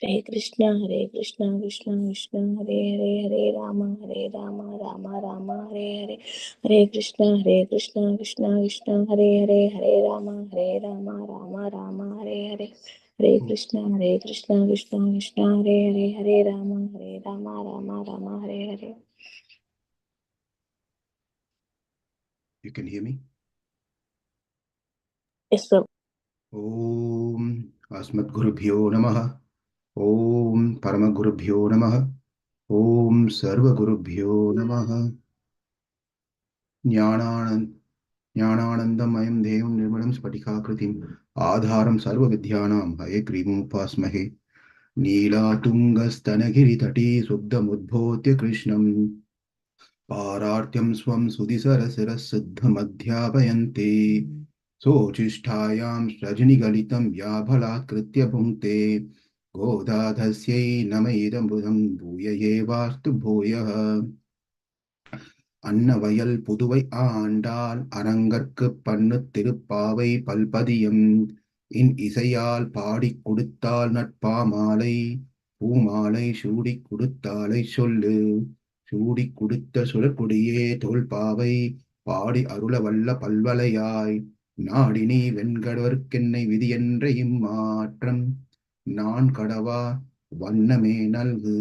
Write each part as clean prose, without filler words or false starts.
Hare Krishna, Krishna Krishna, Hare Hare, Hare Rama, Rama Rama, Hare Hare, Hare Krishna, Krishna Krishna, Hare Hare, Hare Rama, Rama Rama, Hare Hare, Hare Krishna, Krishna Krishna, Hare Hare, Hare Rama, Rama Rama, Hare Hare. You can hear me? Yes, sir. Om Asmadgurubhyo Namaha. Om Paramagurubhyo Namaha. Om Sarvagurubhyo Namaha. Jnananandamaya Devam Nirmalam Spatikakritim Adharam Sarvavidhyanam Haye Krimupasmahe Neelatungastanagiri Tati Subdhamudbhotya Krishnam Parartyam Swam Sudhisarasirasiddhamadhyapayante Sochishthayam Rajnigalitam Yabhalatkritya Bhunkte Godadhasyai Namaidam Budham Bhuyaye Vastu Bhuyah அன்னவயல் Puduvai Andal அரங்கற்குப் பண்ணு திருப்பாவை பல்பதியம் இன் இசையால் பாடிக் கொடுத்தாள் நட்பாமாலை பூமாலை சூடிக் கொடுத்தாளை சொல்லு சூடிக் கொடுத்த சுடற்கொடியே தோல்பாவை பாடி அருள வல்ல பல்வலையாய் நாடினி வெண்கடவர்க்கென்னை விதி என்ற இம்மாற்றம் நான் கடவா வண்ணமே நல்கு.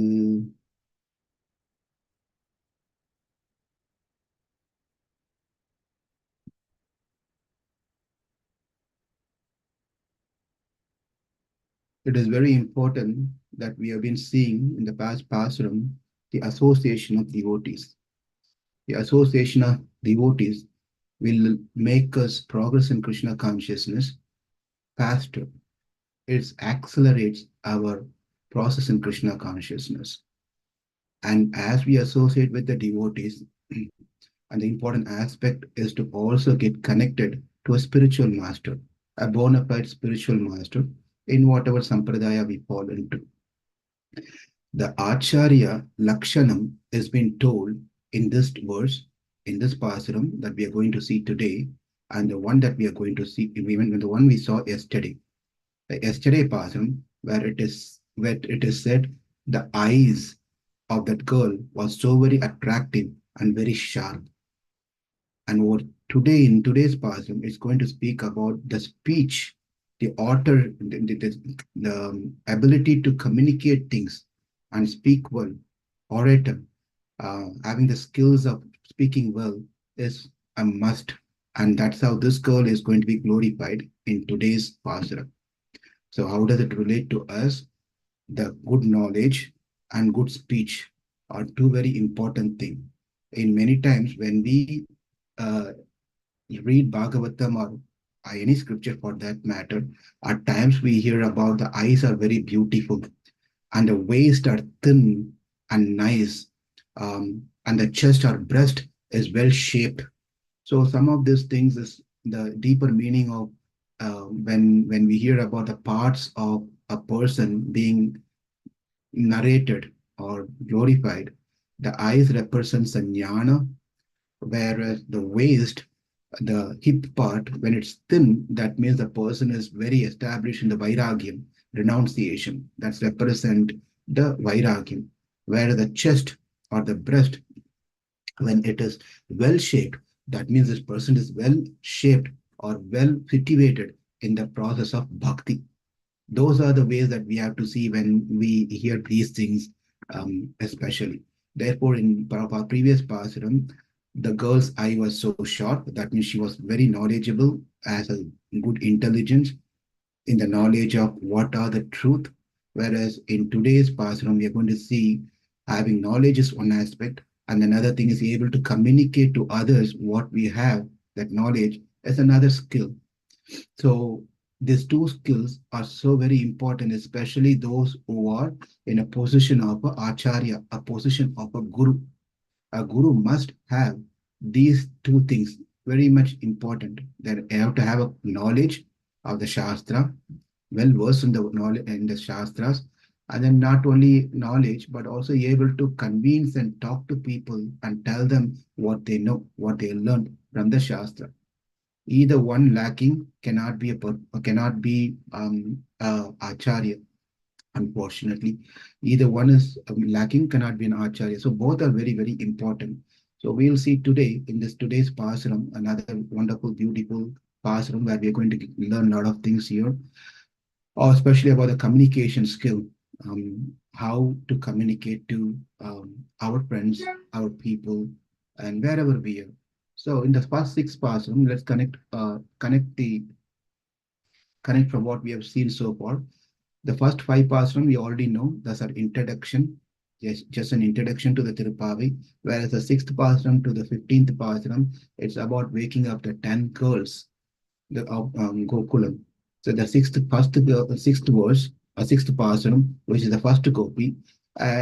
It is very important that we have been seeing in the past Pasuram the association of devotees. The association of devotees will make us progress in Krishna consciousness faster. It accelerates our process in Krishna consciousness. And as we associate with the devotees, and the important aspect is to also get connected to a spiritual master, a bona fide spiritual master in whatever sampradaya we fall into. The Acharya Lakshanam has been told in this verse, in this Pasuram that we are going to see today, and the one that we are going to see, even the one we saw yesterday. The yesterday Pasuram, where it is said the eyes of that girl was so very attractive and very sharp. And what today in today's Pasuram is going to speak about the speech, the author, the ability to communicate things and speak well, orator, having the skills of speaking well is a must. And that's how this girl is going to be glorified in today's Pasra. So, how does it relate to us? The good knowledge and good speech are two very important things. In many times, when we uh, read Bhagavatam or any scripture for that matter, at times we hear about the eyes are very beautiful and the waist are thin and nice, and the chest or breast is well shaped. So some of these things is the deeper meaning of when we hear about the parts of a person being narrated or glorified. The eyes represents a jnana, whereas the waist, the hip part, when it's thin, that means the person is very established in the vairagyam, renunciation. That's represent the vairagyam. Where the chest or the breast, when it is well shaped, that means this person is well shaped or well situated in the process of bhakti. Those are the ways that we have to see when we hear these things, especially. Therefore, in our previous Pasuram, the girl's eye was so sharp. That means she was very knowledgeable, as a good intelligence in the knowledge of what are the truth. Whereas in today's Pasuram, we are going to see having knowledge is one aspect, and another thing is able to communicate to others what we have, that knowledge, is another skill. So these two skills are so very important, especially those who are in a position of a acharya, a position of a guru. A guru must have these two things very much important. That you have to have a knowledge of the shastra, well versed in the knowledge in the shastras, and then not only knowledge but also able to convince and talk to people and tell them what they know, what they learned from the shastra. Either one lacking cannot be a acharya. Unfortunately, either one is lacking, cannot be an acharya. So both are very, very important. So we'll see today in this today's Pasuram, another wonderful, beautiful Pasuram where we are going to learn a lot of things here, or especially about the communication skill, how to communicate to our friends, our people, and wherever we are. So in the first six Pasuram, let's connect from what we have seen so far. The first five Pasuram we already know. That's our introduction, just an introduction to the Tiruppavai. Whereas the sixth Pasuram to the 15th Pasuram, it's about waking up the 10 girls of Gokulam. So the sixth verse, sixth Pasuram, which is the first Gopi,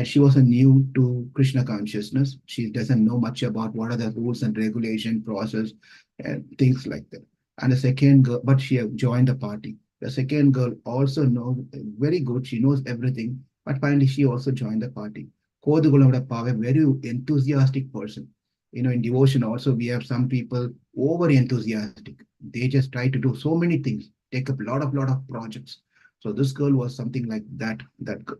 she was a new to Krishna consciousness. She doesn't know much about what are the rules and regulation process and things like that. And the second girl, but she have joined the party. The second girl also knows very good. She knows everything, but finally she also joined the party. Kodugulam Pave, very enthusiastic person. In devotion also we have some people over enthusiastic. They just try to do so many things, take up lot of projects. So this girl was something like that girl.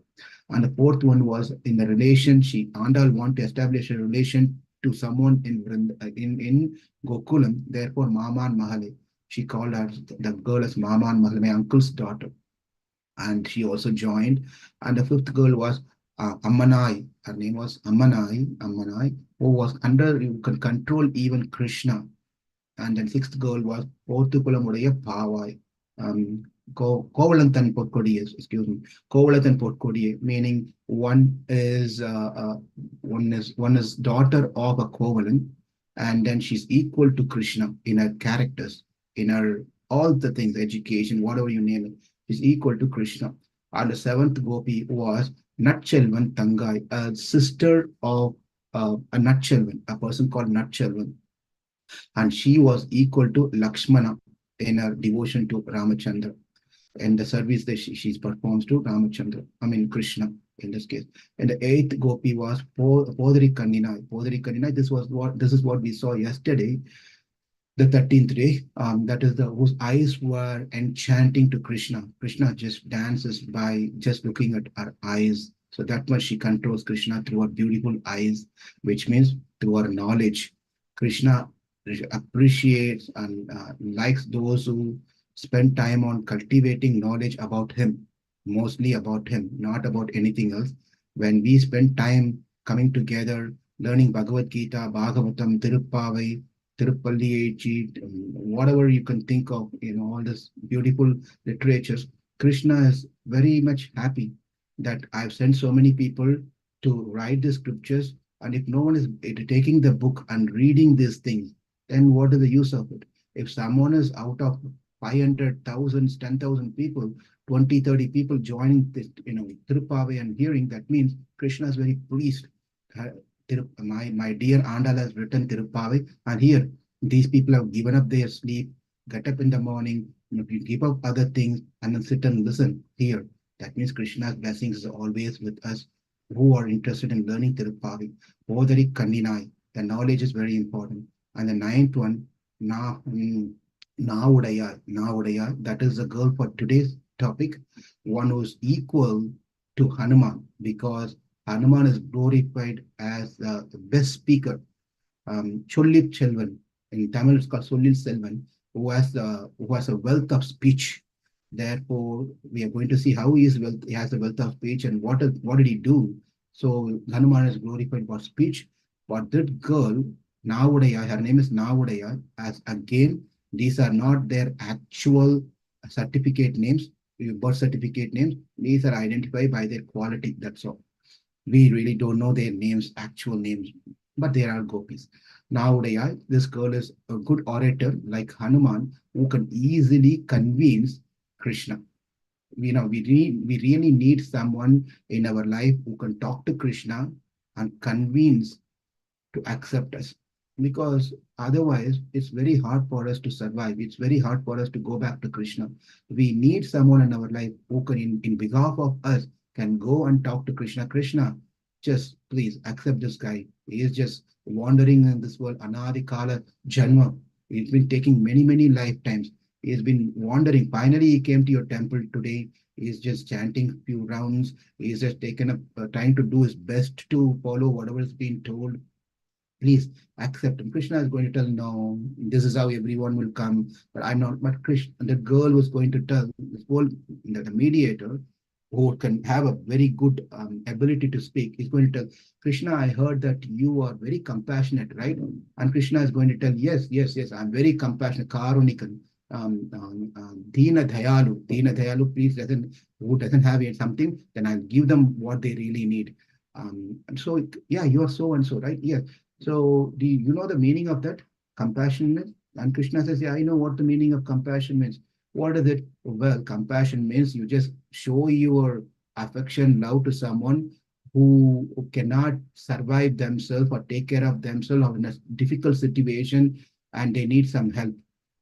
And the fourth one was in the relation. She Andal want to establish a relation to someone in Gokulam. Therefore, Mama and Mahale. She called her the girl as Mama and Mahale, my uncle's daughter, and she also joined. And the fifth girl was Ammanai. Her name was Ammanai, who was under you can control even Krishna. And then sixth girl was Porthukulamudaya Pavai. Um, Kovalantan Potkodiye, excuse me, Kovalantan Potkodiye, meaning one is daughter of a Kovalan, and then she's equal to Krishna in her characters, in her all the things, education, whatever you name it, is equal to Krishna. And the seventh Gopi was Natchelvan Tangai, a sister of a Natchelvan, a person called Natchelvan, and she was equal to Lakshmana in her devotion to Ramachandra and the service that she performs to Ramachandra, I mean Krishna in this case. And the eighth Gopi was Podari Kanina. Podari Kanina, this is what we saw yesterday, the 13th day. That is the whose eyes were enchanting to Krishna. Krishna just dances by just looking at her eyes. So that much she controls Krishna through her beautiful eyes, which means through her knowledge. Krishna appreciates and likes those who spend time on cultivating knowledge about him, mostly about him, not about anything else. When we spend time coming together, learning Bhagavad Gita, Bhagavatam, Tiruppavai, Tirupalli, whatever you can think of, all this beautiful literatures. Krishna is very much happy that I've sent so many people to write the scriptures, and if no one is taking the book and reading these things, then what is the use of it? If someone is out of 500,000, 10,000 people, 20, 30 people joining this, Tiruppavai and hearing, that means Krishna is very pleased. My dear Andal has written Tiruppavai, and here these people have given up their sleep, get up in the morning, give up other things, and then sit and listen here. That means Krishna's blessings is always with us who are interested in learning Tiruppavai. Bodhari Kanninai, the knowledge is very important. And the ninth one, Na naaudayaai, that is the girl for today's topic, one who's equal to Hanuman, because Hanuman is glorified as the best speaker. Chollip Chelvan, in Tamil it's called Sollil Selvan, who has a wealth of speech. Therefore, we are going to see how he has a wealth of speech and what did he do. So Hanuman is glorified for speech. But that girl, Naudaya, her name is Naudaya, as again, these are not their actual certificate names, birth certificate names. These are identified by their quality. That's all. We really don't know their names, actual names, but they are gopis. Nowadays, this girl is a good orator like Hanuman who can easily convince Krishna. We really need someone in our life who can talk to Krishna and convince to accept us, because otherwise it's very hard for us to survive. It's very hard for us to go back to Krishna. We need someone in our life who can in behalf of us can go and talk to Krishna. Krishna, just please accept this guy. He is just wandering in this world, anadi kala janma. He's been taking many lifetimes. He has been wandering. Finally he came to your temple today. He's just chanting few rounds. He's just taken up, trying to do his best to follow whatever is being told. Please accept him. Krishna is going to tell, no, this is how everyone will come, but I'm not. But Krishna, the girl was going to tell this whole, the mediator, who can have a very good ability to speak, is going to tell Krishna, I heard that you are very compassionate, right? And Krishna is going to tell, yes, yes, yes, I'm very compassionate, Karunikan. Dina Dayalu, Dina Dayalu, please doesn't, who doesn't have it, something, then I'll give them what they really need. And so, yeah, you are so and so, right? Yes. So, do you know the meaning of that? Compassion means? And Krishna says, yeah, I know what the meaning of compassion means. What is it? Well, compassion means you just show your affection, love to someone who cannot survive themselves or take care of themselves or in a difficult situation and they need some help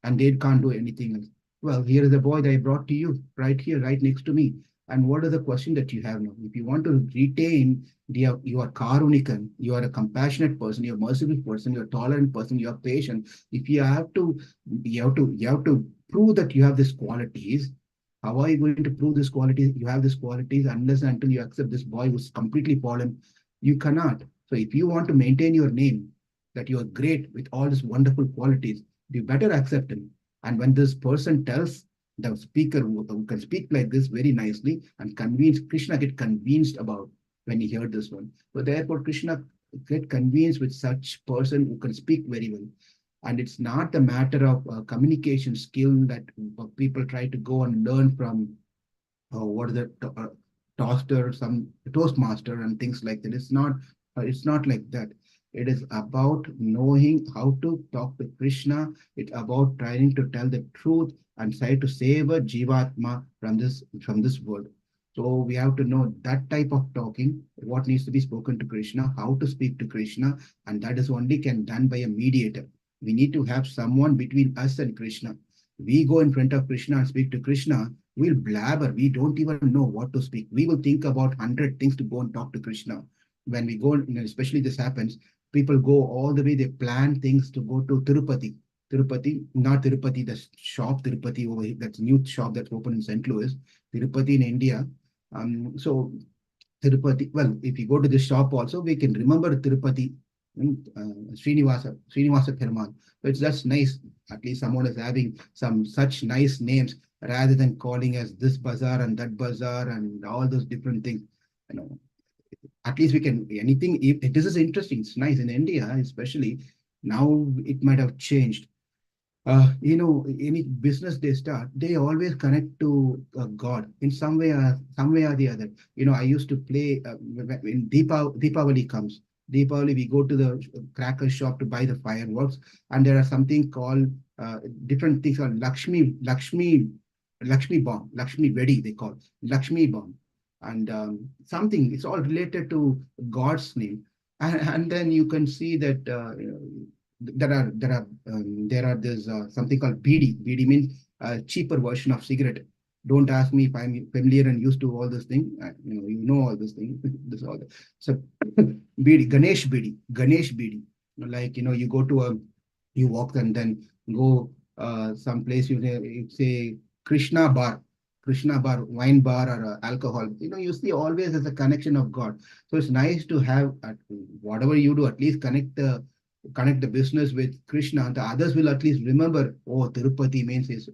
and they can't do anything else. Well, here is the boy that I brought to you right here, right next to me. And what is the question that you have now? If you want to retain you are Karunikan, you are a compassionate person, you're a merciful person, you're a tolerant person, you're patient. If you have to prove that you have these qualities. How are you going to prove these qualities? You have these qualities unless and until you accept this boy who's completely fallen. You cannot. So if you want to maintain your name, that you are great with all these wonderful qualities, you better accept him. And when this person tells the speaker who can speak like this very nicely and convince Krishna get convinced about when he heard this one. So therefore, Krishna get convinced with such person who can speak very well. And it's not a matter of communication skill that people try to go and learn from what is it, toaster, some toastmaster and things like that. It's not like that. It is about knowing how to talk to Krishna. It's about trying to tell the truth and try to save a jivatma from this world. So we have to know that type of talking, what needs to be spoken to Krishna, how to speak to Krishna, and that is only can done by a mediator. We need to have someone between us and Krishna. We go in front of Krishna and speak to Krishna, we'll blabber. We don't even know what to speak. We will think about 100 things to go and talk to Krishna. When we go, especially this happens, people go all the way, they plan things to go to Tirupati. Tirupati, not Tirupati, the shop Tirupati over here, that's new shop that's open in St. Louis, Tirupati in India. So Tirupati, well, if you go to the shop also, we can remember Tirupati, Srinivasa Perumal. So it's just nice. At least someone is having some such nice names rather than calling us this bazaar and that bazaar and all those different things. You know, at least we can anything. If this is interesting, it's nice in India, especially now. It might have changed. Any business they start, they always connect to God in some way or the other. I used to play when Deepavali comes. Deepavali, we go to the cracker shop to buy the fireworks, and there are something called different things called Lakshmi bomb, Lakshmi Vedi, they call Lakshmi bomb, and something. It's all related to God's name, and then you can see that. There are this something called BD. BD means a cheaper version of cigarette. Don't ask me if I'm familiar and used to all this thing. All this thing. This all. So BD, Ganesh BD. Like you go to you walk and then go someplace. You say Krishna bar, wine bar or alcohol. You see always as a connection of God. So it's nice to have whatever you do, at least connect the business with Krishna, the others will at least remember, oh, Tirupati means is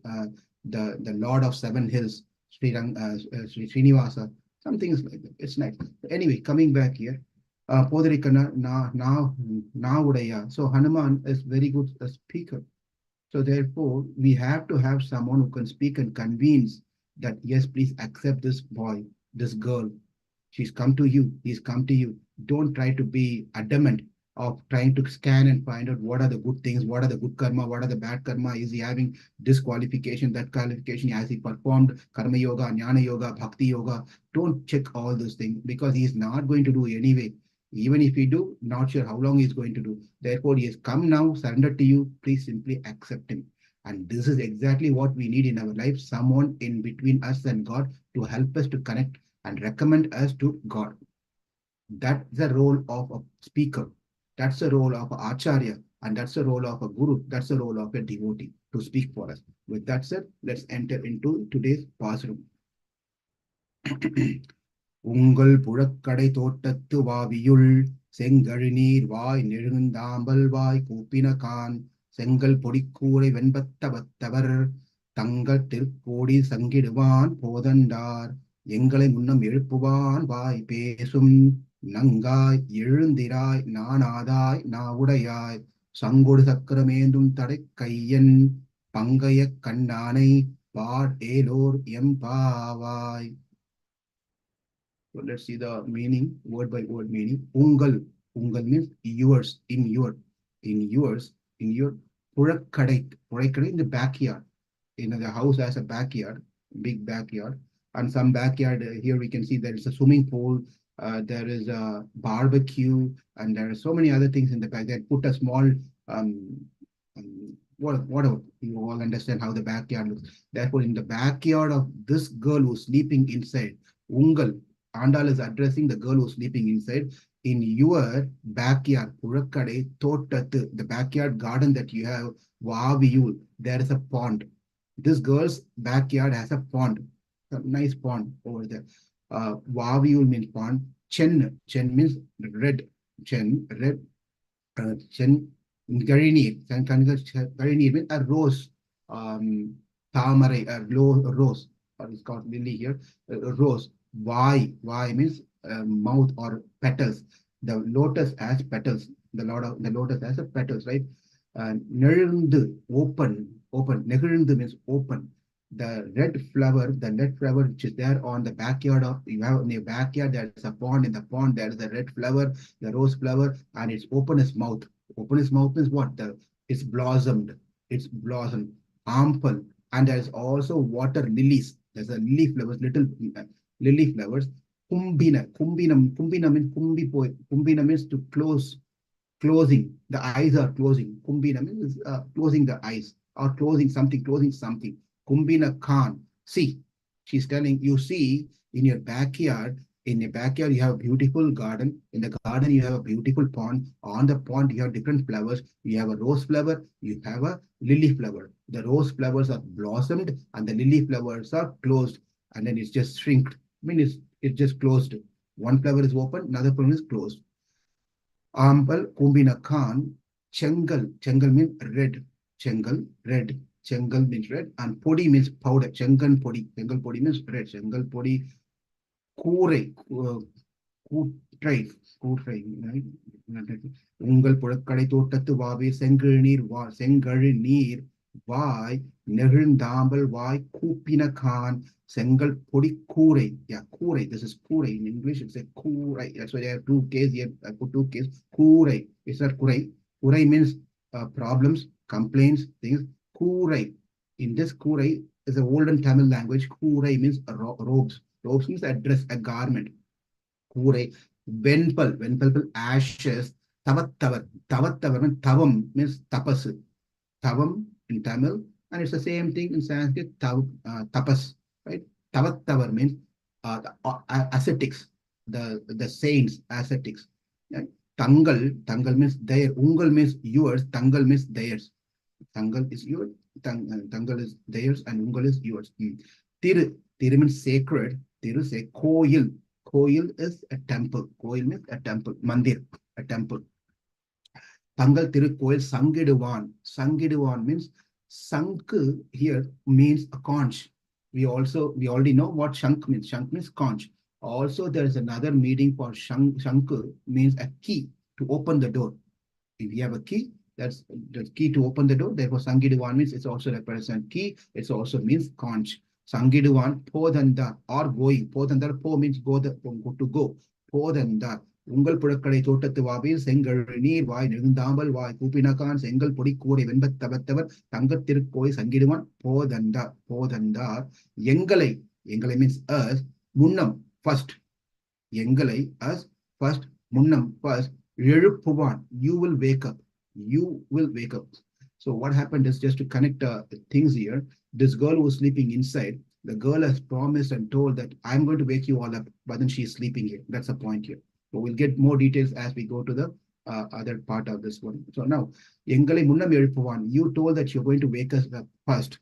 the Lord of Seven Hills, Sri Srinivasa, some things like that. It's nice. Anyway, coming back here, Podarikana, naaudayaai. So Hanuman is very good a speaker. So therefore, we have to have someone who can speak and convince that, yes, please accept this boy, this girl. She's come to you. He's come to you. Don't try to be adamant of trying to scan and find out what are the good things, what are the good karma, what are the bad karma. Is he having this qualification, that qualification? Has he performed karma yoga, jnana yoga, bhakti yoga? Don't check all those things because he's not going to do anyway. Even if he do, not sure how long he's going to do. Therefore, he has come now, surrendered to you. Please simply accept him. And this is exactly what we need in our life, someone in between us and God to help us to connect and recommend us to God. That's the role of a speaker. That's the role of an Acharya. And that's the role of a Guru. That's the role of a devotee to speak for us. With that said, let's enter into today's Pasuram. உங்கள் புழக்கடை தோட்டத்து வாவியுள் செங்கழுநீர் வாய் நெழுந்தாம்பல் வாய் கூப்பினகான் செங்கல் பொடிக்கூரை வெண்பத்தவத்தவர் தங்கள் திருக்கோடி சங்கிடுவான் போதண்டார் எங்களை முன்னம் எழுப்புவான் வாய் பேசும் நங்காய் எழுந்திராய் நாணாதாய் நாவுடையாய் சங்கொடு சக்கரமேந்தும் தடை கையன் பங்கைய கண்ணானை பாட் ஏலோர் எம்பாவாய். So let's see the meaning, word by word meaning. Ungkal. Ungkal means yours, in yours, in your. Purakkadai. Purakkadai in the backyard. The house has a backyard, big backyard. And some backyard, here we can see there is a swimming pool, there is a barbecue, and there are so many other things in the back. They put a small, whatever. You all understand how the backyard looks. Therefore, in the backyard of this girl who's sleeping inside, Ungkal, Andal is addressing the girl who's sleeping inside. In your backyard, Purakkadai, Thotattu, the backyard garden that you have, Vaviyul, there is a pond. This girl's backyard has a pond, a nice pond over there. Vaviyul means pond. Chen means red. Chen, red. Chen, Garinir. Garinir means a rose. Tamarai, a rose, or it's called lily here. Rose. Vai means mouth or petals. The lotus has petals. The lotus has a petals, right? Nirundu, open. Nirundu means open. The red flower which is there on the backyard of, you have in the backyard, there is a pond. In the pond, there is a red flower, the rose flower, and it's open its mouth. Open its mouth means what? It's blossomed. It's blossomed. Ample. And there is also water lilies. There's a lily flowers, little lily flowers. Kumbina means kumbina means to close, closing. The eyes are closing. Kumbina means closing the eyes or closing something. Kumbina Khan. See, she's telling you, see, in your backyard, you have a beautiful garden. In the garden, you have a beautiful pond. On the pond, you have different flowers. You have a rose flower. You have a lily flower. The rose flowers are blossomed and the lily flowers are closed. And then it's just shrinked. I mean, it's just closed. One flower is open, another flower is closed. Ambal Kumbina Khan, Chengal means red. Red. Chengal means red. And Podi means powder. Chengal Podi means red. Chengal Podi, Kure, Kutrai, right? Ungkal Purakkadai Thotattu Vavi, Sengarinir, Vai, Nehirundambal Vai, Kupina Khan, Sengal Podi Kure. Yeah, Kure. This is Kure. In English, it's a Kure. That's why I have two Ks here. I put two Ks. Kure. It's not Kure. Kure means problems, complaints, things. Kure. In this Kure is a olden Tamil language. Kure means robes. Robes means a dress, a garment. Kure. Venpal, ashes. Tavattavar. Tavam means tapas. Tavam in Tamil, and it's the same thing in Sanskrit, tapas, right? Tavattavar means ascetics, the saints, ascetics. Right? Tangal means their, Ungkal means yours, Tangal means theirs. Tangal is yours, Tangal is theirs, and Ungkal is yours. Tiru means sacred, Tiru say Koil. Koil is a temple. Koil means a temple, Mandir, a temple. Tangal Tirukkoil Sangiduvan. Sangiduvan means Sanku here means a conch. We already know what Shank means. Shank means conch. Also, there is another meaning for Shanku means a key to open the door. If you have a key, that's the key to open the door. Therefore, Sangiduvan means it's also represent key. It also means conch. Sangiduvan, Podanda or going. Podanda, Po means go to go. Podanda. Ungkal Purakkadai Thotattu Vavi, Sengarinir Vai, Nirundambal Vai, Kupinakan, Sengal Podi Kore, Venpatavathavar, Tangat Tiruppavai, Sangiduvan, Podanda, Yengalai means us, Munnam, first. Yengalai, us, first, Munnam, first, Riruppuvan, you will wake up. So what happened is, just to connect things here, this girl was sleeping inside. The girl has promised and told that I'm going to wake you all up, but then she's sleeping here. That's the point here. So we'll get more details as we go to the other part of this one. So now, Yengalai Munnam Eluppuvan, you told that you're going to wake us up first.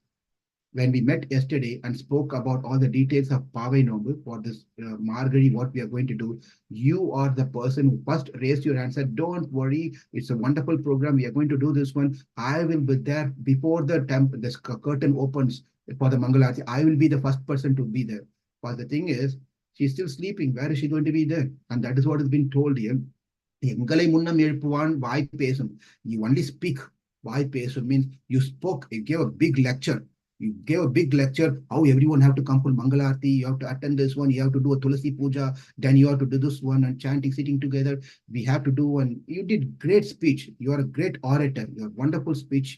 when we met yesterday and spoke about all the details of Pavai Noble for this Margari, what we are going to do, you are the person who first raised your hand and said, don't worry, it's a wonderful program. We are going to do this one. I will be there before this curtain opens for the Mangalarti. I will be the first person to be there. But the thing is, she's still sleeping. Where is she going to be there? And that is what has been told here. எங்களை முன்னம் எழுப்புவான் வாய் பேசும். You only speak. வாய் பேசும் means you spoke, you gave a big lecture. You gave a big lecture how everyone have to come for Mangalarti, you have to attend this one, you have to do a Tulasi Puja, then you have to do this one and chanting, sitting together. We have to do one. You did great speech. You are a great orator. You are wonderful speech.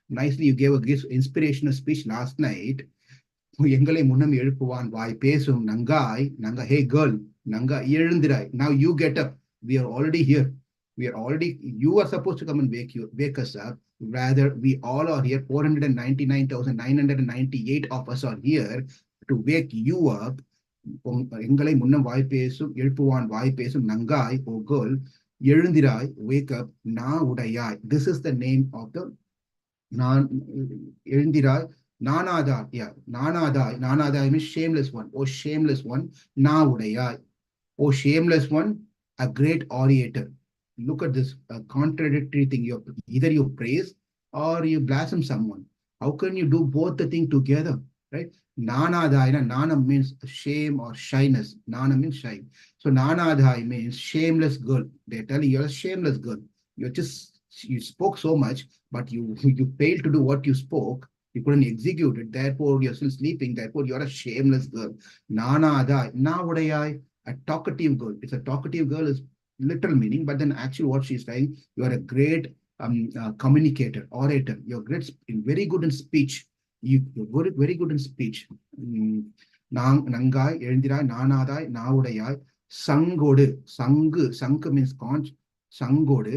Nicely, you gave a great inspirational speech last night. எங்களை முன்னம் எழுப்புவான் வாய் பேசும் நங்காய் Nanga hey girl Nanga எழுந்திராய். Now you get up. We are already here. We are already, you are supposed to come and wake us up. Rather, we all are here. 499,998 of us are here to wake you up. எங்களை முன்னம் வாய் பேசும் எழுப்புவான் வாய் பேசும் நங்காய், oh girl, எழுந்திராய், wake up, naaudayaai. This is the name of the எழுந்திராய், naaudayaai. Yeah, naaudayaai means shameless one. Oh shameless one, naaudayaai. Oh shameless one, a great orator. Look at this contradictory thing. Either you praise or you blaspheme someone. How can you do both the thing together, right? Naaudayaai, nana means shame or shyness. Nana means shy. So naaudayaai means shameless girl. They tell you you're a shameless girl. You spoke so much, but you failed to do what you spoke. You couldn't execute it. Therefore, you're still sleeping. Therefore, you're a shameless girl. Naaudayaai, a talkative girl. It's a talkative girl is literal meaning, but then actually what she's saying, you are a great communicator, orator. You're great, very good in speech. You're very good in speech. Nangai, Erendirai, Nanadai, Naudayai, Sangodu, Sangu means conch, Sangodu,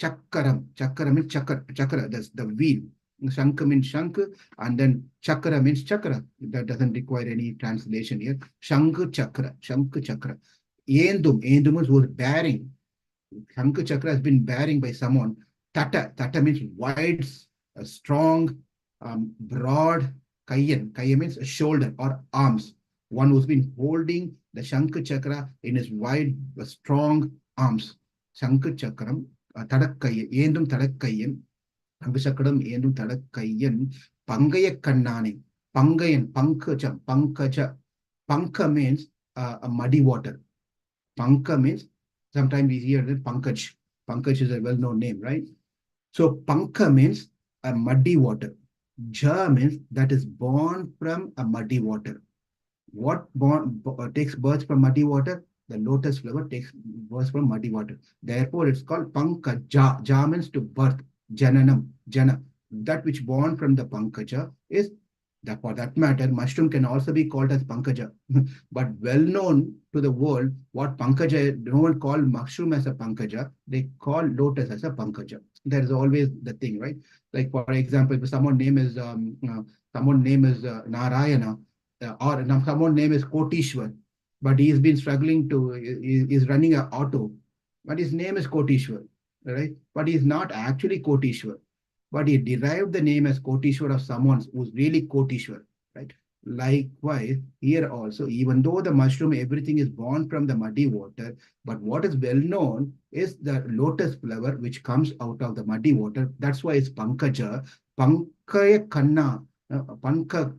Chakara means chakra, that's the wheel. Shanka means Shanka, and then Chakra means Chakra. That doesn't require any translation here. Shanka Chakra. Endum is was bearing. Shanka Chakra has been bearing by someone. Tata means wide, strong, broad. Kaya means a shoulder or arms. One who's been holding the Shanka Chakra in his wide, strong arms. Shanka Chakram, Tadakkaya, Endum Tadakkayan. Shankachakkram endum tadakkayan pangaya kannane. Pangayan, pankaja. Panka means a muddy water. Panka means, sometimes we hear that Pankaj. Pankaj is a well-known name, right? So Panka means a muddy water. Ja means that is born from a muddy water. What takes birth from muddy water? The lotus flower takes birth from muddy water. Therefore, it's called Pankaja. Ja means to birth. Jananam, Jana. That which born from the Pankaja is, that for that matter, mushroom can also be called as Pankaja. But well known to the world, what Pankaja, no one call mushroom as a Pankaja, they call lotus as a Pankaja. There is always the thing, right? Like for example, if someone's name is Narayana, or someone's name is Kotishwar, but he's been struggling to, is running an auto, but his name is Kotishwar. Right? But he's not actually Kotishwar. But he derived the name as Kotishwar of someone who's really Kotishwar. Right? Likewise, here also, even though the mushroom, everything is born from the muddy water, but what is well known is the lotus flower which comes out of the muddy water. That's why it's Pankaja. Pankaya Kanna. Pankaya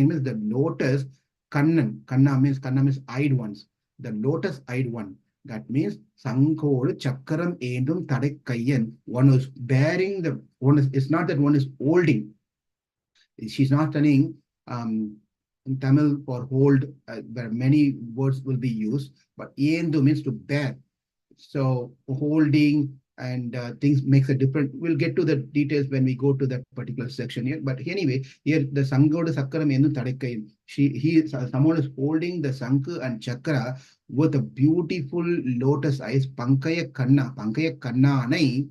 means the lotus. Kanna means eyed ones. The lotus eyed one. That means Sankol Chakaram Endum Tadakkayan. One is bearing the one is, it's not that one is holding. She's not telling in Tamil for hold, where many words will be used, but Endu means to bear. So holding and things makes a difference. We'll get to the details when we go to that particular section here. But anyway, here the Sangoda Sakaram Endu Tadakkayan. Someone is holding the Sanka and Chakra with a beautiful lotus eyes. Pankaya Kannanai,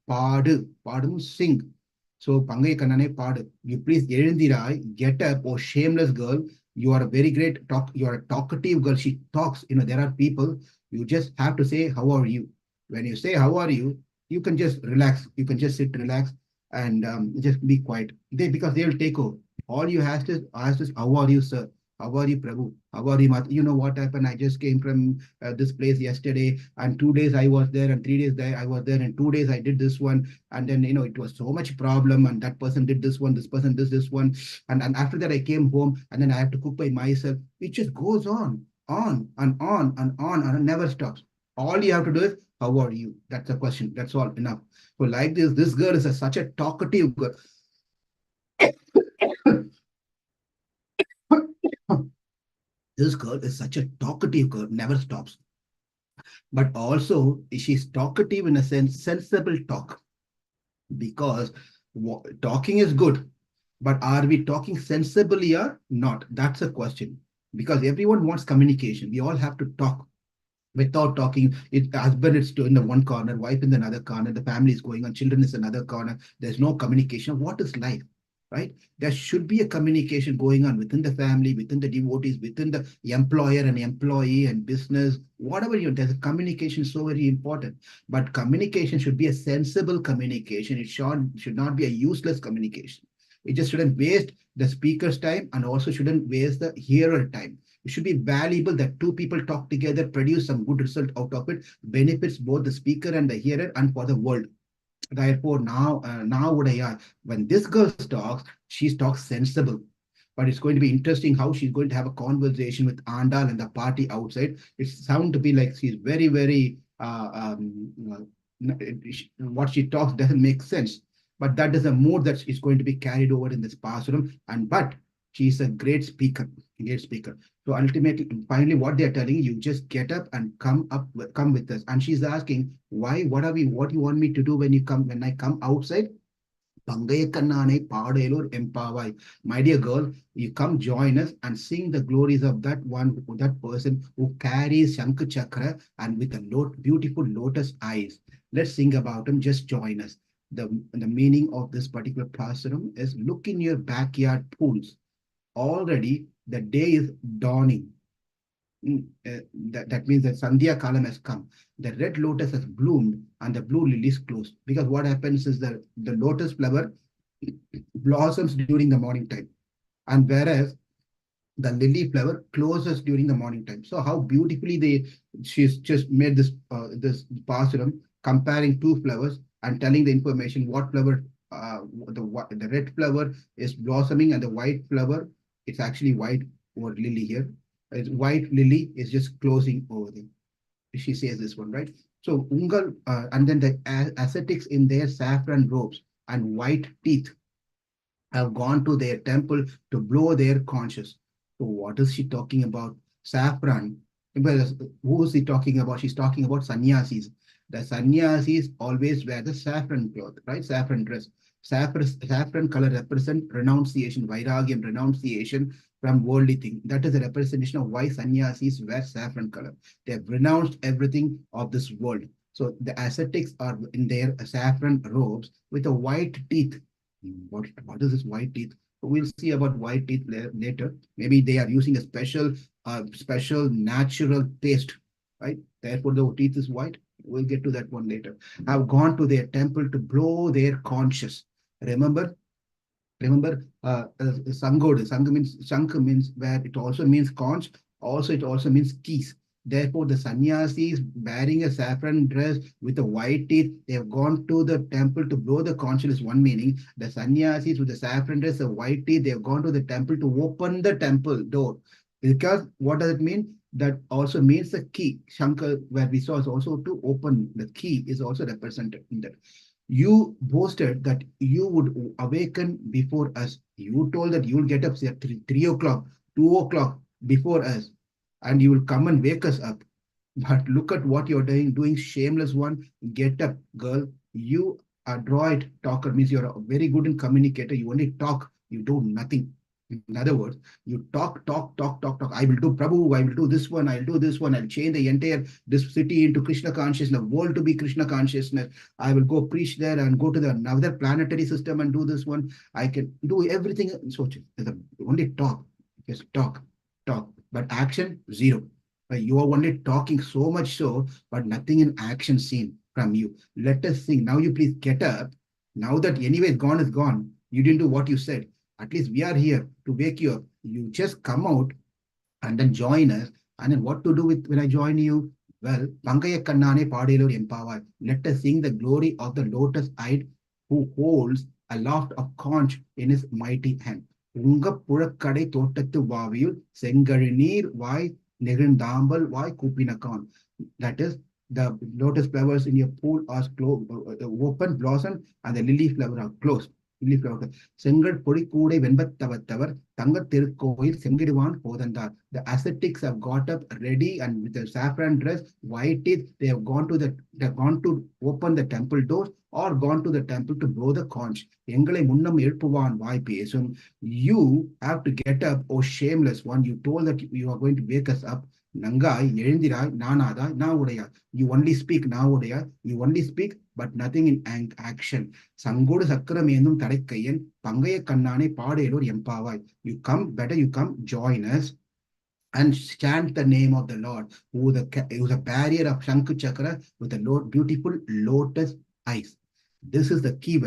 Padu, sing. So Pankaya Kannanai, Padu. You please Erendirai, get up, oh shameless girl. You are a very great you are a talkative girl. She talks, there are people, you just have to say, how are you? When you say, how are you? You can just relax. You can just sit, relax. and just be quiet. Because they will take over. All you have to ask is, how are you, sir? How are you, Prabhu? How are you, Mat? You know what happened? I just came from this place yesterday, and 2 days I was there, and 3 days there I was there, and 2 days I did this one, and then it was so much problem, and that person did this one, this person did this one, and after that I came home, and then I have to cook by myself. It just goes on and on and on, and it never stops. All you have to do is, how are you? That's a question. That's all enough. So like this girl is such a talkative girl. This girl is such a talkative girl, never stops. But also, she's talkative in a sense, sensible talk, because talking is good, but are we talking sensibly or not? That's a question. Because everyone wants communication. We all have to talk. Without talking, husband is in the one corner, wife in the another corner, the family is going on, children is another corner. There's no communication. What is life? Right? There should be a communication going on within the family, within the devotees, within the employer and employee and business, whatever there's a communication so very important. But communication should be a sensible communication. It should not be a useless communication. It just shouldn't waste the speaker's time and also shouldn't waste the hearer time. It should be valuable that two people talk together, produce some good result out of it, benefits both the speaker and the hearer and for the world. Therefore, naaudayaai, when this girl talks, she talks sensible. But it's going to be interesting how she's going to have a conversation with Andal and the party outside. It sounds to be like she's very, very, what she talks doesn't make sense. But that is a mood that is going to be carried over in this Pasuram. But she's a great speaker, great speaker. So ultimately, finally, what they're telling you, just get up and come with us. And she's asking, why? What do you want me to do when I come outside? Pangayakannane Padelur Empavai. My dear girl, you come join us and sing the glories of that person who carries Shankh Chakra and with a beautiful lotus eyes. Let's sing about him. Just join us. The meaning of this particular pasuram is, look in your backyard pools. Already the day is dawning. That means that Sandhya Kalam has come. The red lotus has bloomed and the blue lily is closed. Because what happens is that the lotus flower blossoms during the morning time. And whereas the lily flower closes during the morning time. So how beautifully she's just made this pasuram comparing two flowers and telling the information what flower, the red flower is blossoming and the white flower, it's actually white or lily here. It's white lily is just closing over there. She says this one, right? So Ungkal, and then the ascetics in their saffron robes and white teeth have gone to their temple to blow their conches. So what is she talking about? Saffron. Who is she talking about? She's talking about sannyasis. The sannyasis always wear the saffron cloth, right? Saffron dress. Saffron color represent renunciation, vairagyam, renunciation from worldly thing. That is a representation of why sannyasis wear saffron color. They have renounced everything of this world. So the ascetics are in their saffron robes with a white teeth. What is this white teeth? We'll see about white teeth later. Maybe they are using a special natural paste, right? Therefore, the teeth is white. We'll get to that one later. Have gone to their temple to blow their conches. Remember, Sangod. Shankh means where it also means conch. Also, it also means keys. Therefore, the sannyasis wearing a saffron dress with a white teeth, they have gone to the temple to blow the conch is one meaning. The sannyasis with the saffron dress, a white teeth, they have gone to the temple to open the temple door. Because what does it mean? That also means the key. Shankar, where we saw, is also to open. The key is also represented in that. You boasted that you would awaken before us. You told that you will get up say, at 3 o'clock, 2 o'clock before us, and you will come and wake us up. But look at what you're doing, shameless one. Get up, girl. You are droid talker, means you're very good in communicator. You only talk, you do nothing. In other words, you talk. I will do Prabhu, I will do this one, I'll do this one, I'll change the entire this city into Krishna consciousness, world to be Krishna consciousness. I will go preach there and go to the another planetary system and do this one. I can do everything. So only talk. Just talk. But action, zero. You are only talking so much so, but nothing in action seen from you. Let us sing. Now you please get up Now that anyway gone is gone, you didn't do what you said. At least we are here to wake you up. You just come out and then join us. And then what to do with when I join you? Well, Pangaya Kannane Padilur Empower. Let us sing the glory of the lotus-eyed who holds aloft a conch in his mighty hand. Unga Purakade Totatu Vavil, Sengarinir, Vai, Negandambal, Vai Kupinakan. That is, the lotus flowers in your pool are open, blossom, and the lily flower are closed. Lily flower. செங்கல் பொடி கூடை வெண்பத்தவத்தவர் தங்க திருக்கோயில் செங்கிடுவான் போதந்தார். The ascetics have got up ready and with the saffron dress, white teeth, they have gone to open the temple doors or gone to the temple to blow the conch. எங்களை முன்னம் எழுப்புவான் வாய் பேசும். You have to get up, oh shameless one. You told that you are going to wake us up. Nangai, எழுந்திராய், நானாதாய், நாவுடையாய். You only speak நாவுடையாய். You only speak, but nothing in action. சங்கோடு சக்கரம் ஏந்தும் தடைக்கையன் பங்கைய கண்ணானை பாடேலோர் எம்பாவாய். You come, better you come, join us and chant the name of the Lord, who is a barrier of Shankh Chakra with a beautiful lotus eyes. This is the key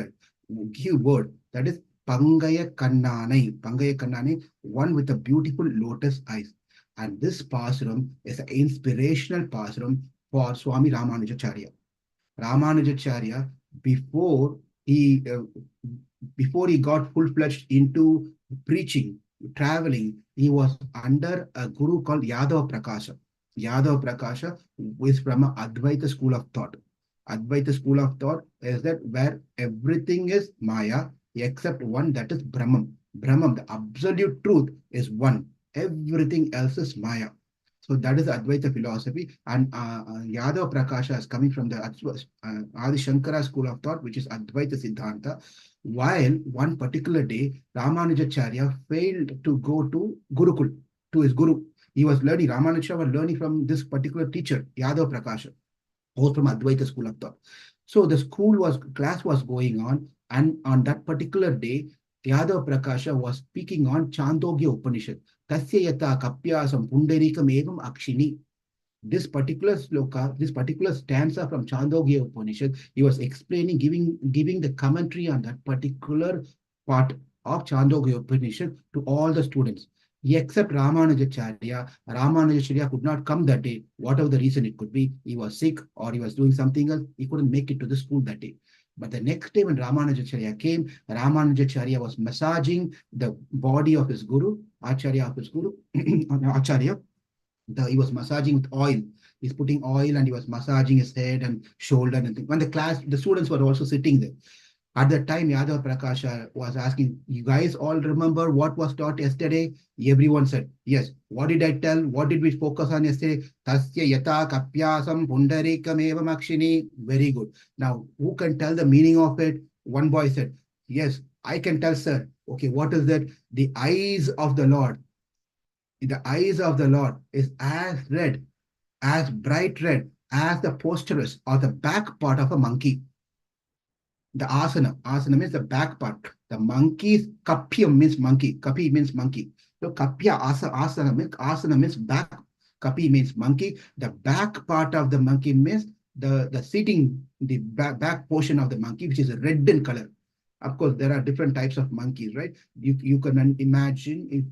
word, that is Pangaya Kannanai, one with a beautiful lotus eyes. And this Pasuram is an inspirational Pasuram for Swami Ramanujacharya. Ramanujacharya, before he got full-fledged into preaching, traveling, he was under a guru called Yadav Prakasha. Yadav Prakasha is from an Advaita school of thought. Advaita school of thought is that where everything is Maya except one, that is Brahman. Brahman, the absolute truth, is one. Everything else is Maya. So that is the Advaita philosophy. And Yadav Prakasha is coming from the Adi Shankara school of thought, which is Advaita Siddhanta. While one particular day, Ramanujacharya failed to go to Gurukul, to his guru. He was learning, Ramanujacharya was learning from this particular teacher, Yadav Prakasha, who was from Advaita school of thought. So the class was going on, and on that particular day, Yadav Prakasha was speaking on Chandogya Upanishad. Tasya yata kapyasam pundarikam evam akshini. This particular sloka, this particular stanza from Chandogya Upanishad, he was explaining, giving the commentary on that particular part of Chandogya Upanishad to all the students. Except Ramanujacharya. Ramanujacharya could not come that day, whatever the reason it could be. He was sick or he was doing something else. He couldn't make it to the school that day. But the next day when Ramanujacharya came, Ramanujacharya was massaging the body of his guru, Acharya of his guru, Acharya. He was massaging with oil. He's putting oil and he was massaging his head and shoulder and things. When the students were also sitting there. At that time, Yadav Prakasha was asking, you guys all remember what was taught yesterday? Everyone said, yes. What did I tell? What did we focus on yesterday? Tasya yata kapyasam pundarikam evam akshini. Very good. Now, who can tell the meaning of it? One boy said, yes, I can tell, sir. Okay, what is that? The eyes of the Lord. The eyes of the Lord is as red, as bright red, as the posterior or the back part of a monkey. The asana means the back part. The monkey's kapya means monkey. Kapi means monkey. So kapya asana means back. Kapi means monkey. The back part of the monkey means the seating, the back portion of the monkey, which is red in color. Of course, there are different types of monkeys, right? You can imagine,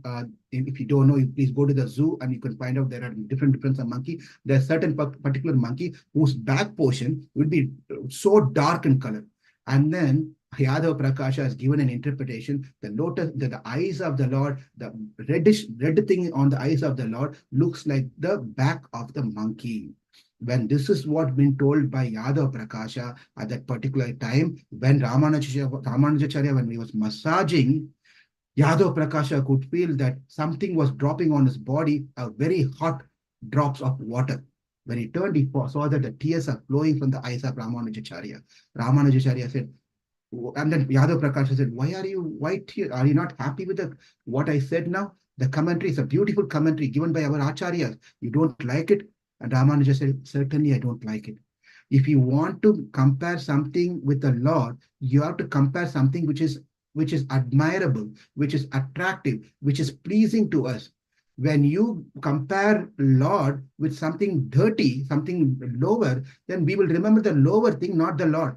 if you don't know, you please go to the zoo and you can find out there are different types of monkey. There's certain particular monkey whose back portion will be so dark in color. And then Yadav Prakasha has given an interpretation. The eyes of the Lord, the red thing on the eyes of the Lord looks like the back of the monkey. When this is what been told by Yadav Prakasha at that particular time, when Ramanujacharya, when he was massaging, Yadav Prakasha could feel that something was dropping on his body, a very hot drops of water. When he turned, he saw that the tears are flowing from the eyes of Ramanujacharya. Ramanujacharya said, and then Yadav Prakasha said, why are you white here? Are you not happy with what I said now? The commentary is a beautiful commentary given by our Acharyas. You don't like it? And Ramanuja said, certainly I don't like it. If you want to compare something with the Lord, you have to compare something which is admirable, which is attractive, which is pleasing to us. When you compare Lord with something dirty, something lower, then we will remember the lower thing, not the Lord.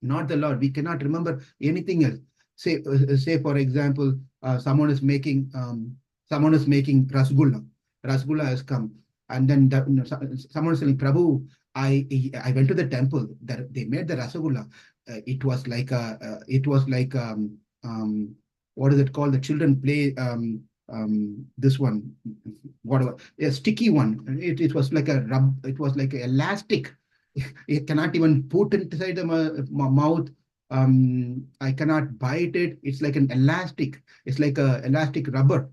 not the Lord. We cannot remember anything else. Say for example, someone is making rasgulla. Rasgulla has come, and then someone is saying, Prabhu, I went to the temple. That they made the rasgulla. It was like what is it called? The children play this one, whatever, a sticky one. It was like a rub. It was like elastic. You cannot even put it inside the mouth. I cannot bite it. It's like an elastic. It's like a elastic rubber.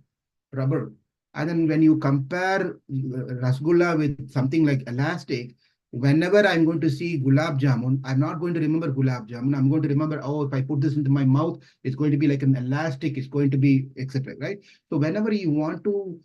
And then when you compare rasgulla with something like elastic, whenever I'm going to see gulab jamun, I'm not going to remember gulab jamun. I'm going to remember, oh, if I put this into my mouth, it's going to be like an elastic. It's going to be etc. Right? So whenever you want to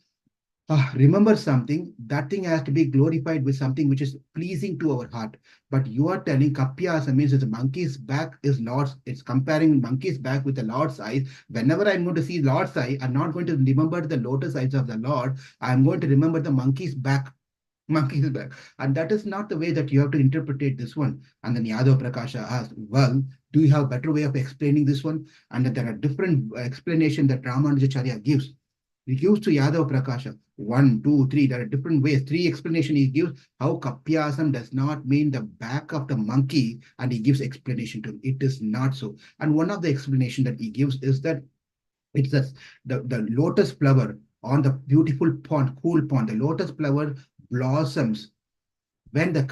remember something, that thing has to be glorified with something which is pleasing to our heart. But you are telling Kapyasa means it's a monkey's back is Lord's. It's comparing monkey's back with the Lord's eyes. Whenever I'm going to see Lord's eye, I'm not going to remember the lotus eyes of the Lord. I'm going to remember the monkey's back. Monkey's back. And that is not the way that you have to interpret this one. And then Yadav Prakasha asked, well, do you have a better way of explaining this one? And that there are different explanation that Ramanujacharya gives. He gives to Yadav Prakasha. 1, 2, 3. There are different ways. 3 explanation he gives how Kapyasam does not mean the back of the monkey, and he gives explanation to it. It is not so. And one of the explanation that he gives is that it's the lotus flower on the beautiful pond, cool pond. The lotus flower blossoms when the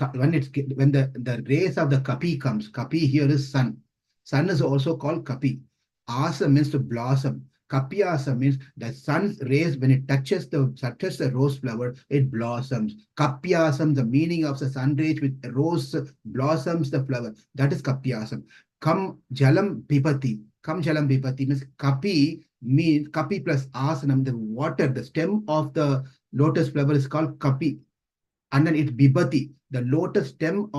rays of the kapi comes. Kapi here is sun. Sun is also called kapi. Asa means to blossom. Kapyasa means the sun's rays, when it touches the rose flower, it blossoms. Kapyasam, the meaning of the sun rays with rose blossoms the flower. That is kapyasam. Kam jalam pipati. Kam jalam pipati means kapi plus asanam, the water, the stem of the lotus flower is called kapi. And then it's bibati, the stem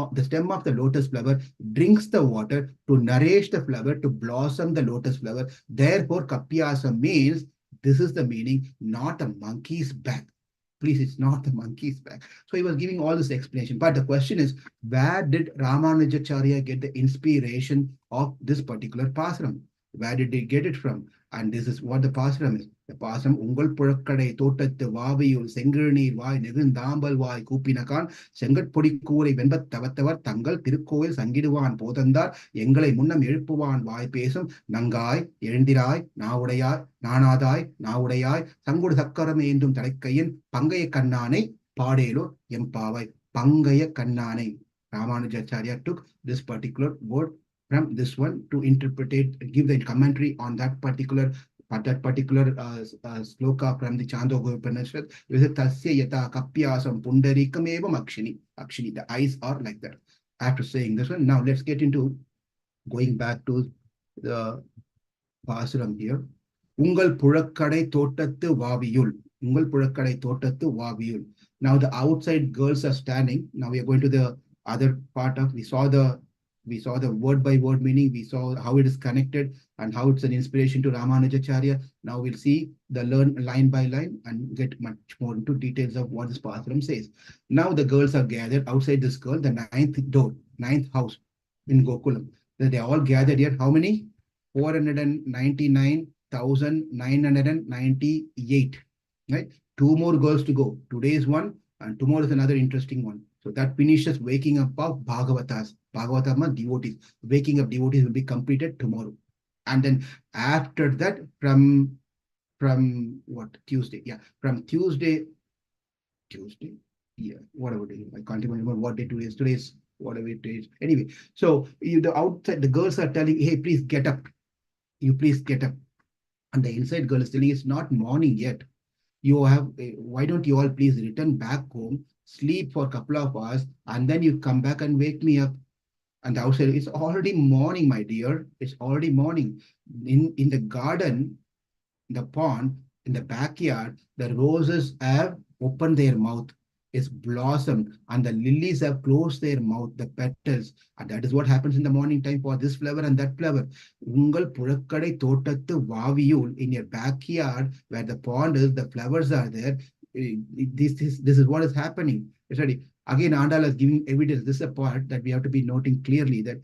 of the lotus flower drinks the water to nourish the flower, to blossom the lotus flower. Therefore, Kapyasa means this is the meaning, not a monkey's back. Please, it's not the monkey's back. So he was giving all this explanation. But the question is, where did Ramanujacharya get the inspiration of this particular Pasuram? Where did he get it from? And this is what the Pasuram is. The Pasuram, Ungkal Purakkadai Thotattu Vaviyul Sengirnir Vai Negundambal Vai Kupinakan Sengat Podikkoorai Venbat Tavattavar Tangal Tirukkovil Sangiduvan Pothandar Engalai Munnam Ezhuppuvan Vai Pesum Nangai Ezhundirai Naaudayaai Naanathai Naaudayaai Sangodu Sakkarame Endrum Thalaikkayin Pangaya Kannanai Paadelu Empavai Pangaya Kannanai. Ramanujacharya took this particular word from this one to interpret it, give the commentary on that particular sloka from the Chandogya Upanishad. Tasya yata kapyasam pundarikam evam akshini. Akshini, the eyes are like that. After saying this one, now let's get into going back to the Pasuram here. Ungal Purakkadai Thotattu Vaviyul. Ungal Purakkadai Thotattu Vaviyul. Now the outside girls are standing. Now we are going to the other part of, we saw the word by word meaning, we saw how it is connected and how it's an inspiration to Ramanujacharya. Now we'll see the learn line by line and get much more into details of what this Pasuram says. Now the girls are gathered outside this girl, the ninth house in Gokulam. They all gathered here. How many? 499,998. Right? 2 more girls to go. Today is one, and tomorrow is another interesting one. So that finishes waking up of Bhagavatas. Bhagavatam devotees. Waking up devotees will be completed tomorrow. And then after that, from what? Tuesday. Yeah. From Tuesday. Yeah. Whatever day. I can't even remember what day today is. Today is whatever it is. Anyway, so the outside, the girls are telling, hey, please get up. You please get up. And the inside girl is telling, it's not morning yet. Why don't you all please return back home, sleep for a couple of hours, and then you come back and wake me up. And the outside, it's already morning, my dear. It's already morning. In the garden, the pond, in the backyard, the roses have opened their mouth. It's blossomed, and the lilies have closed their mouth, the petals. And that is what happens in the morning time for this flower and that flower. Ungal Purakkadai Thotattu Vaviyul, in your backyard, where the pond is, the flowers are there. This is what is happening. It's ready. Again, Andal is giving evidence. This is a part that we have to be noting clearly, that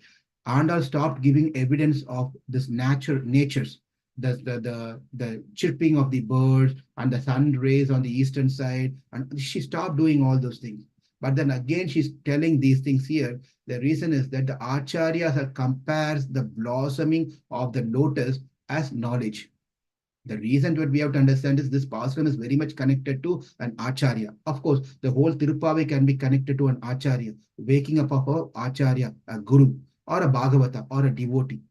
Andal stopped giving evidence of this natures, the chirping of the birds and the sun rays on the eastern side, and she stopped doing all those things. But then again, she's telling these things here. The reason is that the acharyas compares the blossoming of the lotus as knowledge. The reason that we have to understand is this Pasuram is very much connected to an Acharya. Of course, the whole Tiruppavai can be connected to an Acharya, waking up of a Acharya, a Guru, or a Bhagavata, or a devotee.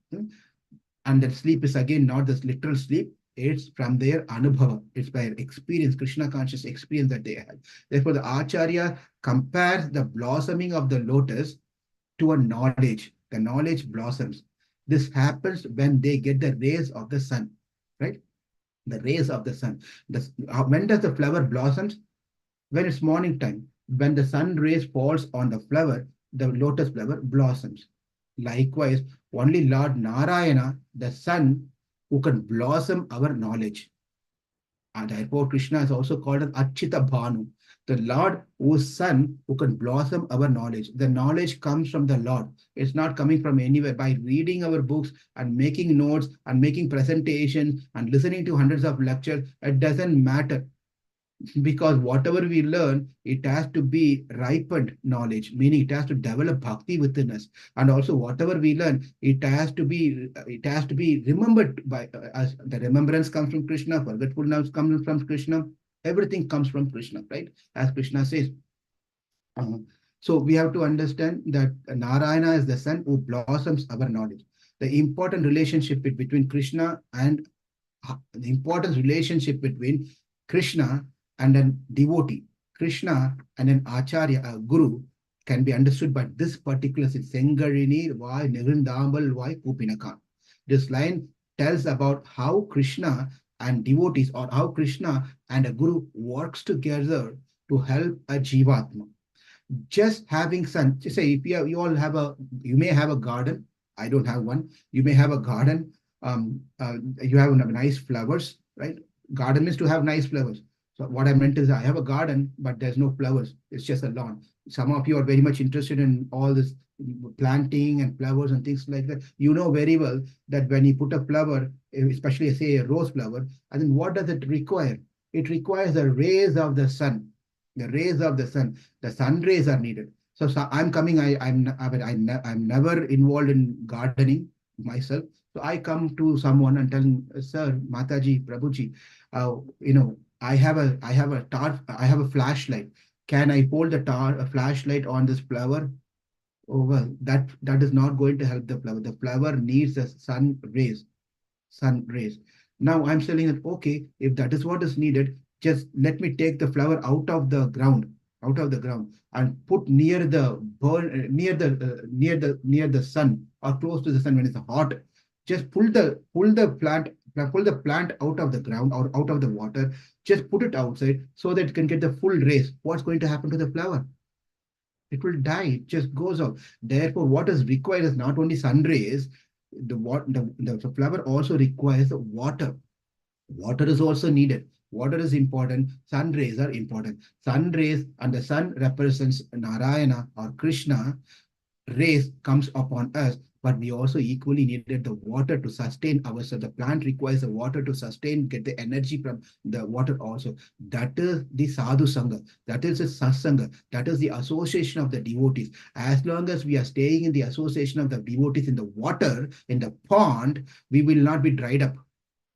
And that sleep is again not this literal sleep, it's from their anubhava, it's by experience, Krishna conscious experience that they have. Therefore, the Acharya compares the blossoming of the lotus to a knowledge. The knowledge blossoms. This happens when they get the rays of the sun, right? The rays of the sun. When does the flower blossoms? When it's morning time. When the sun rays falls on the flower, the lotus flower blossoms. Likewise, only Lord Narayana, the sun, who can blossom our knowledge. And therefore, Krishna is also called as Achita Bhanu, the Lord whose Son who can blossom our knowledge. The knowledge comes from the Lord. It's not coming from anywhere. By reading our books and making notes and making presentations and listening to hundreds of lectures, it doesn't matter, because whatever we learn, it has to be ripened knowledge, meaning it has to develop bhakti within us. And also whatever we learn, it has to be remembered by us. The remembrance comes from Krishna, forgetfulness comes from Krishna, everything comes from Krishna, right? As Krishna says. uh, so we have to understand that Narayana is the sun who blossoms our knowledge. The important relationship between Krishna and the important relationship between Krishna and a devotee, Krishna and an acharya, a guru, can be understood by this particular Sengarini Vai Nirindambal Vai Kupinaka. This line tells about how Krishna and devotees, or how Krishna and a guru works together to help a jivatma. Just having sun, just say if you may have a garden. I don't have one. You may have a garden. You have nice flowers, right? Garden means to have nice flowers. So what I meant is I have a garden, but there's no flowers. It's just a lawn. Some of you are very much interested in all this planting and flowers and things like that. You know very well that when you put a flower, especially say a rose flower, and then what does it require? It requires the rays of the sun. The rays of the sun. The sun rays are needed. So I'm coming. I'm never involved in gardening myself. So I come to someone and tell him, Sir, Mataji, Prabhuji, I have a flashlight. Can I hold a flashlight on this flower? Oh well, that is not going to help the flower. The flower needs the sun rays. Now I'm telling it, okay, if that is what is needed, just let me take the flower out of the ground, and put near the sun, or close to the sun when it's hot. Just pull the plant out of the ground or out of the water. Just put it outside so that it can get the full rays. What's going to happen to the flower? It will die. It just goes off. Therefore, what is required is not only sun rays. The flower also requires water. Water is also needed. Water is important. Sun rays are important. Sun rays, and the sun represents Narayana or Krishna. Rays comes upon us, but we also equally needed the water to sustain ourselves. The plant requires the water to sustain, get the energy from the water also. That is the sadhu sangha. That is the satsanga. That is the association of the devotees. As long as we are staying in the association of the devotees in the water, in the pond, we will not be dried up,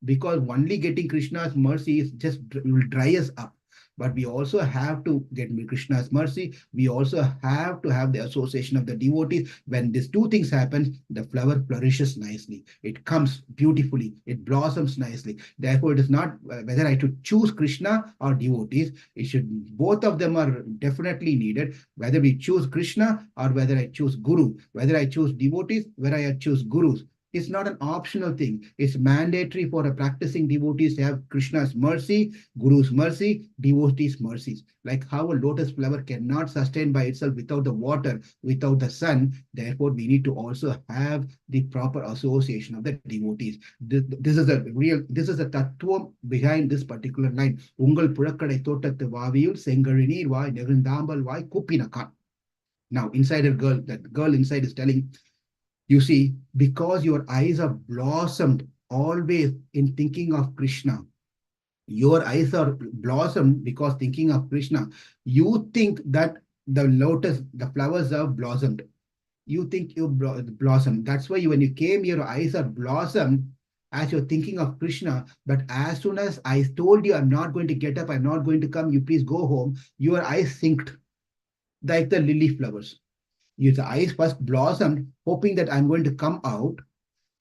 because only getting Krishna's mercy is just will dry us up. But we also have to get Krishna's mercy. We also have to have the association of the devotees. When these two things happen, the flower flourishes nicely. It comes beautifully. It blossoms nicely. Therefore, it is not whether I should choose Krishna or devotees. It should, both of them are definitely needed. Whether we choose Krishna or whether I choose Guru, whether I choose devotees, whether I choose gurus. It's not an optional thing. It's mandatory for a practicing devotees to have Krishna's mercy, Guru's mercy, devotees' mercies. Like how a lotus flower cannot sustain by itself without the water, without the sun. Therefore, we need to also have the proper association of the devotees. This is the tattvam behind this particular line. Ungkal purakkadai thotattu vaviyul sengarinir vai negundambal vai kupinakan. Now, inside a girl, that girl inside is telling, You see, because your eyes are blossomed always in thinking of Krishna, your eyes are blossomed because thinking of Krishna. You think that the lotus, the flowers are blossomed. You think you blossom. That's why when you came, your eyes are blossomed as you're thinking of Krishna. But as soon as I told you, I'm not going to get up, I'm not going to come, you please go home, your eyes synced like the lily flowers. Your eyes first blossomed, hoping that I'm going to come out.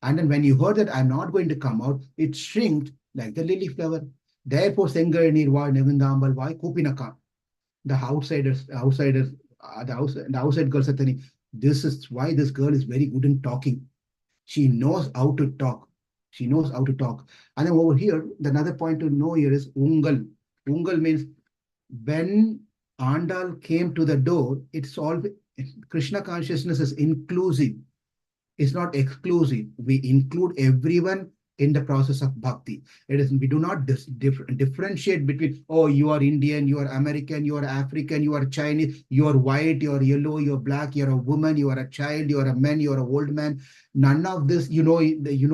And then when you heard that I'm not going to come out, it shrinked like the lily flower. Therefore, Sengar Nirva Nevindambal Vai Kupinaka. The the outside girls are telling, this is why this girl is very good in talking. She knows how to talk. She knows how to talk. And then over here, the another point to know here is Ungkal. Ungkal means when Andal came to the door, it's all Krishna consciousness is inclusive. Is not exclusive. We include everyone in the process of bhakti. It is we do not differentiate between, oh, you are Indian, you are American, you are African, you are Chinese, you are white, you are yellow, you are black, you are a woman, you are a child, you are a man, you are an old man. None of this, you know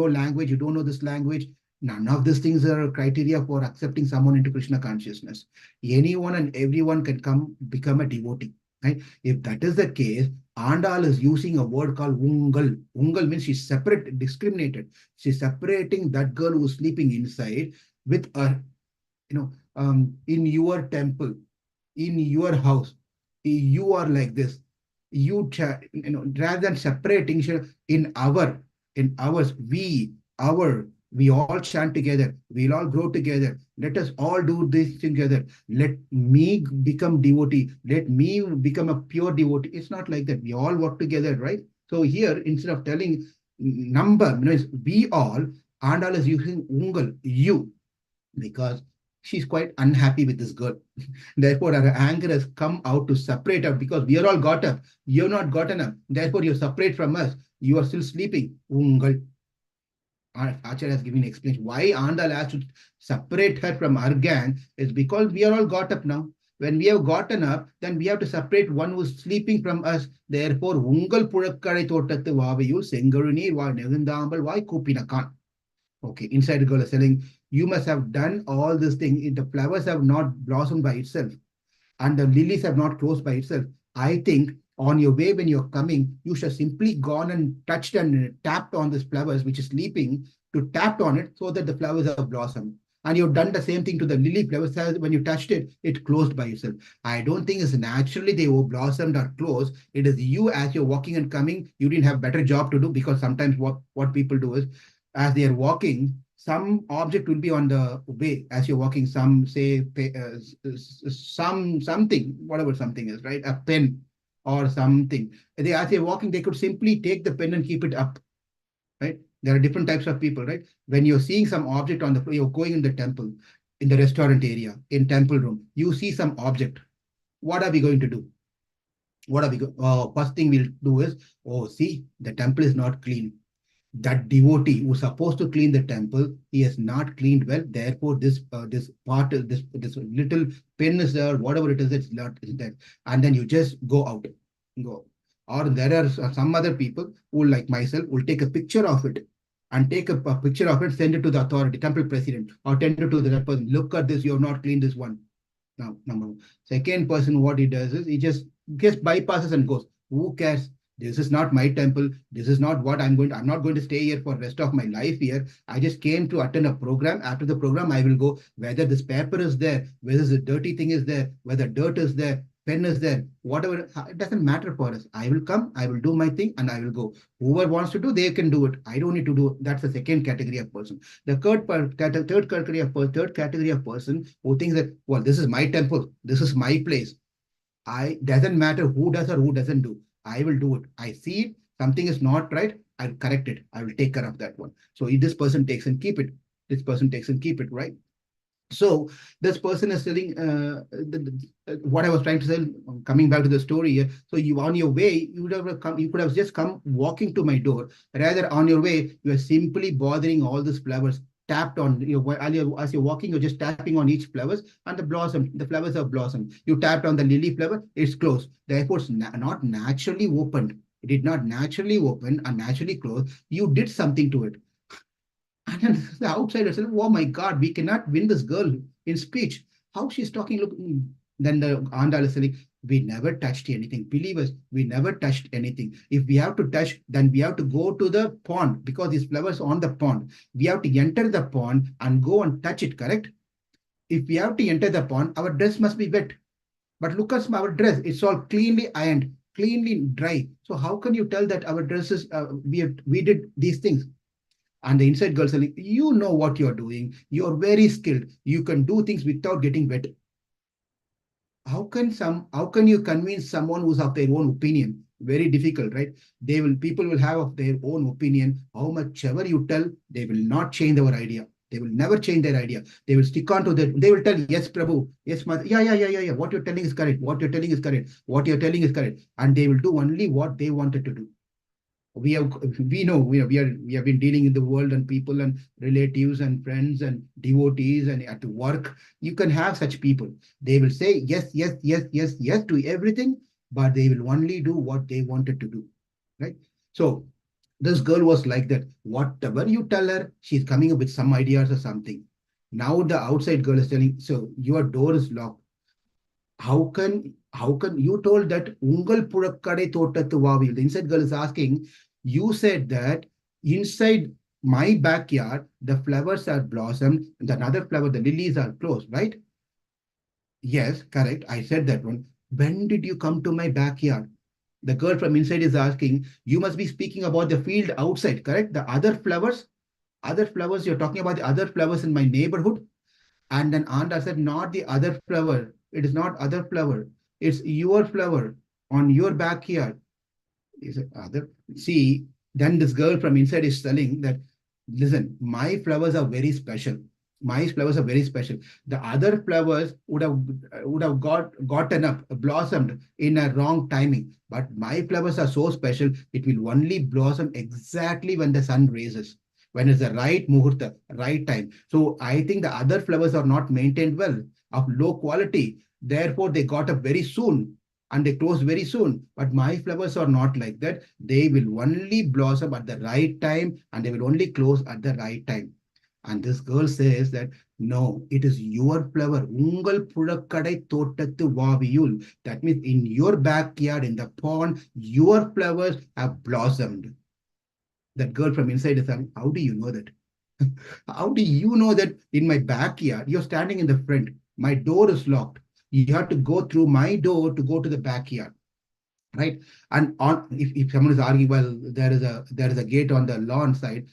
language, you don't know this language. None of these things are criteria for accepting someone into Krishna consciousness. Anyone and everyone can come become a devotee. Right? If that is the case, Andal is using a word called Ungkal. Ungkal means she's separate, discriminated. She's separating that girl who's sleeping inside with a, in your temple, in your house, you are like this. Rather than separating in ours, we all chant together. We'll all grow together. Let us all do this together. Let me become devotee. Let me become a pure devotee. It's not like that. We all work together, right? So here, instead of telling number, we all, Andal is using Ungkal, you, because she's quite unhappy with this girl. Therefore, her anger has come out to separate her because we are all got up. You're not gotten up. Therefore, you're separate from us. You are still sleeping. Ungkal. Acharya has given explanation why Andal has to separate her from our gang is because we are all got up now. When we have gotten up, then we have to separate one who is sleeping from us. Therefore, Ungal Purakkadai Thotattu Vavayu Sengaruni Va Nevindambal Vai Kupinakan. Okay, inside the girl is telling, you must have done all this thing. The flowers have not blossomed by itself and the lilies have not closed by itself. I think on your way when you're coming, you should simply gone and touched and tapped on this flowers which is sleeping to tapped on it so that the flowers have blossomed. And you've done the same thing to the lily flowers. When you touched it, it closed by itself. I don't think it's naturally they were blossomed or closed. It is you as you're walking and coming, you didn't have better job to do because sometimes what people do is as they are walking, some object will be on the way as you're walking. Some say something, whatever something is, right? A pen or something. They as they're walking, they could simply take the pen and keep it up, right? There are different types of people, right? When you're seeing some object on the floor, you're going in the temple, in the restaurant area, in temple room, you see some object. What are we going to do? What are we going? First thing we'll do is, oh, see, the temple is not clean. That devotee who's supposed to clean the temple, he has not cleaned well. Therefore, this part, this little pin is there, whatever it is not is there. And then you just go out, go. Or there are some other people who, like myself, will take a picture of it and take a picture of it, send it to the authority, temple president, or tend it to the person. Look at this, you have not cleaned this one. Now, number one. Second person, what he does is he just bypasses and goes. Who cares? This is not my temple. This is not what I'm not going to stay here for the rest of my life here. I just came to attend a program. After the program, I will go. Whether this paper is there, whether the dirty thing is there, whether dirt is there, pen is there, whatever, it doesn't matter for us. I will come, I will do my thing, and I will go. Whoever wants to do, they can do it. I don't need to do it. That's the second category of person. The third category of person who thinks that, well, this is my temple, this is my place. I doesn't matter who does or who doesn't do. I will do it. I see it. Something is not right. I'll correct it. I will take care of that one. So if this person takes and keep it. This person takes and keep it, right? So this person is telling what I was trying to say. Coming back to the story here. So you on your way, you would have come. You could have just come walking to my door. Rather, on your way, you are simply bothering all these flowers. Tapped on as you're walking, you're just tapping on each flowers and the blossom. The flowers have blossomed. You tapped on the lily flower, it's closed. Therefore, it's not naturally opened. It did not naturally open and naturally close. You did something to it. And then the outsider said, oh my God, we cannot win this girl in speech. How she's talking, look. Then the Andal is saying, we never touched anything. Believe us, we never touched anything. If we have to touch, then we have to go to the pond because these flowers on the pond. We have to enter the pond and go and touch it, correct? If we have to enter the pond, our dress must be wet. But look at our dress, it's all cleanly ironed, cleanly dry. So how can you tell that our dresses, we did these things? And the inside girl saying, you know what you're doing. You're very skilled. You can do things without getting wet. How can you convince someone who's of their own opinion? Very difficult, right? People will have of their own opinion. How much ever you tell, they will not change their idea. They will never change their idea. They will stick on to that. They will tell, yes, Prabhu, yes, Mother. Yeah. What you're telling is correct. What you're telling is correct. What you're telling is correct. And they will do only what they wanted to do. We have been dealing in the world and people and relatives and friends and devotees and at work. You can have such people. They will say yes to everything, but they will only do what they wanted to do, right? So this girl was like that. Whatever you tell her, she's coming up with some ideas or something. Now the outside girl is telling, so your door is locked. How can you told that Ungkal Purakkade Thotattu Vavil? The inside girl is asking, you said that inside my backyard, the flowers are blossomed, and another flower, the lilies are closed, right? Yes, correct. I said that one. When did you come to my backyard? The girl from inside is asking, you must be speaking about the field outside, correct? The other flowers, you're talking about the other flowers in my neighborhood. And then Anda said, not the other flower. It is not other flower. It's your flower on your backyard. He said, other. See, then this girl from inside is telling that, listen, my flowers are very special. My flowers are very special. The other flowers would have gotten up, blossomed in a wrong timing. But my flowers are so special, it will only blossom exactly when the sun raises, when it's the right muhurta, right time. So I think the other flowers are not maintained well, of low quality. Therefore, they got up very soon and they close very soon. But my flowers are not like that. They will only blossom at the right time and they will only close at the right time. And this girl says that, no, it is your flower. Ungal Purakkadai Thotattu Vaviyul. That means in your backyard, in the pond, your flowers have blossomed. That girl from inside is saying, how do you know that? How do you know that in my backyard, you're standing in the front, my door is locked. You have to go through my door to go to the backyard, right? And on if someone is arguing, well, there is a gate on the lawn side,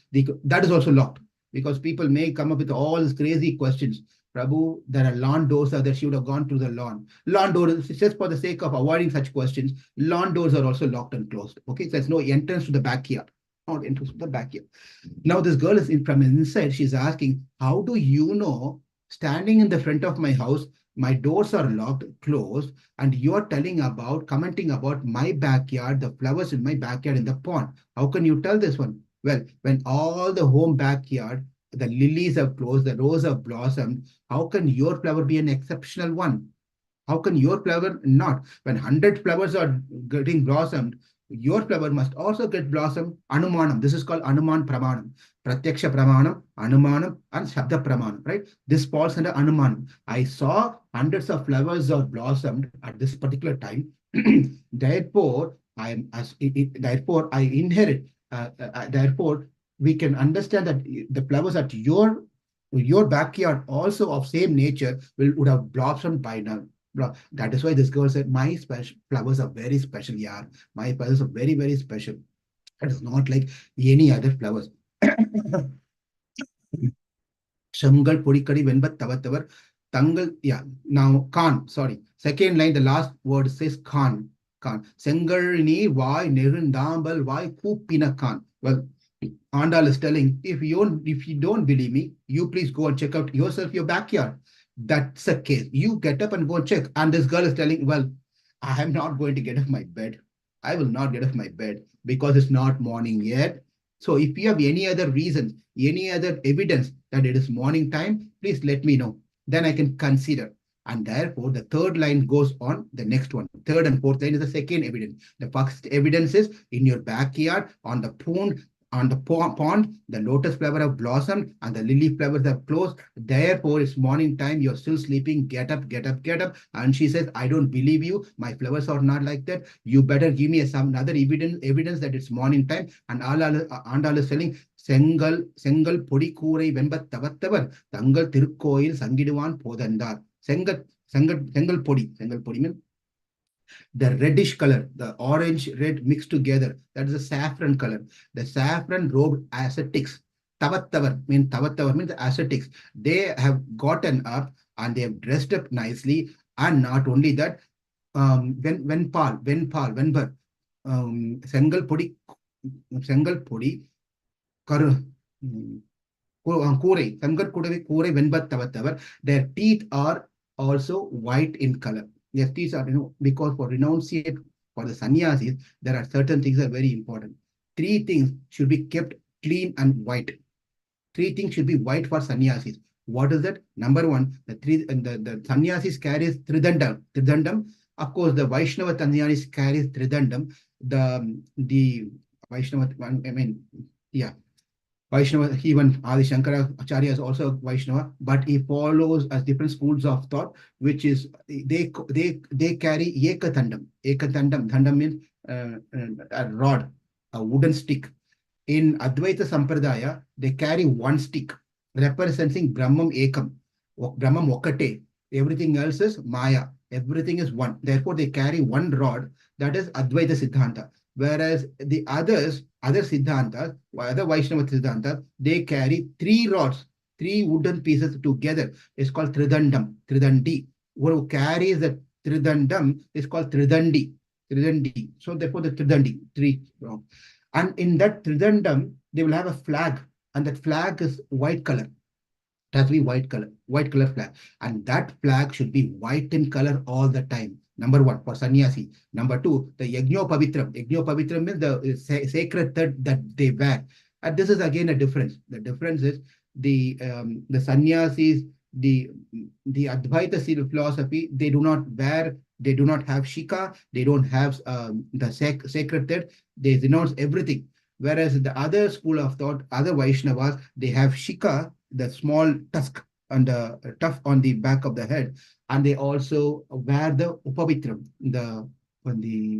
that is also locked because people may come up with all these crazy questions. Prabhu, there are lawn doors that she would have gone through the lawn. Lawn doors, just for the sake of avoiding such questions, lawn doors are also locked and closed. Okay, so there's no entrance to the backyard. Not entrance to the backyard. Now this girl is from inside. She's asking, how do you know standing in the front of my house, my doors are locked, closed, and you're commenting about my backyard, the flowers in my backyard in the pond. How can you tell this one? Well, when all the home backyard, the lilies have closed, the rose have blossomed, how can your flower be an exceptional one? How can your flower not? When 100 flowers are getting blossomed, your flower must also get blossomed. Anumanam. This is called Anuman Pramanam. Pratyaksha Pramanam, Anumanam, and Shabda Pramanam, right? This falls under Anumanam. I saw hundreds of flowers are blossomed at this particular time. Therefore, therefore, I inherit. Therefore, we can understand that the flowers at your backyard also of same nature would have blossomed by now. That is why this girl said, my flowers are very special, yeah. My flowers are very, very special. It is not like any other flowers. Shamgal Purikadi Venbat Tavatavar Tangal. Yeah. Now Khan, sorry. Second line, the last word says Khan. Khan. Sengalni Vai Nirundambal Vai Kupina Khan. Well, Andal is telling, if you don't believe me, you please go and check out yourself your backyard. That's the case. You get up and go and check. And this girl is telling, well, I am not going to get off my bed. I will not get off my bed because it's not morning yet. So if you have any other reasons, any other evidence that it is morning time, please let me know. Then I can consider. And therefore, the third line goes on the next one. Third and fourth line is the second evidence. The first evidence is in your backyard, on the pond, the lotus flower have blossomed and the lily flowers have closed. Therefore, it's morning time. You're still sleeping. Get up, get up, get up. And she says, I don't believe you. My flowers are not like that. You better give me some other evidence that it's morning time. And Andal is telling, செங்கல் பொடி கூரை வெண்பத் தவத்தவர் தங்கள் திருக்கோயில் சங்கிடுவான் போதந்தார். செங்கல் பொடி means the reddish color, the orange red mixed together, that is a saffron color. The saffron robed ascetics, tavattavar means the ascetics. They have gotten up and they have dressed up nicely. And not only that, வெண்பர் செங்கல் பொடி கரு கூரை கூரை வெண்பத்தவத்தவர். Their teeth are also white in color. Their teeth are, because for renunciate, for the sannyasis, there are certain things that are very important. Three things should be kept clean and white. Three things should be white for sannyasis. What is that? Number one, the sannyasis carries tridandam. Of course, the Vaishnava sannyasis carries tridandam. The Vaishnava, Vaishnava, even Adi Shankara Acharya is also Vaishnava, but he follows as different schools of thought, which is they carry ekathandam. Thandam means a rod, a wooden stick. In Advaita Sampradaya, they carry one stick representing Brahmam Ekam, Brahmam Okate. Everything else is Maya. Everything is one. Therefore, they carry one rod. That is Advaita Siddhanta. Whereas the other Siddhantas, other Vaishnava Siddhantas, they carry three rods, three wooden pieces together. It's called Tridandi. Who carries the Tridandam is called Tridandi. So therefore the Tridandi, three. And in that Tridandam, they will have a flag, and that flag is white color. It has to be white color flag. And that flag should be white in color all the time. Number one, for sannyasi. Number two, the Yajnopavitram. Yajnopavitram means the sacred thread that they wear. And this is again a difference. The difference is the sannyasis, the Advaita philosophy, they do not have shika, they don't have the sacred thread, they renounce everything. Whereas the other school of thought, other Vaishnavas, they have shika, the small tusk and the tuft on the back of the head, and they also wear the upavitram, the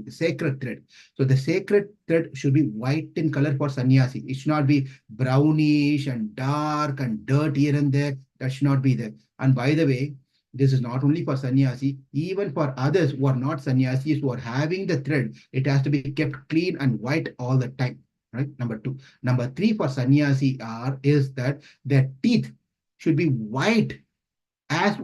sacred thread. So the sacred thread should be white in color for sannyasi. It should not be brownish and dark and dirt here and there. That should not be there. And by the way, this is not only for sannyasi, even for others who are not sannyasis, who are having the thread, it has to be kept clean and white all the time. Right? Number two. Number three for sannyasi is that their teeth should be white as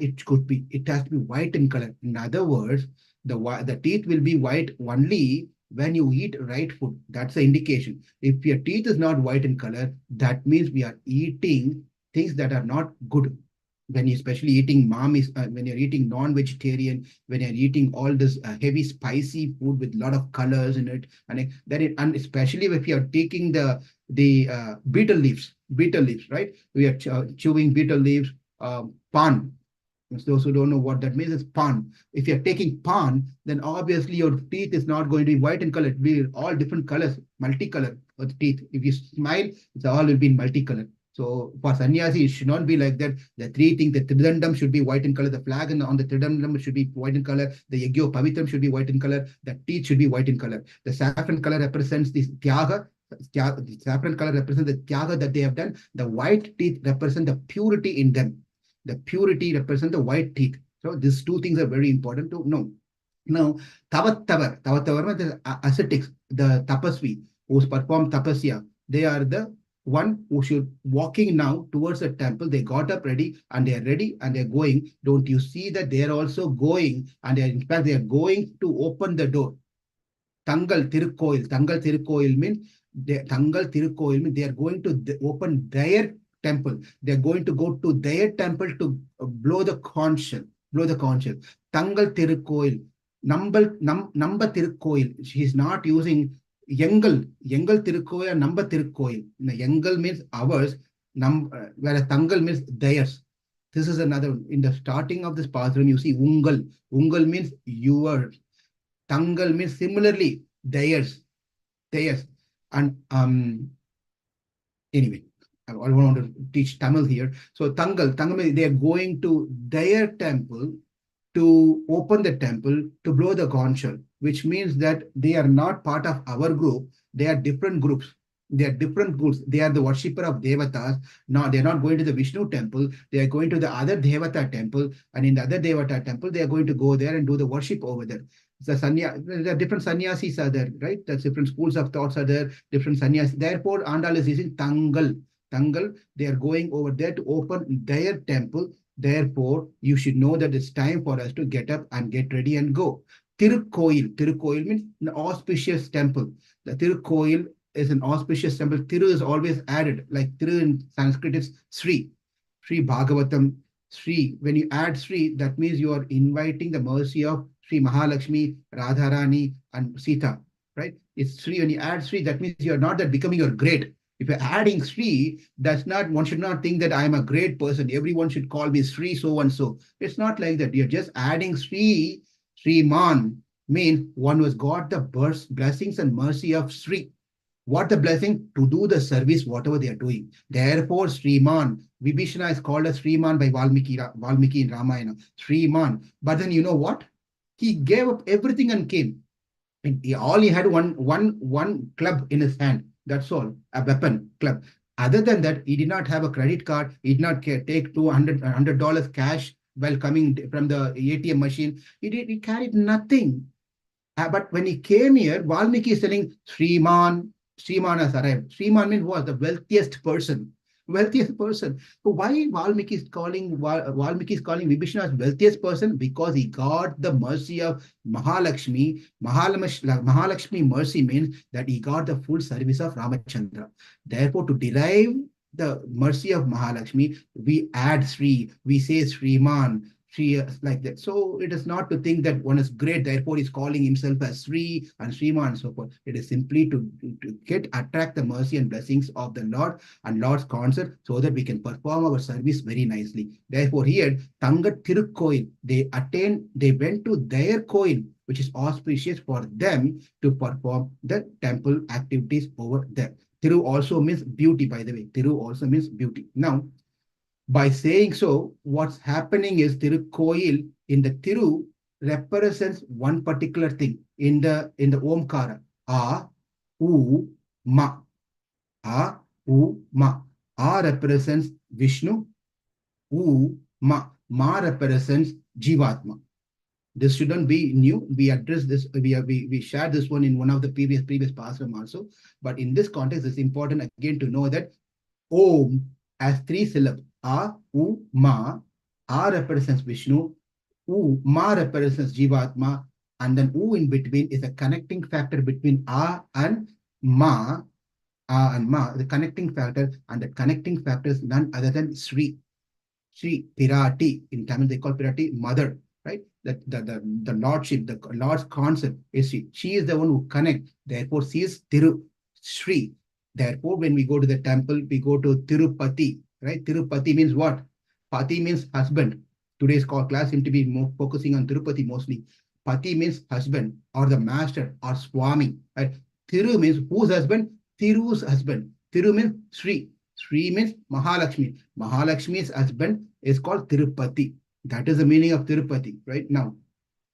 it could be. It has to be white in color. In other words, the teeth will be white only when you eat right food. That's the indication. If your teeth is not white in color, that means we are eating things that are not good. When you're especially eating when you're eating non-vegetarian, when you're eating all this heavy spicy food with a lot of colors in it, and especially if you're taking the betel leaves, right? We are chewing betel leaves, pan. Those who don't know what that means, is pan. If you're taking pan, then obviously your teeth is not going to be white in color. It will be all different colors, multicolor teeth. If you smile, it's all will be in multicolor. So for sannyasi, it should not be like that. The three things, the tridandam should be white in color, the flag on the tridandam should be white in color, the yagyo pavitram should be white in color, the teeth should be white in color. The saffron color represents this tyaga. The saffron color represents the tyaga that they have done. The white teeth represent the purity in them. The purity represents the white teeth. So these two things are very important to know. Now, Tavattavar means the ascetics, the tapasvi, who perform tapasya, they are the one who should walking now towards the temple. They got up ready and they are ready and they're going. Don't you see that they are also going, and in fact they are going to open the door. Tangal Tirukkoil means they are going to open their temple. They are going to go to their temple to blow the conch shell. Tangal Tirukkoil, number Tirukkoil. She is not using Yengal Tirukkoil, number Tirukkoil. Yengal means ours, whereas Tangal means theirs. This is another one. In the starting of this Pasuram, you see Ungkal. Ungkal means your. Tangal means similarly theirs. Theirs. And anyway, I don't want to teach Tamil here. So Tangal means they are going to their temple to open the temple to blow the conch shell, which means that they are not part of our group. They are different groups. They are different groups. They are the worshipper of Devatas. Now they're not going to the Vishnu temple. They are going to the other Devata temple. And in the other Devata temple, they are going to go there and do the worship over there. There are different sannyasis are there, right? That's different schools of thoughts are there, different sannyasis. Therefore, Andal is using Tangal. Tangal, they are going over there to open their temple. Therefore, you should know that it's time for us to get up and get ready and go. Tirukkoil. Tirukkoil means an auspicious temple. The Tirukkoil is an auspicious temple. Tiru is always added, like Tiru in Sanskrit is Sri. Sri Bhagavatam. Sri. When you add Sri, that means you are inviting the mercy of Sri Mahalakshmi, Radharani, and Sita. Right? It's Sri. When you add Sri, that means you are not that becoming you're great. If you're adding Sri, that's not, one should not think that I'm a great person. Everyone should call me Sri so and so. It's not like that. You're just adding Sri. Sriman means one who has got the blessings and mercy of Sri. What the blessing? To do the service, whatever they are doing. Therefore, Sriman, Vibhishana is called as Sriman by Valmiki in Ramayana. Sriman. But then you know what? He gave up everything and came. And all he had one club in his hand. That's all, a weapon club. Other than that, he did not have a credit card. He did not take $100 cash while coming from the ATM machine. He carried nothing. But when he came here, Valmiki is telling Sriman has arrived. Sriman means was the wealthiest person. Wealthiest person. So why Valmiki is calling Vibhishana as wealthiest person? Because he got the mercy of Mahalakshmi. Mahalakshmi mercy means that he got the full service of Ramachandra. Therefore, to derive the mercy of Mahalakshmi, we add Sri, we say Sriman, Sri, like that. So it is not to think that one is great, therefore he's calling himself as Sri and Sriman and so forth. It is simply to attract the mercy and blessings of the Lord and Lord's concert so that we can perform our service very nicely. Therefore here, Tangat Tirukkoil, they went to their coil, which is auspicious for them to perform the temple activities over there. Tiru also means beauty, by the way. Tiru also means beauty. Now, by saying so, what's happening is Tirukkoil in the Tiru represents one particular thing in the Omkara. A, U, Ma. A, U, Ma. A represents Vishnu. U, Ma. Ma represents Jivatma. This shouldn't be new. We addressed this, we shared this one in one of the previous Pasuram also. But in this context, it's important again to know that Om has three syllables. A, U, Ma. A represents Vishnu. U, Ma represents Jivatma. And then U in between is a connecting factor between A and Ma. A and Ma, the connecting factor. And the connecting factor is none other than Sri. Sri Pirati. In Tamil, they call Pirati mother, right? The lordship, the Lord's concept is Sri. She is the one who connects. Therefore, she is Tiru, Sri. Therefore, when we go to the temple, we go to Tirupati, right? Tirupati means what? Pati means husband. Today's class seems to be more focusing on Tirupati mostly. Pati means husband or the master or Swami, right? Tiru means whose husband? Tiru's husband. Tiru means Sri. Sri means Mahalakshmi. Mahalakshmi's husband is called Tirupati. That is the meaning of Tirupati, right? Now,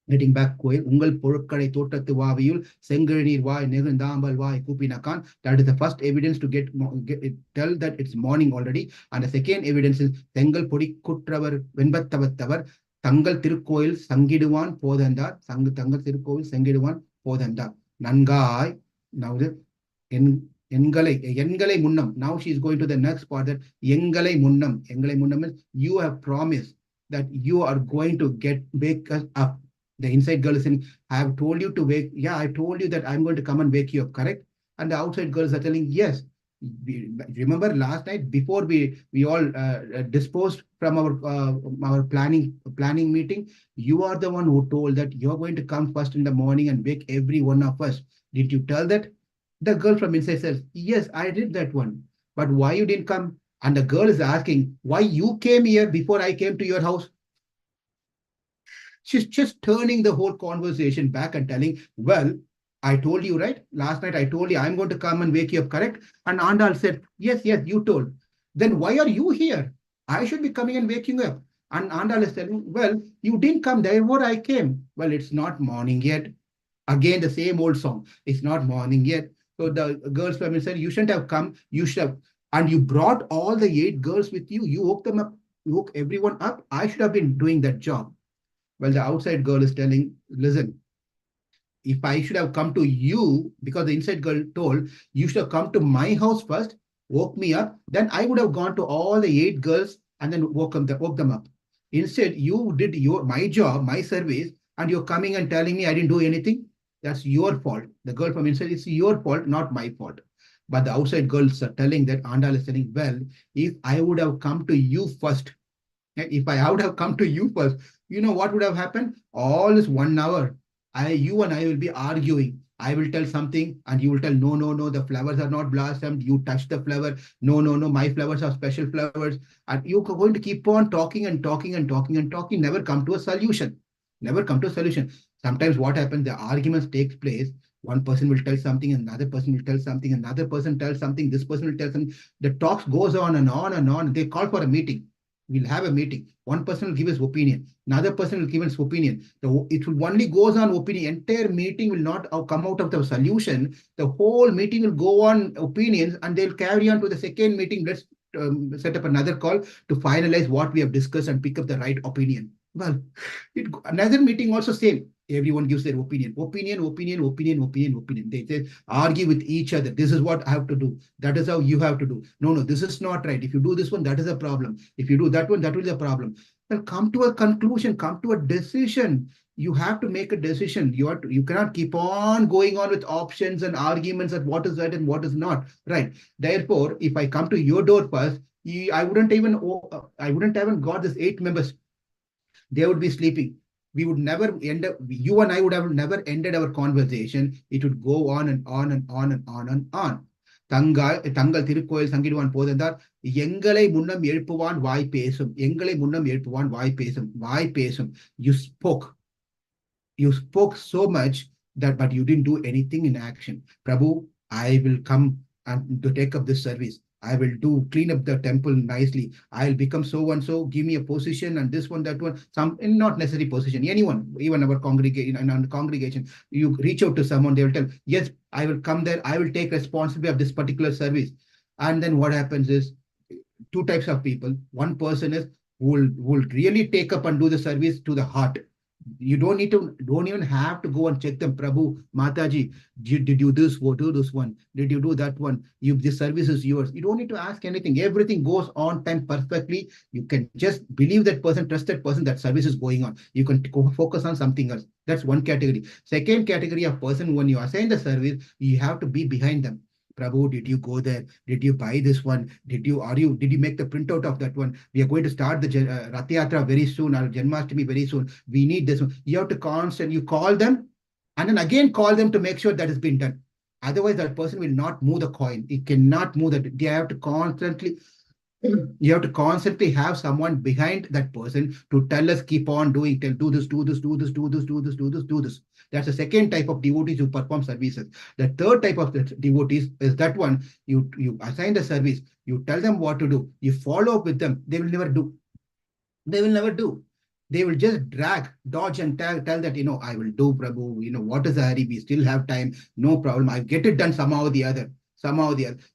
getting back, Ungkal Porukkai Thotattu Vaviyul, Sengirinir Vai, Negandambal Vai, Kupinakan. That is the first evidence to tell that it's morning already. And the second evidence is Sengal Podi Kutravar, Venbattavattavar, Tangal Tirukkoil, Sangiduvan, Podanda, Tangal Tirukkoil, Sangiduvan, Podanda. Nangai, now the Yengalai Munnam. Now she is going to the next part that Yengalai Munnam. Yengalai Munnam means you have promised that you are going to wake us up. The inside girl is saying, I have told you to wake. Yeah, I told you that I'm going to come and wake you up, correct? And the outside girls are telling, yes. Remember last night before we all disposed from our planning meeting, you are the one who told that you're going to come first in the morning and wake every one of us. Did you tell that? The girl from inside says, yes, I did that one. But why you didn't come? And the girl is asking, why you came here before I came to your house? She's just turning the whole conversation back and telling, well, I told you, right? Last night I told you I'm going to come and wake you up, correct? And Andal said, yes, yes, you told. Then why are you here? I should be coming and waking you up. And Andal is telling, well, you didn't come, therefore I came. Well, it's not morning yet. Again, the same old song. It's not morning yet. So the girl's family said, you shouldn't have come. You should have. And you brought all the 8 girls with you. You woke them up. You woke everyone up. I should have been doing that job. Well, the outside girl is telling, listen, if I should have come to you, because the inside girl told, you should have come to my house first, woke me up, then I would have gone to all the 8 girls and then woke them up. Instead, you did my job, my service, and you're coming and telling me I didn't do anything. That's your fault. The girl from inside, it's your fault, not my fault. But the outside girls are telling that Andal is telling, well, if I would have come to you first, if I would have come to you first, you know what would have happened? All this 1 hour, you and I will be arguing. I will tell something and you will tell, no, no, no, the flowers are not blossomed. You touch the flower. No, no, no, my flowers are special flowers. And you're going to keep on talking and talking and talking and talking, never come to a solution. Never come to a solution. Sometimes what happens, the arguments takes place. One person will tell something, another person will tell something, another person tells something, this person will tell something. The talks goes on and on and on. They call for a meeting. We'll have a meeting. One person will give his opinion. Another person will give his opinion. It will only goes on opinion. Entire meeting will not come out of the solution. The whole meeting will go on opinions and they'll carry on to the second meeting. Let's set up another call to finalize what we have discussed and pick up the right opinion. Well, another meeting also same. Everyone gives their opinion. Opinion, opinion, opinion, opinion, opinion. They say, argue with each other. This is what I have to do. That is how you have to do. No, no, this is not right. If you do this one, that is a problem. If you do that one, that will be a problem. Well, come to a conclusion, come to a decision. You have to make a decision. You cannot keep on going on with options and arguments at what is right and what is not right. Therefore, if I come to your door first, I wouldn't even got this 8 members. They would be sleeping. We would never end up, you and I would have never ended our conversation. It would go on and on and on and on and on. தங்கள் திருக்கோயில் சங்கிடுவான் போதென்றார் எங்களை முன்னம் எழுப்புவான் வாய் பேசும் எங்களை முன்னம் எழுப்புவான் வாய் பேசும். You spoke so much that but you didn't do anything in action. Prabhu, I will come and to take up this service. I will clean up the temple nicely. I'll become so and so, give me a position and this one, that one, some not necessary position. Anyone, even our congregation, you reach out to someone, they will tell, yes, I will come there. I will take responsibility of this particular service. And then what happens is 2 types of people. One person is who will really take up and do the service to the heart. You don't even have to go and check them. Prabhu, Mataji, did you do this one? Did you do that one? This service is yours. You don't need to ask anything. Everything goes on time perfectly. You can just believe that person, trust that person, that service is going on. You can go focus on something else. That's one category. Second category of person, when you assign the service, you have to be behind them. Prabhu, did you go there? Did you buy this one? Did you make the printout of that one? We are going to start the Rath Yatra very soon, or Janmashtami very soon. We need this one. You have to you call them and then again call them to make sure that has been done. Otherwise, that person will not move the coin. It cannot move that. They have to constantly you have to constantly have someone behind that person to tell us, keep on doing, do this, do this, do this, do this, do this, do this, do this. That's the second type of devotees who perform services. The third type of devotees is that one, you assign the service, you tell them what to do, you follow up with them. They will never do. They will never do. They will just drag, dodge and tell that, I will do, Prabhu, what is the hurry? We still have time. No problem. I'll get it done somehow or the other.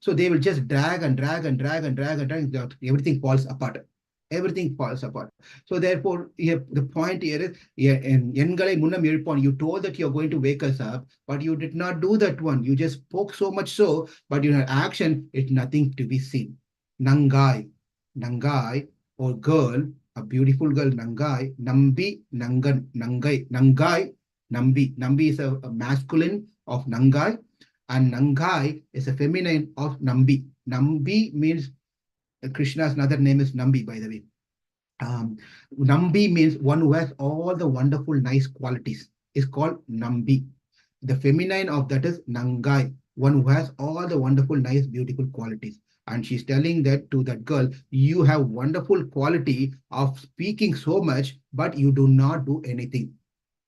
So they will just drag and drag and drag and drag and drag. Everything falls apart. Everything falls apart. So therefore, the point here is, you told that you're going to wake us up, but you did not do that one. You just spoke so much so, but your action is nothing to be seen. Nangai, or girl, a beautiful girl, Nangai, Nambi, Nangan, Nangai, Nambi. Nambi is a masculine of Nangai, and Nangai is a feminine of Nambi. Nambi means, Krishna's another name is Nambi, by the way. Nambi means one who has all the wonderful, nice qualities. Is called Nambi. The feminine of that is Nangai, one who has all the wonderful, nice, beautiful qualities. And she's telling that to that girl, you have wonderful quality of speaking so much, but you do not do anything.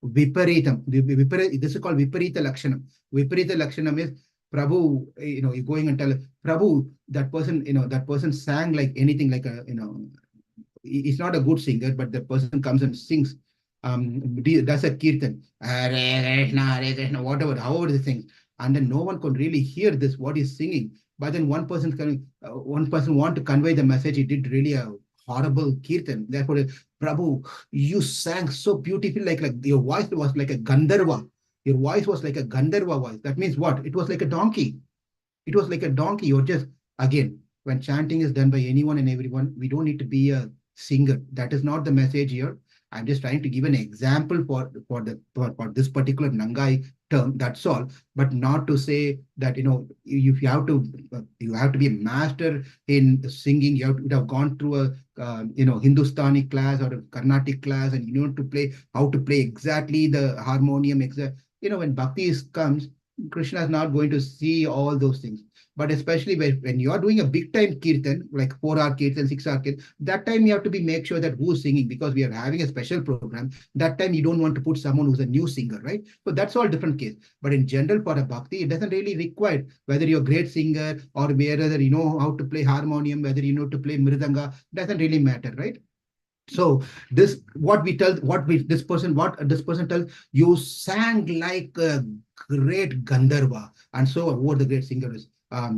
Viparitam. This is called Viparita Lakshanam. Viparita Lakshanam is Prabhu, you're going and tell Prabhu, that person, that person sang like anything, like he's not a good singer, but the person comes and sings, does a kirtan, Hare Krishna, whatever, however the things, and then no one can really hear this, what he's singing. But then one person want to convey the message. He did really a horrible kirtan. Therefore, Prabhu, you sang so beautifully, like your voice was like a Gandharva. Your voice was like a Gandharva voice. That means what? It was like a donkey. It was like a donkey. You're just, again, when chanting is done by anyone and everyone, we don't need to be a singer. That is not the message here. I'm just trying to give an example for this particular Nangai term. That's all, but not to say that if you have to be a master in singing. You have gone through a Hindustani class or a Carnatic class, and you know to play how to play exactly the harmonium. When bhakti comes, Krishna is not going to see all those things. But especially when you are doing a big time kirtan, like 4 hour kirtan, 6 hour kirtan, that time you have to be make sure that who's singing, because we are having a special program. That time you don't want to put someone who's a new singer, right? So that's all different case. But in general, for a bhakti, it doesn't really require whether you're a great singer or whether you know how to play harmonium, whether you know to play mridanga, doesn't really matter, right? So what this person tells, you sang like a great Gandharva. And so what the great singer is,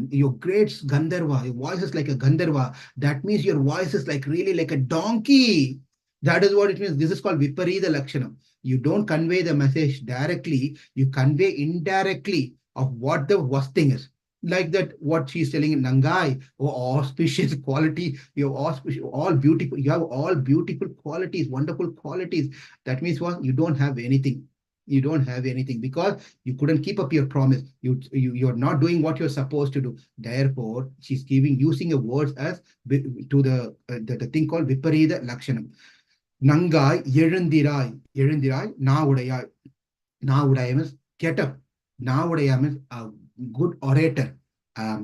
your great Gandharva, your voice is like a Gandharva. That means your voice is like really like a donkey. That is what it means. This is called Viparita Lakshanam. You don't convey the message directly, you convey indirectly of what the worst thing is. Like that, what she's telling in Nangai, or auspicious quality, you have all beautiful, you have all beautiful qualities, wonderful qualities. That means what? You don't have anything. You don't have anything because you couldn't keep up your promise. You're not doing what you're supposed to do. Therefore, she's using a word as to the thing called Viparita Lakshanam. Nangai எழுந்திராய், naaudayaai. Naaudayaai means get up. Naaudayaai means a good orator, a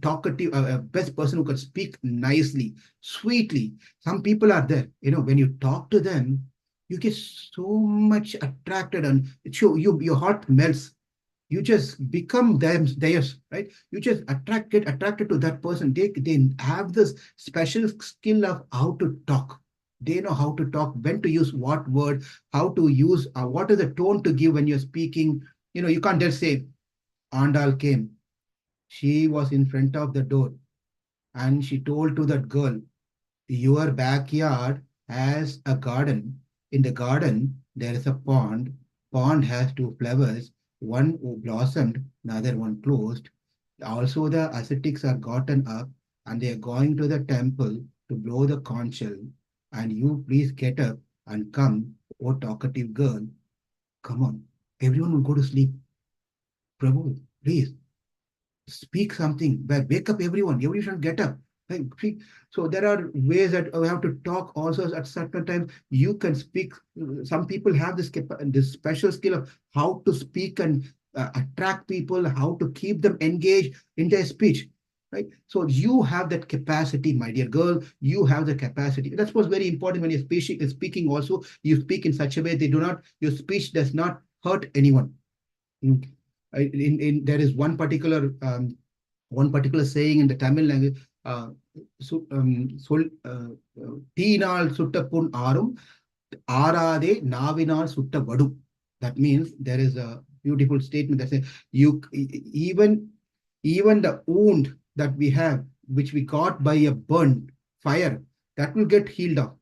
talkative, a best person who can speak nicely, sweetly. Some people are there, when you talk to them, you get so much attracted, and your heart melts. You just become theirs, right? You just get attracted to that person. They have this special skill of how to talk. They know how to talk, when to use what word, how to use, what is the tone to give when you're speaking. You can't just say, Andal came. She was in front of the door and she told to that girl, your backyard has a garden. In the garden, there is a pond. Pond has 2 flowers, one blossomed, another one closed. Also, the ascetics are gotten up and they are going to the temple to blow the conch shell. And you please get up and come, oh talkative girl. Come on, everyone will go to sleep. Prabhu, please speak something, wake up everyone. Everyone should get up. Like, so there are ways that we have to talk also at certain times. You can speak. Some people have this special skill of how to speak and attract people, how to keep them engaged in their speech. Right. So you have that capacity, my dear girl. You have the capacity. That's what's very important when you're speaking also. You speak in such a way your speech does not hurt anyone. Mm. There is one particular saying in the Tamil language, தீயினால் சுட்ட புண் ஆறும் ஆறாதே நாவினால் சுட்ட வடு. That means there is a beautiful statement that says even the wound that we have, which we got by a burnt fire, that will get healed off.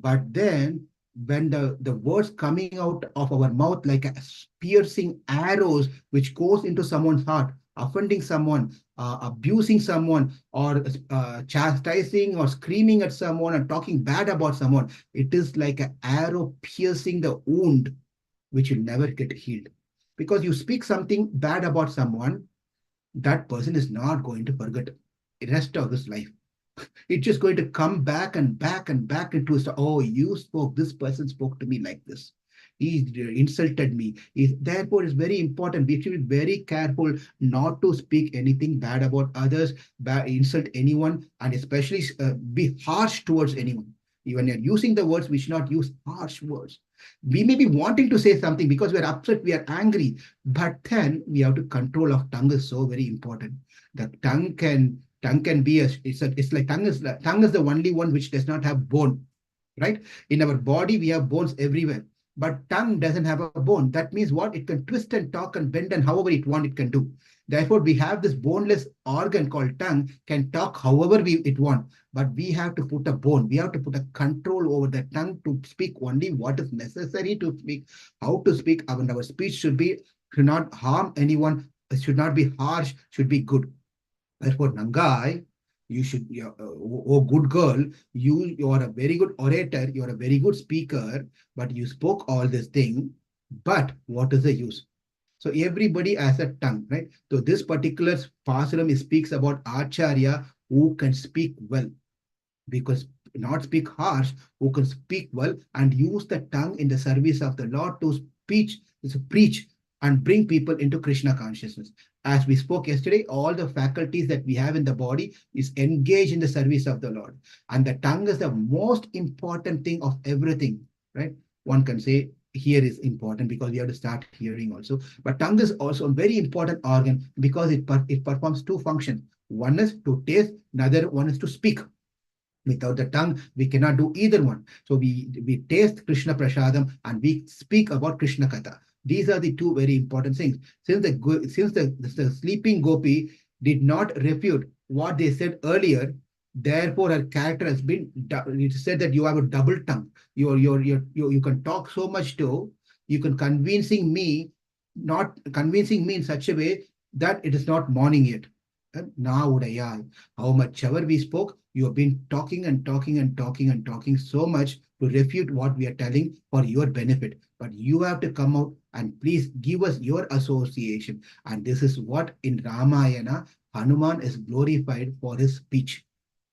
But then when the words coming out of our mouth like a piercing arrows which goes into someone's heart, offending someone, abusing someone, or chastising or screaming at someone and talking bad about someone, it is like an arrow piercing the wound which will never get healed. Because you speak something bad about someone, that person is not going to forget the rest of his life. It's just going to come back and back and back into his, oh, this person spoke to me like this. he insulted me. Therefore, it's very important. We should be very careful not to speak anything bad about others, insult anyone, and especially be harsh towards anyone. When you're using the words, we should not use harsh words. We may be wanting to say something because we're upset, we are angry, but then we have to control of tongue is so very important. The tongue can be it's like tongue is the only one which does not have bone, right? In our body, we have bones everywhere, but tongue doesn't have a bone. That means what? It can twist and talk and bend and however it want, it can do. Therefore, we have this boneless organ called tongue, can talk however it want, but we have to put a bone. We have to put a control over the tongue to speak only what is necessary to speak, how to speak. Our speech should not harm anyone, it should not be harsh, should be good. Therefore, Nangai, oh good girl, you are a very good orator, you are a very good speaker, but you spoke all this thing. But what is the use? So everybody has a tongue, right? So this particular Pasuram speaks about Acharya who can speak well, because not speak harsh, who can speak well and use the tongue in the service of the Lord to preach and bring people into Krishna consciousness. As we spoke yesterday, all the faculties that we have in the body is engaged in the service of the Lord. And the tongue is the most important thing of everything, right? One can say here is important because we have to start hearing also. But tongue is also a very important organ because it performs two functions. One is to taste, another one is to speak. Without the tongue, we cannot do either one. So we taste Krishna Prasadam and we speak about Krishna Katha. These are the two very important things. Since the sleeping Gopi did not refute what they said earlier, therefore her character has been. It said that you have a double tongue. You can talk so much too. You can not convincing me in such a way that it is not morning yet. Naaudayaai. How much ever we spoke, you have been talking and talking and talking and talking so much to refute what we are telling for your benefit. But you have to come out and please give us your association. And this is what in Ramayana, Hanuman is glorified for his speech.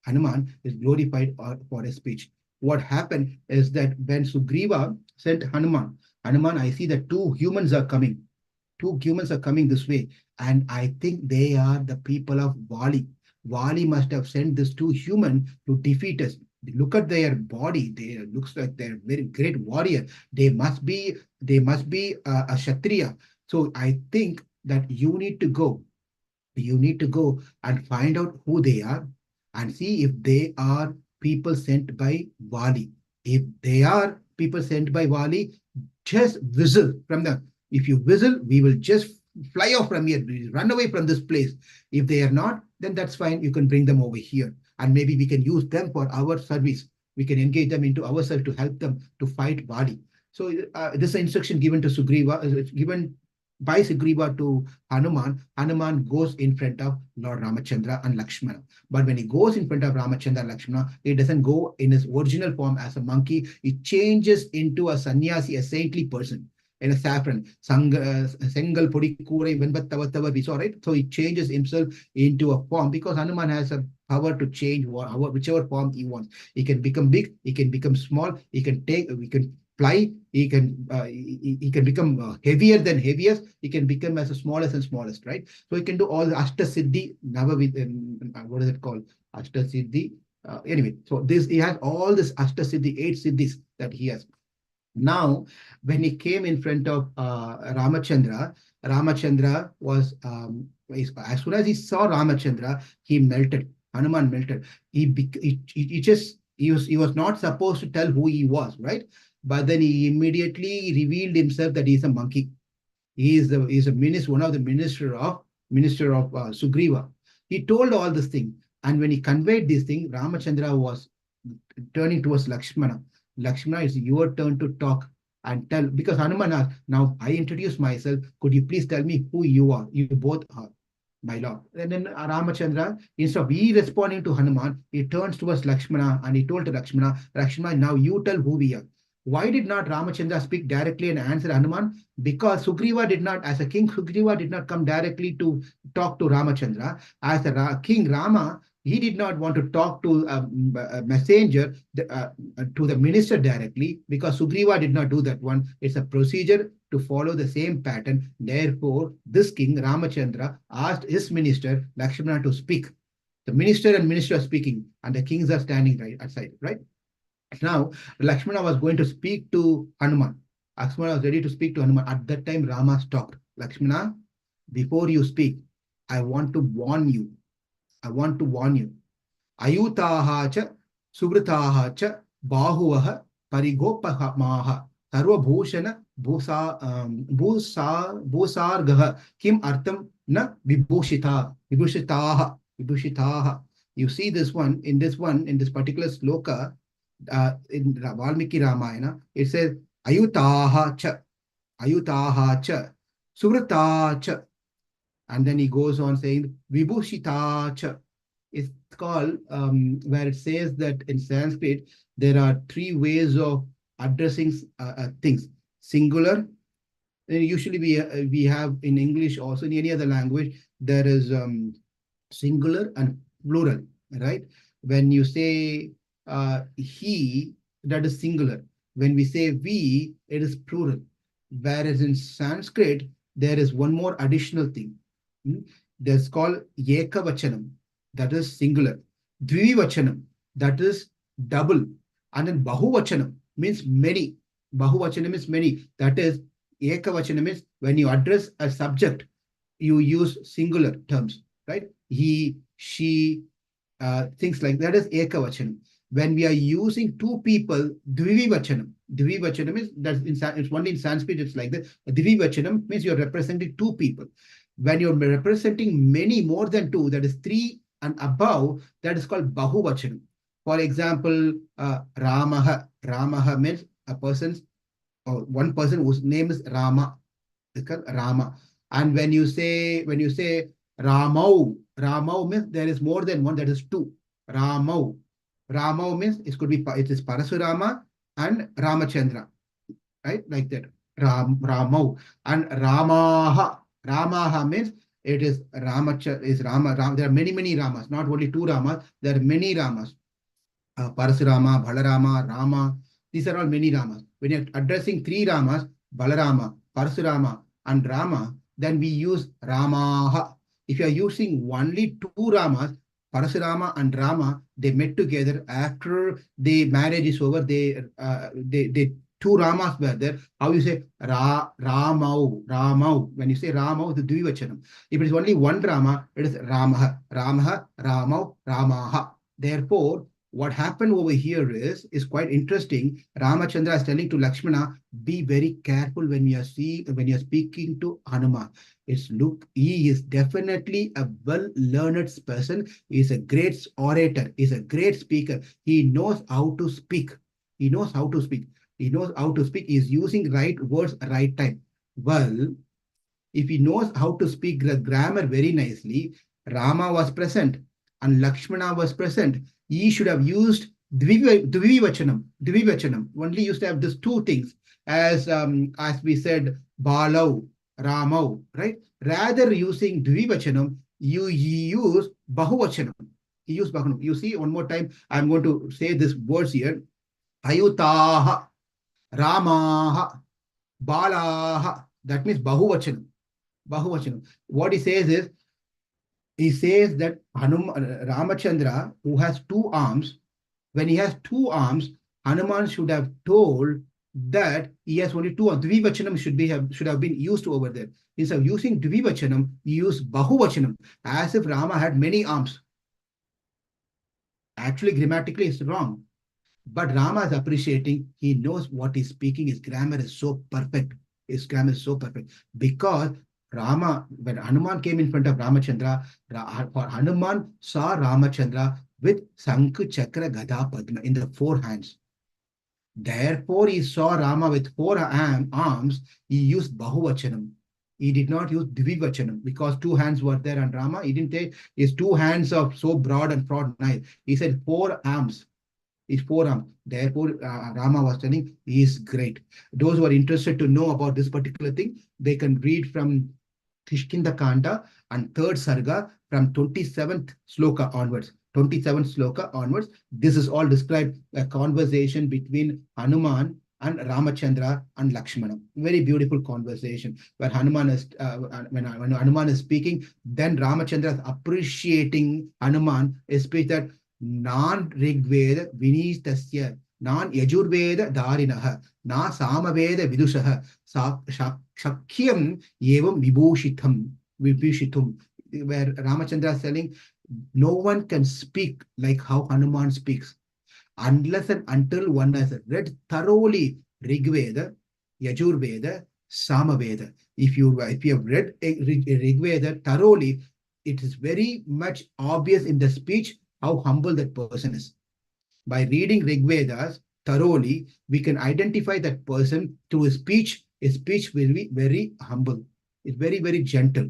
Hanuman is glorified for his speech. What happened is that when Sugriva sent Hanuman, I see that two humans are coming this way, and I think they are the people of Vali. Vali must have sent these two humans to defeat us. Look at their body; they looks like they're very great warrior. They must be a Kshatriya. So I think that you need to go. You need to go and find out who they are and see if they are people sent by Vali. If they are people sent by Vali, just whistle from them. If you whistle, we will just fly off from here, run away from this place. If they are not, then that's fine. You can bring them over here. And maybe we can use them for our service. We can engage them into ourselves to help them to fight Vali. So this is an instruction given to Sugriva, given by Sugriva to Hanuman. Hanuman goes in front of Lord Ramachandra and Lakshmana. But when he goes in front of Ramachandra and Lakshmana, he doesn't go in his original form as a monkey. He changes into a sannyasi, a saintly person in a saffron. Sengal Pudikure Venbattavattava, we saw, right? So he changes himself into a form because Hanuman has a power to change whichever form he wants. He can become big, he can become small, we can fly, he can become heavier than heaviest, he can become as the smallest and smallest, right? So he can do all the Ashta Siddhi, what is it called? Ashta Siddhi. Anyway, so he has all this Ashta Siddhi, 8 Siddhis that he has. Now, when he came in front of Ramachandra was, as soon as he saw Ramachandra, he melted. Hanuman melted. He was not supposed to tell who he was, right? But then he immediately revealed himself that he's a monkey. He is a minister, one of the minister of Sugriva. He told all this thing, and when he conveyed this thing, Ramachandra was turning towards Lakshmana. Lakshmana, it's your turn to talk and tell, because Hanuman asked, now I introduce myself, could you please tell me who you are? You both are, my lord. And then Ramachandra, instead of he responding to Hanuman, he turns towards Lakshmana and he told to Lakshmana, now you tell who we are. Why did not Ramachandra speak directly and answer Hanuman? Because Sugriva did not, as a king, Sugriva did not come directly to talk to Ramachandra. As a king, Rama He did not want to talk to a messenger, to the minister directly, because Sugriva did not do that one. It's a procedure to follow the same pattern. Therefore, this king, Ramachandra, asked his minister, Lakshmana, to speak. The minister are speaking, and the kings are standing right outside, right? Now, Lakshmana was going to speak to Hanuman. Lakshmana was ready to speak to Hanuman. At that time, Rama stopped. Lakshmana, before you speak, I want to warn you. I want to warn you. Ayutaha cha subritaha cha bahuvaha parigopahamaha sarvabhushana bhusargaha kim artham na vibhushitaha. You see this one, in this particular sloka, in Valmiki Ramayana, it says ayutaha cha subrita cha, and then he goes on saying vibhushita cha. It's called, where it says that in Sanskrit there are three ways of addressing things. Singular. Usually we have in English, also in any other language, there is singular and plural, right? When you say he, that is singular. When we say we, it is plural. Whereas in Sanskrit, there is one more additional thing. That's called Ekavachanam, that is singular. Dvivachanam, that is double. And then Bahuvachanam means many. Bahuvachanam is many. That is, Ekavachanam is when you address a subject, you use singular terms, right? He, she, things like that is Ekavachanam. When we are using two people, Dvivachanam. Dvivachanam is, it's only in Sanskrit, it's like that. Dvivachanam means you're representing two people. When you're representing many, more than two, that is three and above, that is called Bahuvachanam. For example, Ramaha. Ramaha means a person's, or one person whose name is Rama. It's called Rama. And when you say Ramau, Ramau means there is more than one, that is two. Ramau. Ramau means it could be, it is Parasurama and Ramachandra, right? Like that. Ramau. And Ramaha. Ramaha means it is Rama. There are many, many Ramas, not only two Ramas, there are many Ramas. Parasurama, Balarama, Rama. These are all many Ramas. When you're addressing three Ramas, Balarama, Parasurama, and Rama, then we use Ramaha. If you are using only two Ramas, Parasurama and Rama, they met together after the marriage is over. They two Ramas were there. How you say Ramau, Ramau? When you say Ramau, the Dvivachanam. If it is only one Rama, it is Ramaha, Ramaha, Ramau, Ramaha. Therefore, what happened over here is quite interesting. Ramachandra is telling to Lakshmana, be very careful when you are speaking to Hanuman. Look, he is definitely a well-learned person. He is a great orator. He is a great speaker. He knows how to speak. He knows how to speak. He knows how to speak. He is using right words, right time. Well, if he knows how to speak the grammar very nicely, Rama was present and Lakshmana was present. He should have used Dvivachanam. Dvivachanam. Only used to have these two things, as we said, Balau, Ramau, right? Rather using Dvivachanam, you use Bahuvachanam. You use Bahuvachanam. You see, one more time, I'm going to say these words here. Ayutaha, Ramaha, Balaha. That means Bahuvachanam. Bahuvachanam. What he says that Ramachandra, who has two arms, when he has two arms, Hanuman should have told that he has only two arms. Dvivachanam should have been used over there. Instead of using Dvivachanam, he used Bahuvachanam, as if Rama had many arms. Actually, grammatically, it's wrong. But Rama is appreciating, he knows what he's speaking, his grammar is so perfect. His grammar is so perfect. Because when Hanuman came in front of Ramachandra, Hanuman saw Ramachandra with Sankh, Chakra, Gada, Padma in the four hands. Therefore, he saw Rama with four arms. He used Bahuvachanam. He did not use Dvivachanam because two hands were there on Rama. He didn't take his two hands of so broad and broad knife. He said four arms. His forearm. Therefore, Rama was telling he is great. Those who are interested to know about this particular thing, they can read from Kishkinda Kanda and third Sarga from 27th sloka onwards. 27 sloka onwards. This is all described a conversation between Hanuman and Ramachandra and Lakshmana. Very beautiful conversation where Hanuman is when Hanuman is speaking, then Ramachandra is appreciating Hanuman is speech that non Rigveda Vinistasya, non Yajurveda Darinaha, na Samaveda Vidushaha, Shakyam Yevam Vibhushitum, where Ramachandra is telling no one can speak like how Hanuman speaks unless and until one has read thoroughly Rigveda, Yajurveda, Samaveda. If you have read Rigveda thoroughly, it is very much obvious in the speech how humble that person is. By reading Rigvedas thoroughly, we can identify that person through his speech. His speech will be very humble. It's very, very gentle.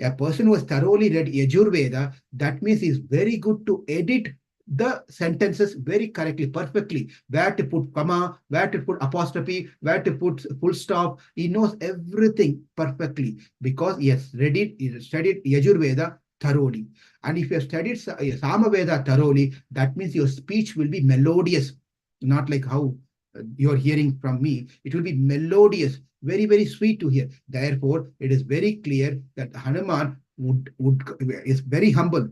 A person who has thoroughly read Yajurveda, that means he's very good to edit the sentences very correctly, perfectly. Where to put comma, where to put apostrophe, where to put full stop. He knows everything perfectly because he has studied Yajurveda thoroughly. And if you have studied Samaveda thoroughly, that means your speech will be melodious, not like how you're hearing from me. It will be melodious, very, very sweet to hear. Therefore, it is very clear that Hanuman is very humble.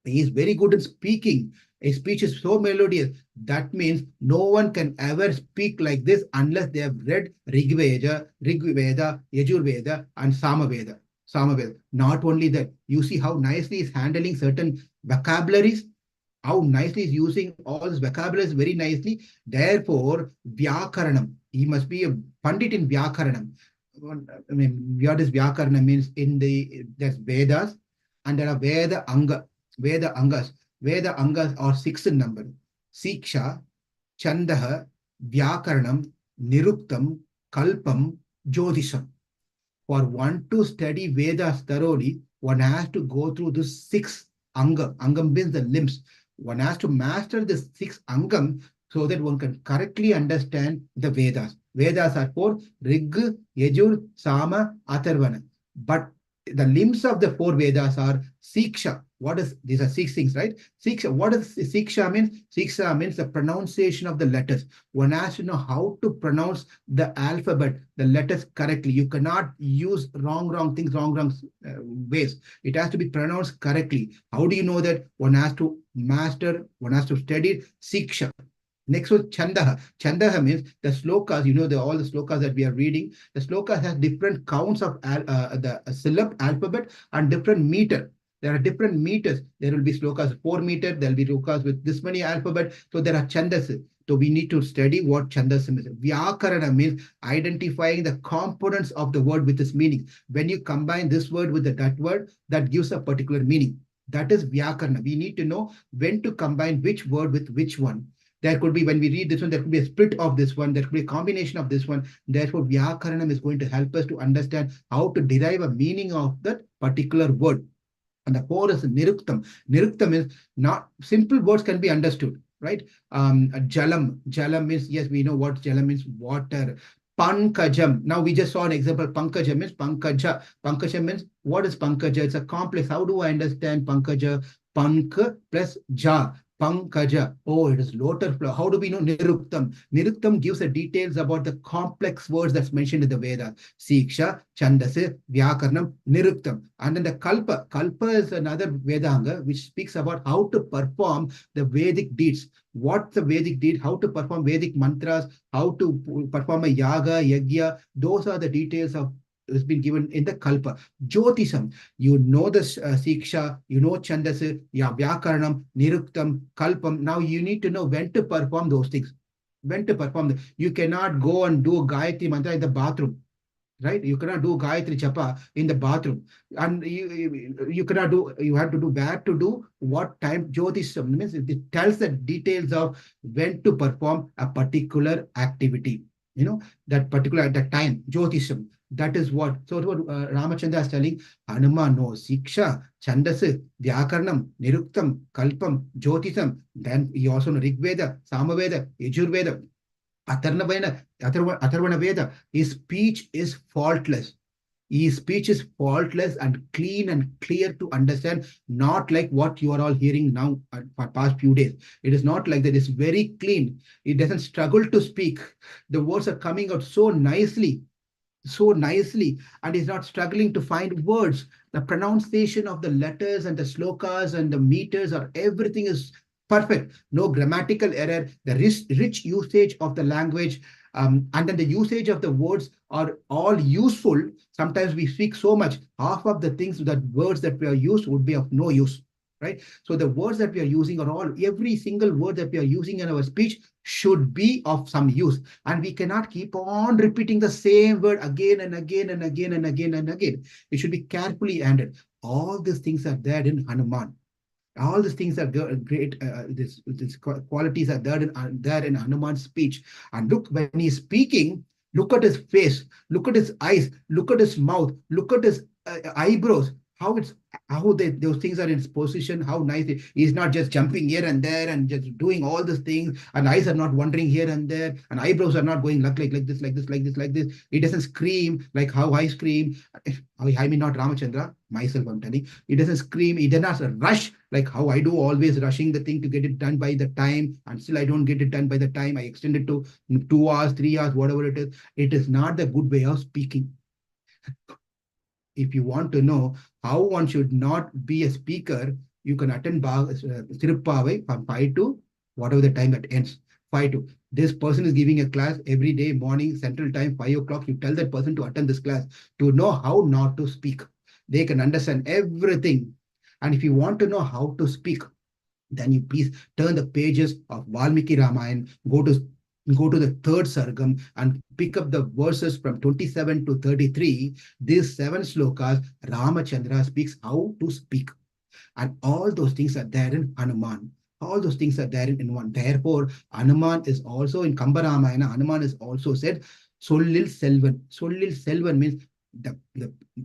He is very good in speaking. His speech is so melodious. That means no one can ever speak like this unless they have read Rigveda, Yajurveda, and Samaveda. Not only that, you see how nicely he's handling certain vocabularies, how nicely he's using all these vocabularies very nicely. Therefore, Vyakaranam, he must be a Pandit in Vyakaranam. I mean, what is Vyakaranam means there's Vedas and there are Veda Angas. Veda Angas are 6 in number. Siksha, Chandaha, Vyakaranam, Niruktam, Kalpam, Jyotisham. For one to study Vedas thoroughly, one has to go through the 6 Angam. Angam means the limbs. One has to master the 6 Angam so that one can correctly understand the Vedas. Vedas are 4, Rig, Yajur, Sama, Atharvana. But the limbs of the 4 Vedas are Siksha. These are 6 things, right? Siksha. What does Siksha mean? Siksha means the pronunciation of the letters. One has to know how to pronounce the alphabet, the letters correctly. You cannot use wrong things, wrong ways. It has to be pronounced correctly. How do you know that? One has to master, one has to study Siksha. Next was Chandaha. Chandaha means the slokas, all the slokas that we are reading. The slokas has different counts of the syllable alphabet and different meter. There are different meters. There will be slokas 4 meter. There will be slokas with this many alphabet. So there are chandas. So we need to study what chandas means. Vyakarana means identifying the components of the word with its meaning. When you combine this word with that word, that gives a particular meaning. That is Vyakarana. We need to know when to combine which word with which one. There could be, when we read this one, there could be a split of this one. There could be a combination of this one. Therefore, Vyakaranam is going to help us to understand how to derive a meaning of that particular word. And the 4 is Niruktam. Niruktam is not, simple words can be understood, right? Jalam. Jalam means, yes, we know what Jalam means, water. Pankajam. Now we just saw an example. Pankaja means Pankaja. Pankaja means, what is Pankaja? It's a complex. How do I understand Pankaja? Panka plus Ja. Pankaja. Oh, it is lotus flower. How do we know Niruktam? Niruktam gives the details about the complex words that's mentioned in the Vedas. Siksha, Chandasa, Vyakarnam, Niruktam. And then the Kalpa. Kalpa is another Vedanga which speaks about how to perform the Vedic deeds. What's the Vedic deed? How to perform Vedic mantras, how to perform a yaga, yagya. Those are the details of has been given in the Kalpa. Jyotisam, you know the Siksha, you know Chandasa, Vyakaranam, Niruktam, Kalpam. Now you need to know when to perform those things. When to perform them. You cannot go and do Gayatri Mantra in the bathroom. Right? You cannot do Gayatri Japa in the bathroom. And you cannot do, you have to do where to do, what time. Jyotisam means it tells the details of when to perform a particular activity. That particular at that time, Jyotisam. That is what. So what Ramachandra is telling, Hanuman knows Siksha, Chandasa, Vyakaranam, Niruktam, Kalpam, Jyotisam. Then he also knows Rigveda, Samaveda, Yajurveda, Atharvana Veda. His speech is faultless. His speech is faultless and clean and clear to understand, not like what you are all hearing now for past few days. It is not like that. It's very clean. It doesn't struggle to speak. The words are coming out so nicely, and is not struggling to find words. The pronunciation of the letters and the slokas and the meters or everything is perfect. No grammatical error. The rich usage of the language, and then the usage of the words are all useful. Sometimes we speak so much, half of the things that words that we are used would be of no use, right? So the words that we are using are all, every single word that we are using in our speech should be of some use, and we cannot keep on repeating the same word again and again and again and again and again. It should be carefully handled. All these things are there in Hanuman. All these things are great. These qualities are there in Hanuman's speech. And look, when he's speaking, look at his face, look at his eyes, look at his mouth, look at his eyebrows. Those things are in its position. How nice he's not just jumping here and there and just doing all these things. And eyes are not wandering here and there. And eyebrows are not going like this, like this, like this, like this. He doesn't scream like how I scream. I mean, not Ramachandra, myself, I'm telling. He doesn't scream. He does not rush like how I do, always rushing the thing to get it done by the time. And still, I don't get it done by the time. I extend it to 2 hours, 3 hours, whatever it is. It is not the good way of speaking. If you want to know how one should not be a speaker, you can attend Tiruppavai from 5 to whatever the time that ends. 5 to. This person is giving a class every day, morning, central time, 5 o'clock. You tell that person to attend this class to know how not to speak. They can understand everything. And if you want to know how to speak, then you please turn the pages of Valmiki Ramayana, go to the third sargam and pick up the verses from 27 to 33. These 7 slokas, Ramachandra speaks how to speak. And all those things are there in Hanuman. All those things are there in one. Therefore, Hanuman is also in Kambaramayana. Hanuman is also said, Sollil Selvan. Sollil Selvan means the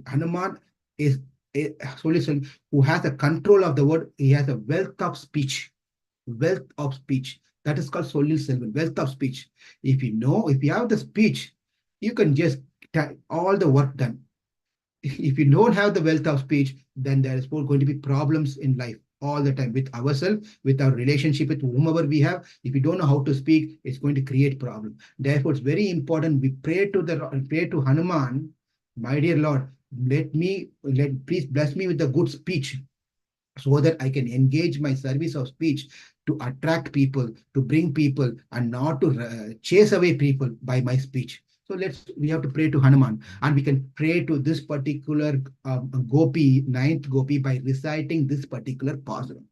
Hanuman is a Sollil Selvan who has a control of the word. He has a wealth of speech. Wealth of speech. That is called Sollil Selvan, wealth of speech. If you have the speech, you can just get all the work done. If you don't have the wealth of speech, then there is going to be problems in life all the time with ourselves, with our relationship with whomever we have. If you don't know how to speak, it's going to create problem. Therefore, it's very important we pray to Hanuman, my dear Lord, please bless me with a good speech so that I can engage my service of speech to attract people, to bring people, and not to chase away people by my speech. So we have to pray to Hanuman, and we can pray to this particular Gopi, ninth Gopi, by reciting this particular Pasuram.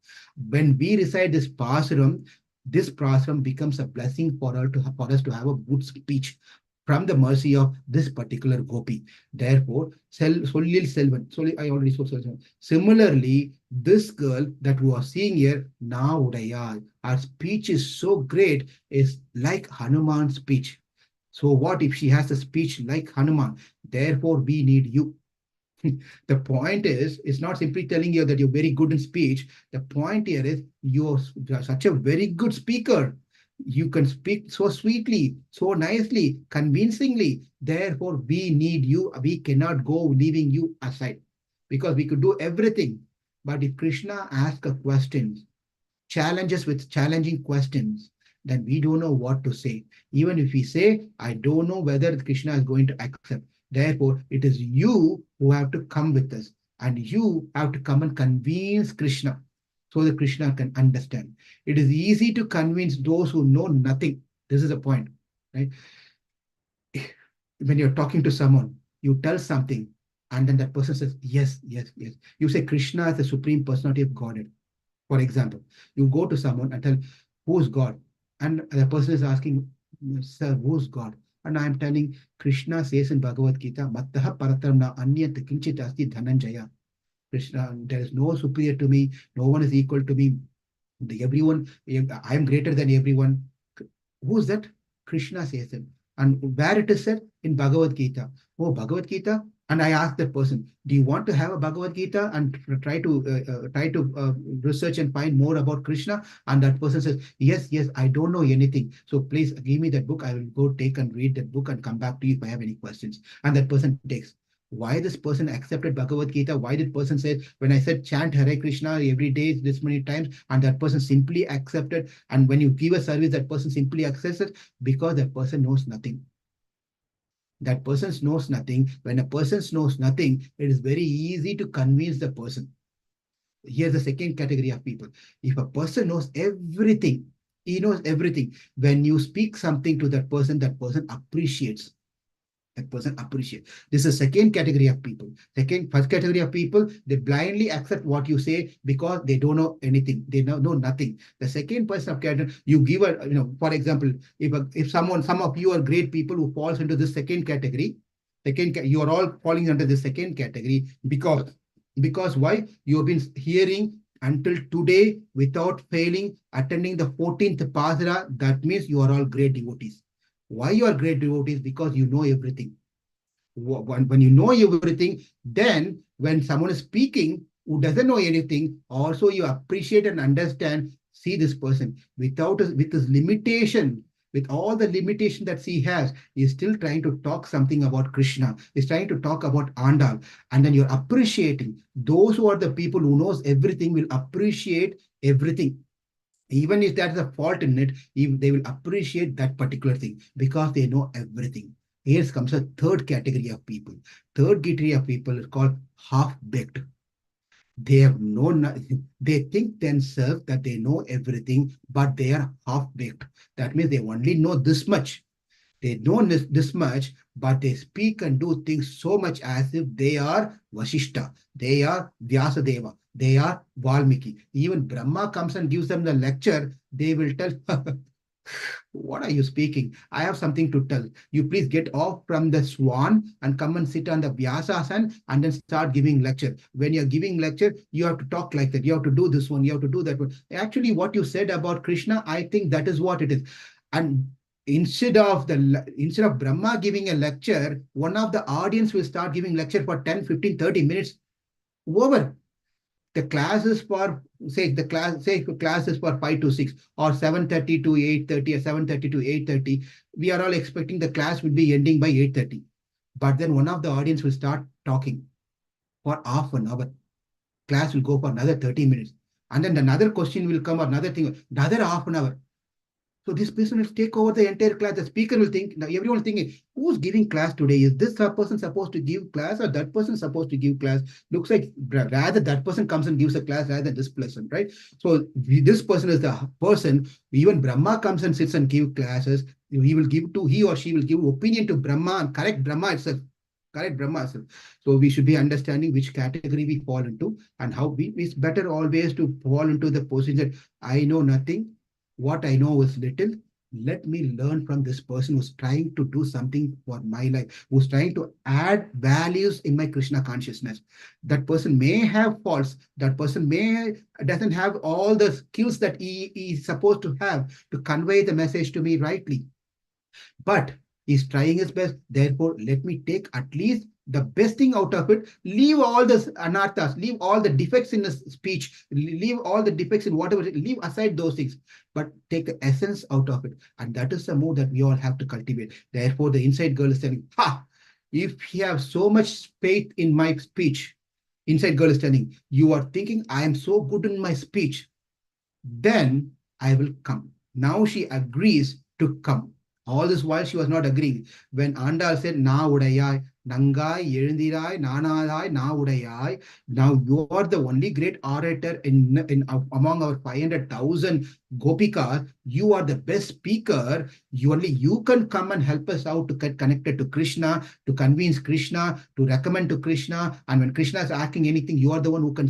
When we recite this Pasuram becomes a blessing for us to have a good speech from the mercy of this particular Gopi. Therefore, Sollil Selvan, I already spoke Selvan. Similarly, this girl that we are seeing here, naaudayaai, her speech is so great, is like Hanuman's speech. So what if she has a speech like Hanuman? Therefore, we need you. The point is, it's not simply telling you that you're very good in speech. The point here is you're such a very good speaker. You can speak so sweetly, so nicely, convincingly. Therefore, we need you. We cannot go leaving you aside because we could do everything. But if Krishna asks a question, challenges with challenging questions, then we don't know what to say. Even if we say, I don't know whether Krishna is going to accept. Therefore, it is you who have to come with us, and you have to come and convince Krishna so that Krishna can understand. It is easy to convince those who know nothing. This is a point, right? When you're talking to someone, you tell something, and then that person says, yes, yes, yes. You say Krishna is the supreme personality of Godhead. For example, you go to someone and tell, who's God? And the person is asking, sir, who's God? And I'm telling, Krishna says in Bhagavad Gita, Mattaha paratam na anyat kinchit asti dhananjaya. Krishna, there is no superior to me, no one is equal to me. Everyone, I am greater than everyone. Who's that? Krishna says it. And where it is said? In Bhagavad Gita. Oh, Bhagavad Gita. And I asked that person, do you want to have a Bhagavad Gita and try to research and find more about Krishna? And that person says, yes, yes, I don't know anything. So please give me that book. I will go take and read that book and come back to you if I have any questions. And that person takes. Why this person accepted Bhagavad Gita? Why did person say, when I said chant Hare Krishna every day this many times, and that person simply accepted? And when you give a service, that person simply accepts it because that person knows nothing. That person knows nothing. When a person knows nothing, it is very easy to convince the person. Here's the second category of people. If a person knows everything, he knows everything. When you speak something to that person appreciates. That person appreciate. This is second category of people. First category of people, they blindly accept what you say because they don't know anything. They know nothing. The second person of category, you give a, for example, if some of you are great people who falls into this second category, you are all falling under the second category because why? You have been hearing until today without failing, attending the 14th Pasara. That means you are all great devotees. Why you are great devotees? Because you know everything. When you know everything, then when someone is speaking who doesn't know anything, also you appreciate and understand, see this person with his limitation, with all the limitation that he has, he's still trying to talk something about Krishna. He's trying to talk about Andal. And then you're appreciating. Those who are the people who knows everything will appreciate everything. Even if there's a fault in it, they will appreciate that particular thing because they know everything. Here comes a third category of people. Third category of people is called half-baked. They have they think themselves that they know everything, but they are half-baked. That means they only know this much. They know this much, but they speak and do things so much as if they are Vashishta, they are Vyasadeva, they are Valmiki. Even Brahma comes and gives them the lecture, they will tell, what are you speaking? I have something to tell. You please get off from the swan and come and sit on the Vyasasan and then start giving lecture. When you're giving lecture, you have to talk like that. You have to do this one. You have to do that one. Actually, what you said about Krishna, I think that is what it is. And instead of Brahma giving a lecture, one of the audience will start giving lecture for 10, 15, 30 minutes. Over. The class is for, say class is for 5 to 6 or 7:30 to 8:30 or 7:30 to 8:30. We are all expecting the class will be ending by 8:30. But then one of the audience will start talking for half an hour. Class will go for another 30 minutes. And then another question will come, or another thing, another half an hour. So this person will take over the entire class. The speaker will think, now everyone is thinking, who's giving class today? Is this person supposed to give class or that person supposed to give class? Looks like rather that person comes and gives a class rather than this person, right? So this person is the person, even Brahma comes and sits and give classes. He or she will give opinion to Brahma and correct Brahma itself. Correct Brahma itself. So we should be understanding which category we fall into and how it's better always to fall into the position that I know nothing. What I know is little. Let me learn from this person who's trying to do something for my life, who's trying to add values in my Krishna consciousness. That person may have faults. That person doesn't have all the skills that he is supposed to have to convey the message to me rightly. But he's trying his best. Therefore, let me take at least the best thing out of it. Leave all the anarthas, leave all the defects in the speech, leave all the defects in whatever, leave aside those things, but take the essence out of it. And that is the move that we all have to cultivate. Therefore, the inside girl is telling, ha, if you have so much faith in my speech, inside girl is telling, you are thinking I am so good in my speech, then I will come. Now she agrees to come. All this while she was not agreeing. When Andal said, naaudayaai, nangai, எழுந்திராய், நானாதாய், naaudayaai, now you are the only great orator among our 500,000 Gopikas. You are the best speaker. Only you can come and help us out to get connected to Krishna, to convince Krishna, to recommend to Krishna. And when Krishna is asking anything, you are the one who can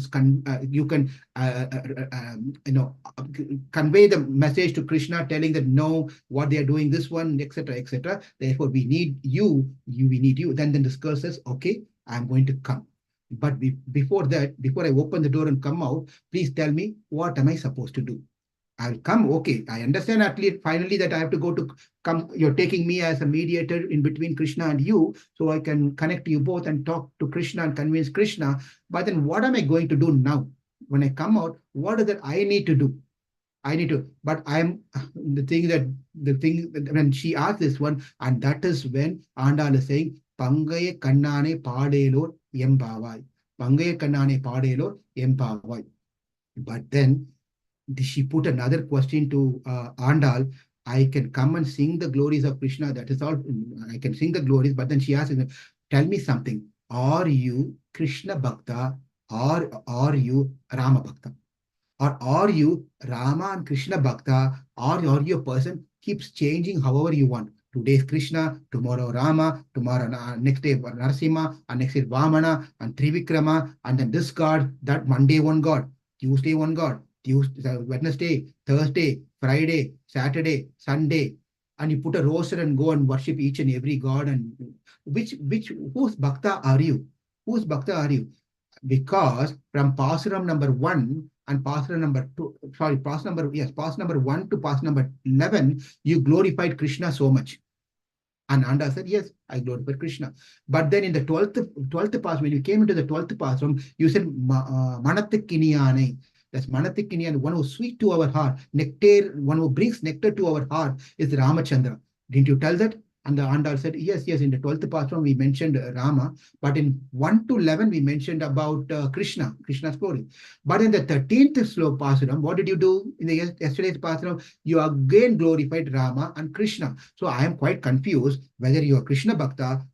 convey the message to Krishna, telling that no, what they are doing, this one, etc., etc. Therefore, we need you. We need you. Then this girl says, okay, I'm going to come. But before that, before I open the door and come out, please tell me, what am I supposed to do? I'll come. Okay, I understand at least finally that I have to go to come. You're taking me as a mediator in between Krishna and you, so I can connect you both and talk to Krishna and convince Krishna. But then what am I going to do now? When I come out, what is that I need to do? I need to, but I'm the thing when she asked this one, and that is when Andal is saying, Pangaya Kannane Padelo Empavai. Pangaya Kannane Padelo Empavai. But then she put another question to Andal. I can come and sing the glories of Krishna. That is all. I can sing the glories. But then she asked, tell me something. Are you Krishna Bhakta or are you Rama Bhakta? Or are you Rama and Krishna Bhakta? Or are you a person keeps changing however you want? Today is Krishna, tomorrow Rama, tomorrow next day Narasimha, and next day Vamana and Trivikrama, and then this god, that Monday one god, Tuesday one god, Tuesday, Wednesday, Thursday, Friday, Saturday, Sunday, and you put a roster and go and worship each and every god. And which whose bhakta are you? Whose bhakta are you? Because from Pasuram number 1 and Pasuram number 2, sorry, Pass number 1 to Pass number 11, you glorified Krishna so much. And Anda said, yes, I glorified Krishna. But then in the 12th pass, when you came into the 12th Pasuram, you said, Manathikiniyane. That's Manathikiniyane, one who's sweet to our heart. Nectar, one who brings nectar to our heart is Ramachandra. Didn't you tell that? And the Andal said, yes, yes, in the 12th Pasuram, we mentioned Rama, but in 1 to 11, we mentioned about Krishna's glory. But in the 13th slope Pasuram, what did you do in the yesterday's Pasuram? You again glorified Rama and Krishna. So I am quite confused whether you are Krishna Bhakta,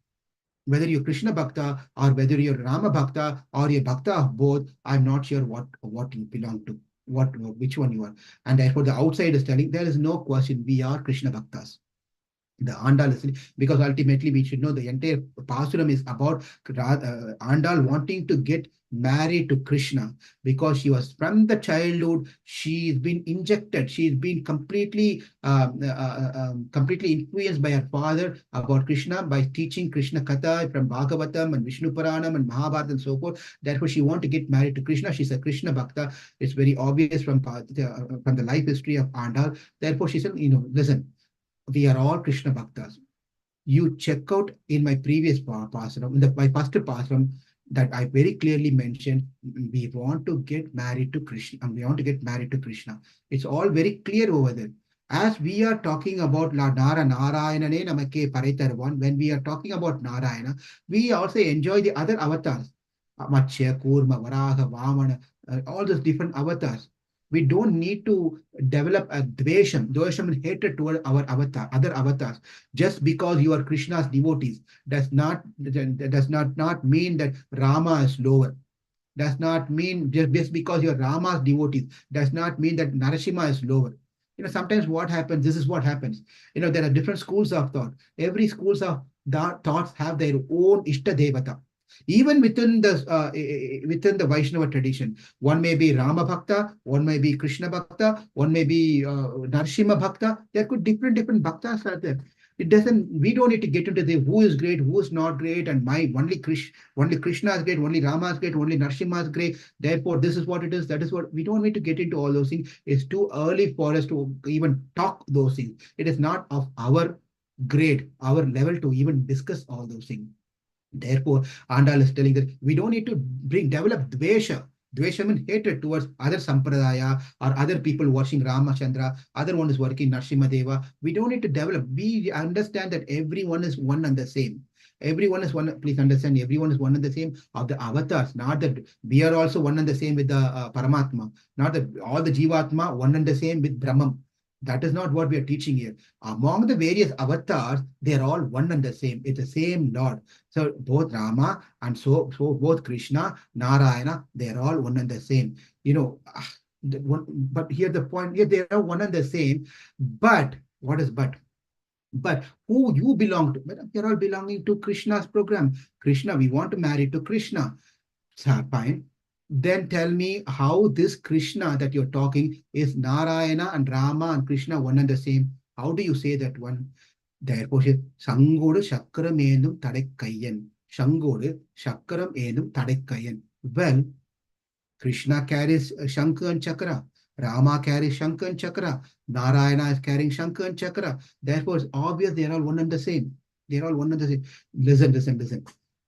whether you're Krishna Bhakta, or whether you're Rama Bhakta, or you're Bhakta of both. I'm not sure what you belong to, which one you are. And therefore, the outside is telling there is no question. We are Krishna Bhaktas. The Andal is, because ultimately we should know the entire Pasuram is about Andal wanting to get married to Krishna, because she was from the childhood, she's been injected, she's been completely influenced by her father about Krishna by teaching Krishna Katha from Bhagavatam and Vishnu Puranam and Mahabharata and so forth. Therefore, she wants to get married to Krishna. She's a Krishna Bhakta. It's very obvious from the life history of Andal. Therefore, she said, listen, we are all Krishna Bhaktas. You check out in my previous Pasuram, in my first Pasuram, that I very clearly mentioned, we want to get married to Krishna, and we want to get married to Krishna. It's all very clear over there. As we are talking about Narayana, when we are talking about Narayana, we also enjoy the other avatars. Matsya, Kurma, Varaha, Vamana, all those different avatars. We don't need to develop a dvesham and hatred toward our other avatars. Just because you are Krishna's devotees does not mean that Rama is lower. Does not mean just because you're Rama's devotees does not mean that Narasimha is lower. Sometimes what happens, this is what happens. There are different schools of thought. Every schools of thoughts have their own Ishta Devata. Even within the Vaishnava tradition, one may be Rama Bhakta, one may be Krishna Bhakta, one may be Narsimha Bhakta. There could different bhaktas are there. We don't need to get into the who is great, who is not great, and only Krishna is great, only Rama is great, only Narsimha is great. Therefore, this is what it is, that is what. We don't need to get into all those things. It's too early for us to even talk those things. It is not of our grade, our level to even discuss all those things. Therefore, Andal is telling that we don't need to develop dvesha means hatred towards other sampradaya or other people worshiping Ramachandra, other one is working Narsimha. We don't need to develop. We understand that everyone is one and the same. Everyone is one. Please understand, everyone is one and the same of the avatars. Not that we are also one and the same with the Paramatma. Not that all the Jivatma one and the same with Brahman. That is not what we are teaching here. Among the various avatars, they are all one and the same. It's the same Lord. So both Rama and so both Krishna, Narayana, they are all one and the same. But here the point, here they are one and the same. But what is but? But who you belong to? You're all belonging to Krishna's program. Krishna, we want to marry to Krishna. Fine. Then tell me how this Krishna that you're talking is Narayana and Rama and Krishna one and the same. How do you say that one? Therefore, Sangodu Shakram Enum Tadekkayan. Shangodu Shakram Enum Tadekkayan. Well, Krishna carries Shankha and Chakra. Rama carries Shankha and Chakra. Narayana is carrying Shankha and Chakra. Therefore, it's obvious they are all one and the same. They're all one and the same. Listen.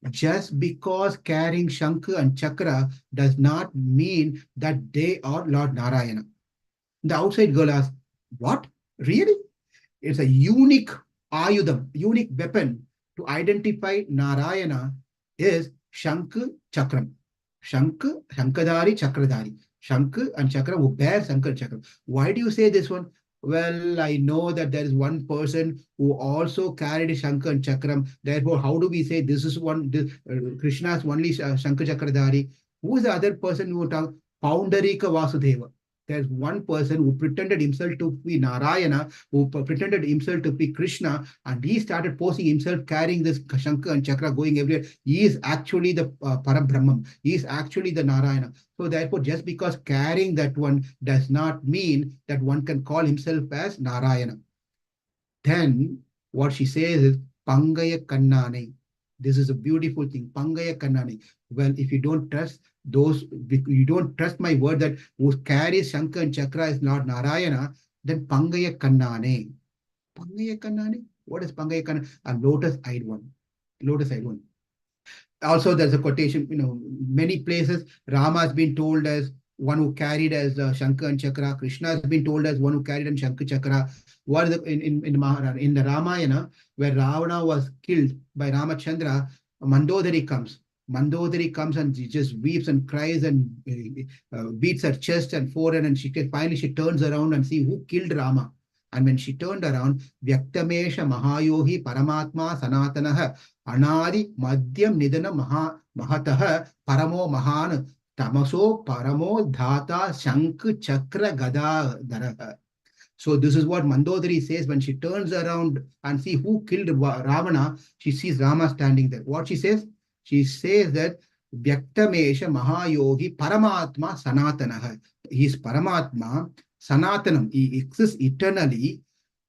Just because carrying Shankha and Chakra does not mean that they are Lord Narayana. The outside girl asks, what? Really? It's a unique ayudam, unique weapon to identify Narayana is Shankh Chakram. Shankh, Shankadari, Chakradari. Shankh and Chakra who bear Shankh and Chakra. Why do you say this one? Well, I know that there is one person who also carried Shankh and Chakram. Therefore, how do we say this is one, Krishna's only Shankh Chakradari? Who is the other person who talk? Poundarika Vasudeva. There's one person who pretended himself to be Narayana, who pretended himself to be Krishna, and he started posing himself carrying this Shankha and Chakra going everywhere. He is actually the Parabrahman. He is actually the Narayana. So therefore, just because carrying that one does not mean that one can call himself as Narayana. Then what she says is Pangaya Kannane. This is a beautiful thing. Pangaya Kannane. Well, if you don't trust those, you don't trust my word that who carries Shankha and Chakra is Lord Narayana, then Pangaya Kannane. Pangaya Kannane? What is Pangaya Kannane? A lotus-eyed one. Lotus-eyed one. Also, there's a quotation, many places Rama has been told as one who carried as Shankha and Chakra. Krishna has been told as one who carried in Shankha Chakra. What is in the Ramayana, where Ravana was killed by Ramachandra, Mandodari comes. Mandodari comes and she just weeps and cries and beats her chest and forehead, and finally she turns around and see who killed Rama. And when she turned around, Vyaktamesha Mahayohi Paramatma Sanatanaha Anadi Madhyam Nidana Mahataha Paramo Mahan Tamaso Paramo Dhata Shank Chakra Gada Daraha. So this is what Mandodari says when she turns around and see who killed Ravana. She sees Rama standing there. What she says? She says that Vyaktamesha Mahayogi Paramatma Sanatanaha. He is Paramatma, Sanatanam. He exists eternally,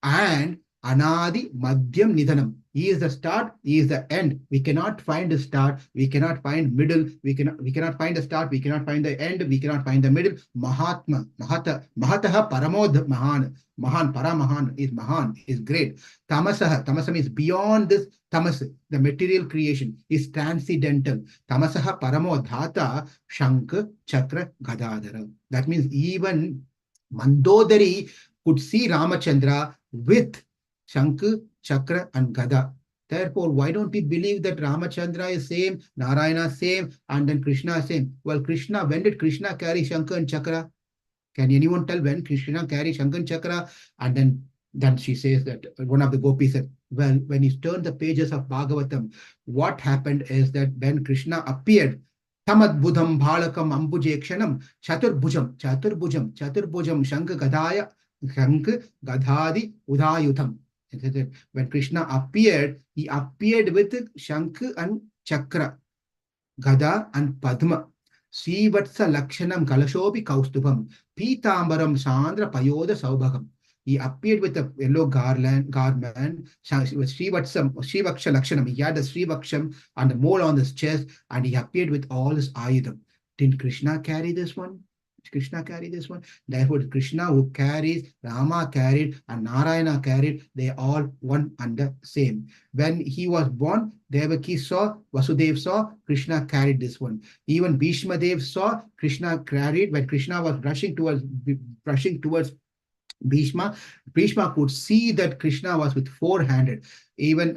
and Anadi Madhyam Nidhanam. He is the start, he is the end. We cannot find the start, we cannot find middle, we cannot find the start, we cannot find the end, we cannot find the middle. Mahatma, Mahataha Paramodh Mahan. Mahan, Paramahan is Mahan, is great. Tamasaha, Tamasam is beyond this tamas, the material creation, is transcendental. Tamasaha Paramo Dhata Shankha Chakra Gadadhara. That means even Mandodari could see Ramachandra with Shankha, Chakra, and Gada. Therefore, why don't we believe that Ramachandra is same, Narayana same, and then Krishna is same? Well, Krishna, when did Krishna carry Shankha and Chakra? Can anyone tell when Krishna carried Shankha and Chakra? And then she says that one of the gopis said, well, when you turn the pages of Bhagavatam, what happened is that when Krishna appeared, Tamadbudham Bhalakam Ambujekshanam Chaturbhujam Shankha Gadaya Shankha Gadhadi Udayutam. When Krishna appeared, he appeared with Shankha and Chakra, Gada and Padma. Srivatsa Lakshanam Kalashobi Kaustubham, Pitambaram Sandra Payoda Saubhagam. He appeared with a yellow garment, Srivaksha Lakshanam. He had the Srivaksham and the mole on his chest, and he appeared with all his ayudam. Didn't Krishna carry this one? Krishna carry this one? Therefore, Krishna who carries, Rama carried, and Narayana carried, they all one and the same. When he was born, Devaki saw, Vasudev saw, Krishna carried this one. Even Bhishma Dev saw, Krishna carried. When Krishna was rushing towards Bhishma could see that Krishna was with four-handed. Even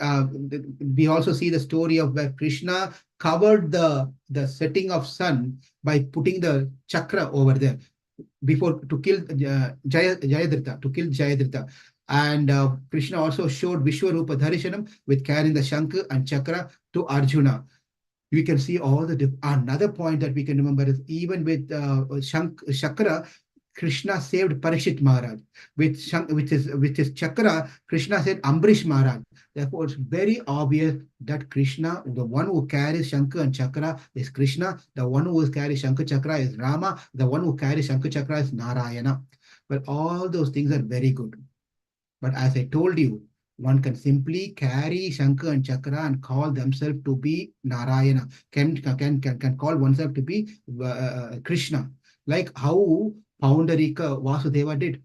we also see the story of where Krishna covered the setting of sun by putting the chakra over there before to kill Jayadratha. And Krishna also showed Vishwarupa Dharishanam with carrying the Shankha and Chakra to Arjuna. We can see all the another point that we can remember is even with Chakra, Krishna saved Parishit Maharaj. With his Chakra, Krishna said Ambrish Maharaj. Therefore, it's very obvious that Krishna, the one who carries Shankha and Chakra, is Krishna. The one who carries Shankha Chakra is Rama. The one who carries Shankha Chakra is Narayana. But all those things are very good. But as I told you, one can simply carry Shankha and Chakra and call themselves to be Narayana. Can call oneself to be Krishna. Like how Poundarika Vasudeva did.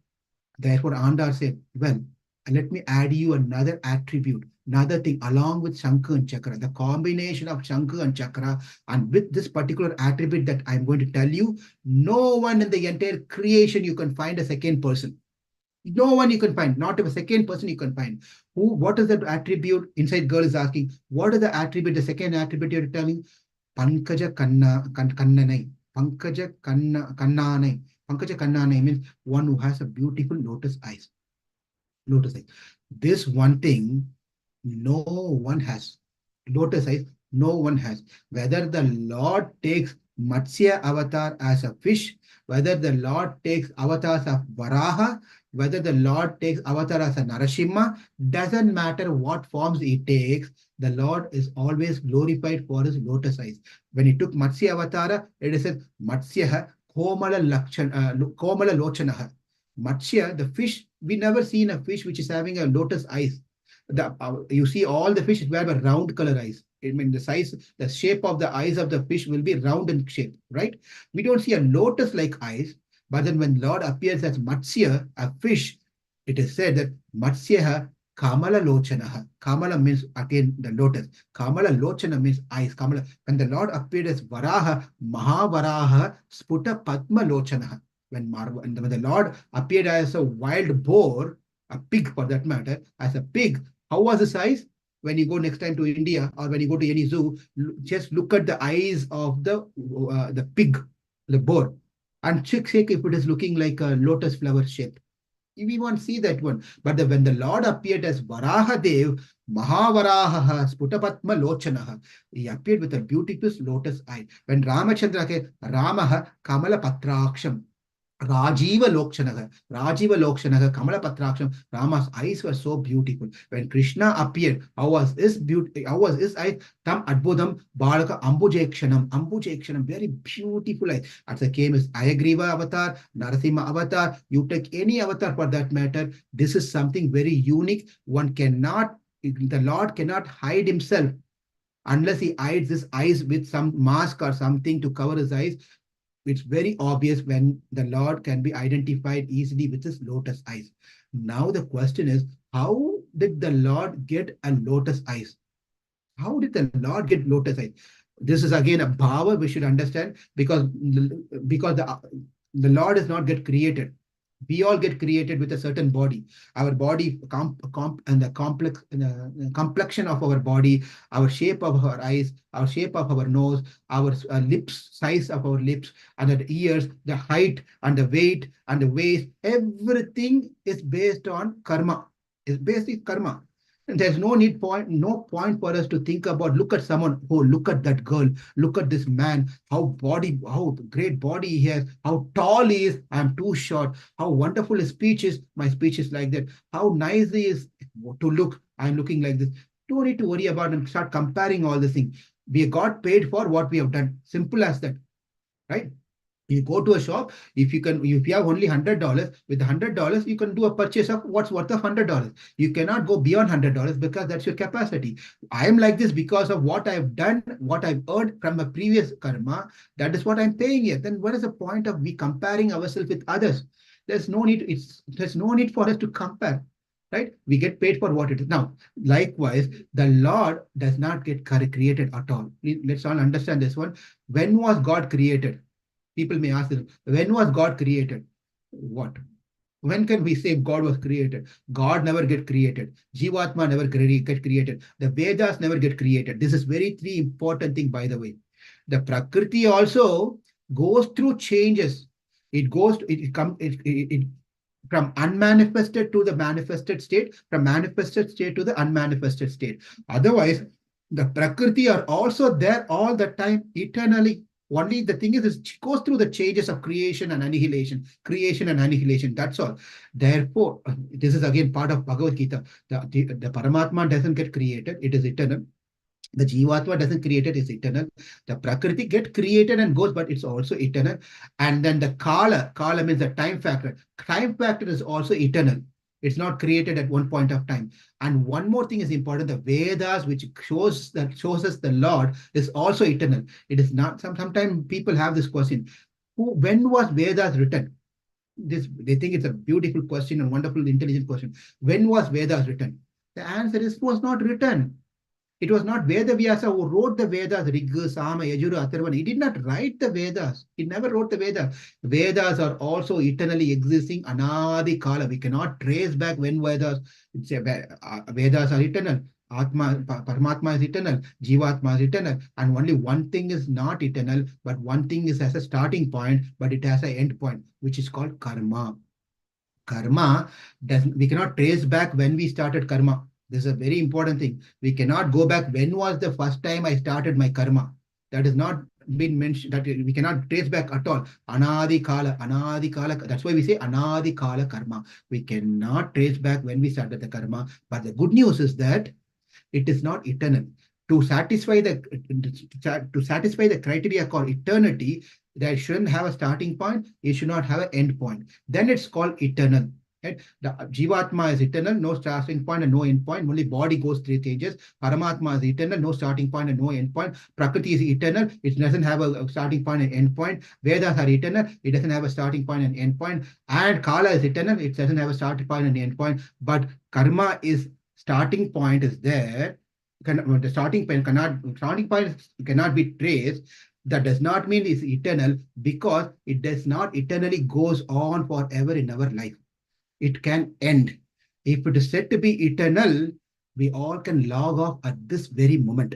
Therefore, Andal said, well, let me add you another attribute, another thing along with Shankha and Chakra, the combination of Shankha and Chakra, and with this particular attribute that I'm going to tell you, no one in the entire creation you can find a second person. No one you can find, not a second person you can find. Who? What is the attribute? Inside girl is asking, what is the attribute? The second attribute you're telling, Pankaja Kannanai. Pankaja Kannanai means one who has a beautiful lotus eyes. Lotus eyes. This one thing no one has. Lotus eyes, no one has. Whether the Lord takes Matsya avatar as a fish, whether the Lord takes avatars of Varaha, whether the Lord takes avatar as a Narasimha, doesn't matter what forms he takes, the Lord is always glorified for his lotus eyes. When he took Matsya avatar, it is said Matsya Komala Lochanaha. Matsya, the fish, we never seen a fish which is having a lotus eyes. You see all the fish have a round color eyes. I mean, the size, the shape of the eyes of the fish will be round in shape, right? We don't see a lotus-like eyes, but then when Lord appears as Matsya, a fish, it is said that Matsyaha Kamala Lochanaha. Kamala means again the lotus. Kamala Lochana means eyes. Kamala. When the Lord appeared as Varaha, Mahavaraha Sputa Padma Lochanaha. When the Lord appeared as a wild boar, a pig for that matter, as a pig, how was the size? When you go next time to India or when you go to any zoo, just look at the eyes of the pig, the boar, and check if it is looking like a lotus flower shape. We won't see that one. But when the Lord appeared as Varaha Dev, Mahavaraha Sputapatma Lochanaha, he appeared with a beautiful lotus eye. When Ramachandra came, Ramaha Kamala Patraksham. Rajiva Lokshanaga, Kamala Patraksham, Rama's eyes were so beautiful. When Krishna appeared, how was his beauty? How was his eyes? Tam Adbudam Balaka Ambujekshanam, very beautiful eyes. As the came is Ayagriva avatar, Narasimha avatar, you take any avatar for that matter. This is something very unique. One cannot, the Lord cannot hide himself unless he hides his eyes with some mask or something to cover his eyes. It's very obvious when the Lord can be identified easily with his lotus eyes. Now the question is, how did the Lord get a lotus eyes? How did the Lord get lotus eyes? This is again a bhava we should understand because the Lord is not get created. We all get created with a certain body. Our body and the complex complexion of our body, our shape of our eyes, our shape of our nose, our lips, size of our lips, and the ears, the height and the weight and the waist, everything is based on karma. It's basic karma. And there's no point for us to think about, look at someone, oh, look at that girl, look at this man, how great body he has, how tall he is, I'm too short, how wonderful his speech is, my speech is like that, how nice he is to look, I'm looking like this. Don't need to worry about and start comparing all this thing. We got paid for what we have done. Simple as that, right? You go to a shop, if you have only $100, with $100 you can do a purchase of what's worth of $100. You cannot go beyond $100 because that's your capacity. I am like this because of what I've done, what I've earned from my previous karma. That is what I'm paying here. Then what is the point of we comparing ourselves with others? There's no need for us to compare, right? We get paid for what it is. Now likewise, the Lord does not get created at all. Let's all understand this one. When was God created? People may ask this, when was God created? What? When can we say God was created? God never get created. Jivatma never get created. The Vedas never get created. This is very three important thing, by the way. The Prakriti also goes through changes. It goes, it from unmanifested to the manifested state, from manifested state to the unmanifested state. Otherwise, the Prakriti are also there all the time, eternally. Only the thing is, it goes through the changes of creation and annihilation, creation and annihilation. That's all. Therefore, this is again part of Bhagavad Gita. The Paramatma doesn't get created, it is eternal. The Jivatma doesn't create it, it's eternal. The Prakriti get created and goes, but it's also eternal. And then the Kala means the time factor. Time factor is also eternal. It's not created at one point of time. And one more thing is important: the Vedas, which shows us the Lord, is also eternal. It is not. Sometimes people have this question: when was Vedas written? They think it's a beautiful question and wonderful, intelligent question. When was Vedas written? The answer is, it was not written. It was not Veda Vyasa who wrote the Vedas, Riga, Sama, Yajura, Atharvana. He did not write the Vedas. He never wrote the Vedas. Vedas are also eternally existing, Anadi Kala. We cannot trace back when Vedas, Vedas are eternal. Atma, Paramatma is eternal, Jivatma is eternal, and only one thing is not eternal, but one thing is as a starting point, but it has an end point, which is called karma. Karma doesn't, we cannot trace back when we started karma. This is a very important thing. We cannot go back when was the first time I started my karma. That is not been mentioned, that we cannot trace back at all. Anadi Kala, Anadi Kala. That's why we say Anadi Kala Karma. We cannot trace back when we started the karma. But the good news is that it is not eternal. To satisfy the criteria called eternity, that shouldn't have a starting point, it should not have an end point. Then it's called eternal. Right? The Jivatma is eternal, no starting point and no end point. Only body goes through changes. Paramatma is eternal, no starting point and no end point. Prakriti is eternal, it doesn't have a starting point and end point. Vedas are eternal, it doesn't have a starting point and end point. And Kala is eternal, it doesn't have a starting point and end point. But karma is starting point is there. The starting point cannot be traced. That does not mean it's eternal, because it does not eternally goes on forever in our life. It can end. If it is said to be eternal, we all can log off at this very moment.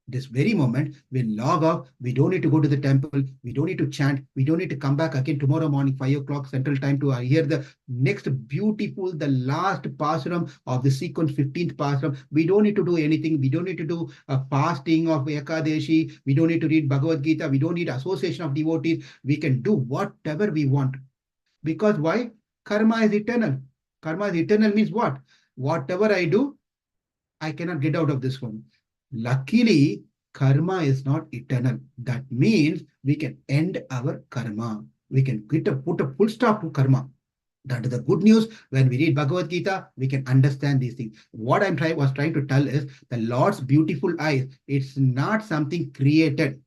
This very moment, we log off. We don't need to go to the temple. We don't need to chant. We don't need to come back again tomorrow morning, 5 o'clock Central Time, to hear the next beautiful, the last Pasuram of the sequence, 15th Pasuram. We don't need to do anything. We don't need to do a fasting of Ekadeshi. We don't need to read Bhagavad Gita. We don't need association of devotees. We can do whatever we want. Because why? Karma is eternal. Karma is eternal means what? Whatever I do, I cannot get out of this one. Luckily, karma is not eternal. That means we can end our karma. We can put a full stop to karma. That is the good news. When we read Bhagavad Gita, we can understand these things. What was trying to tell is the Lord's beautiful eyes. It's not something created.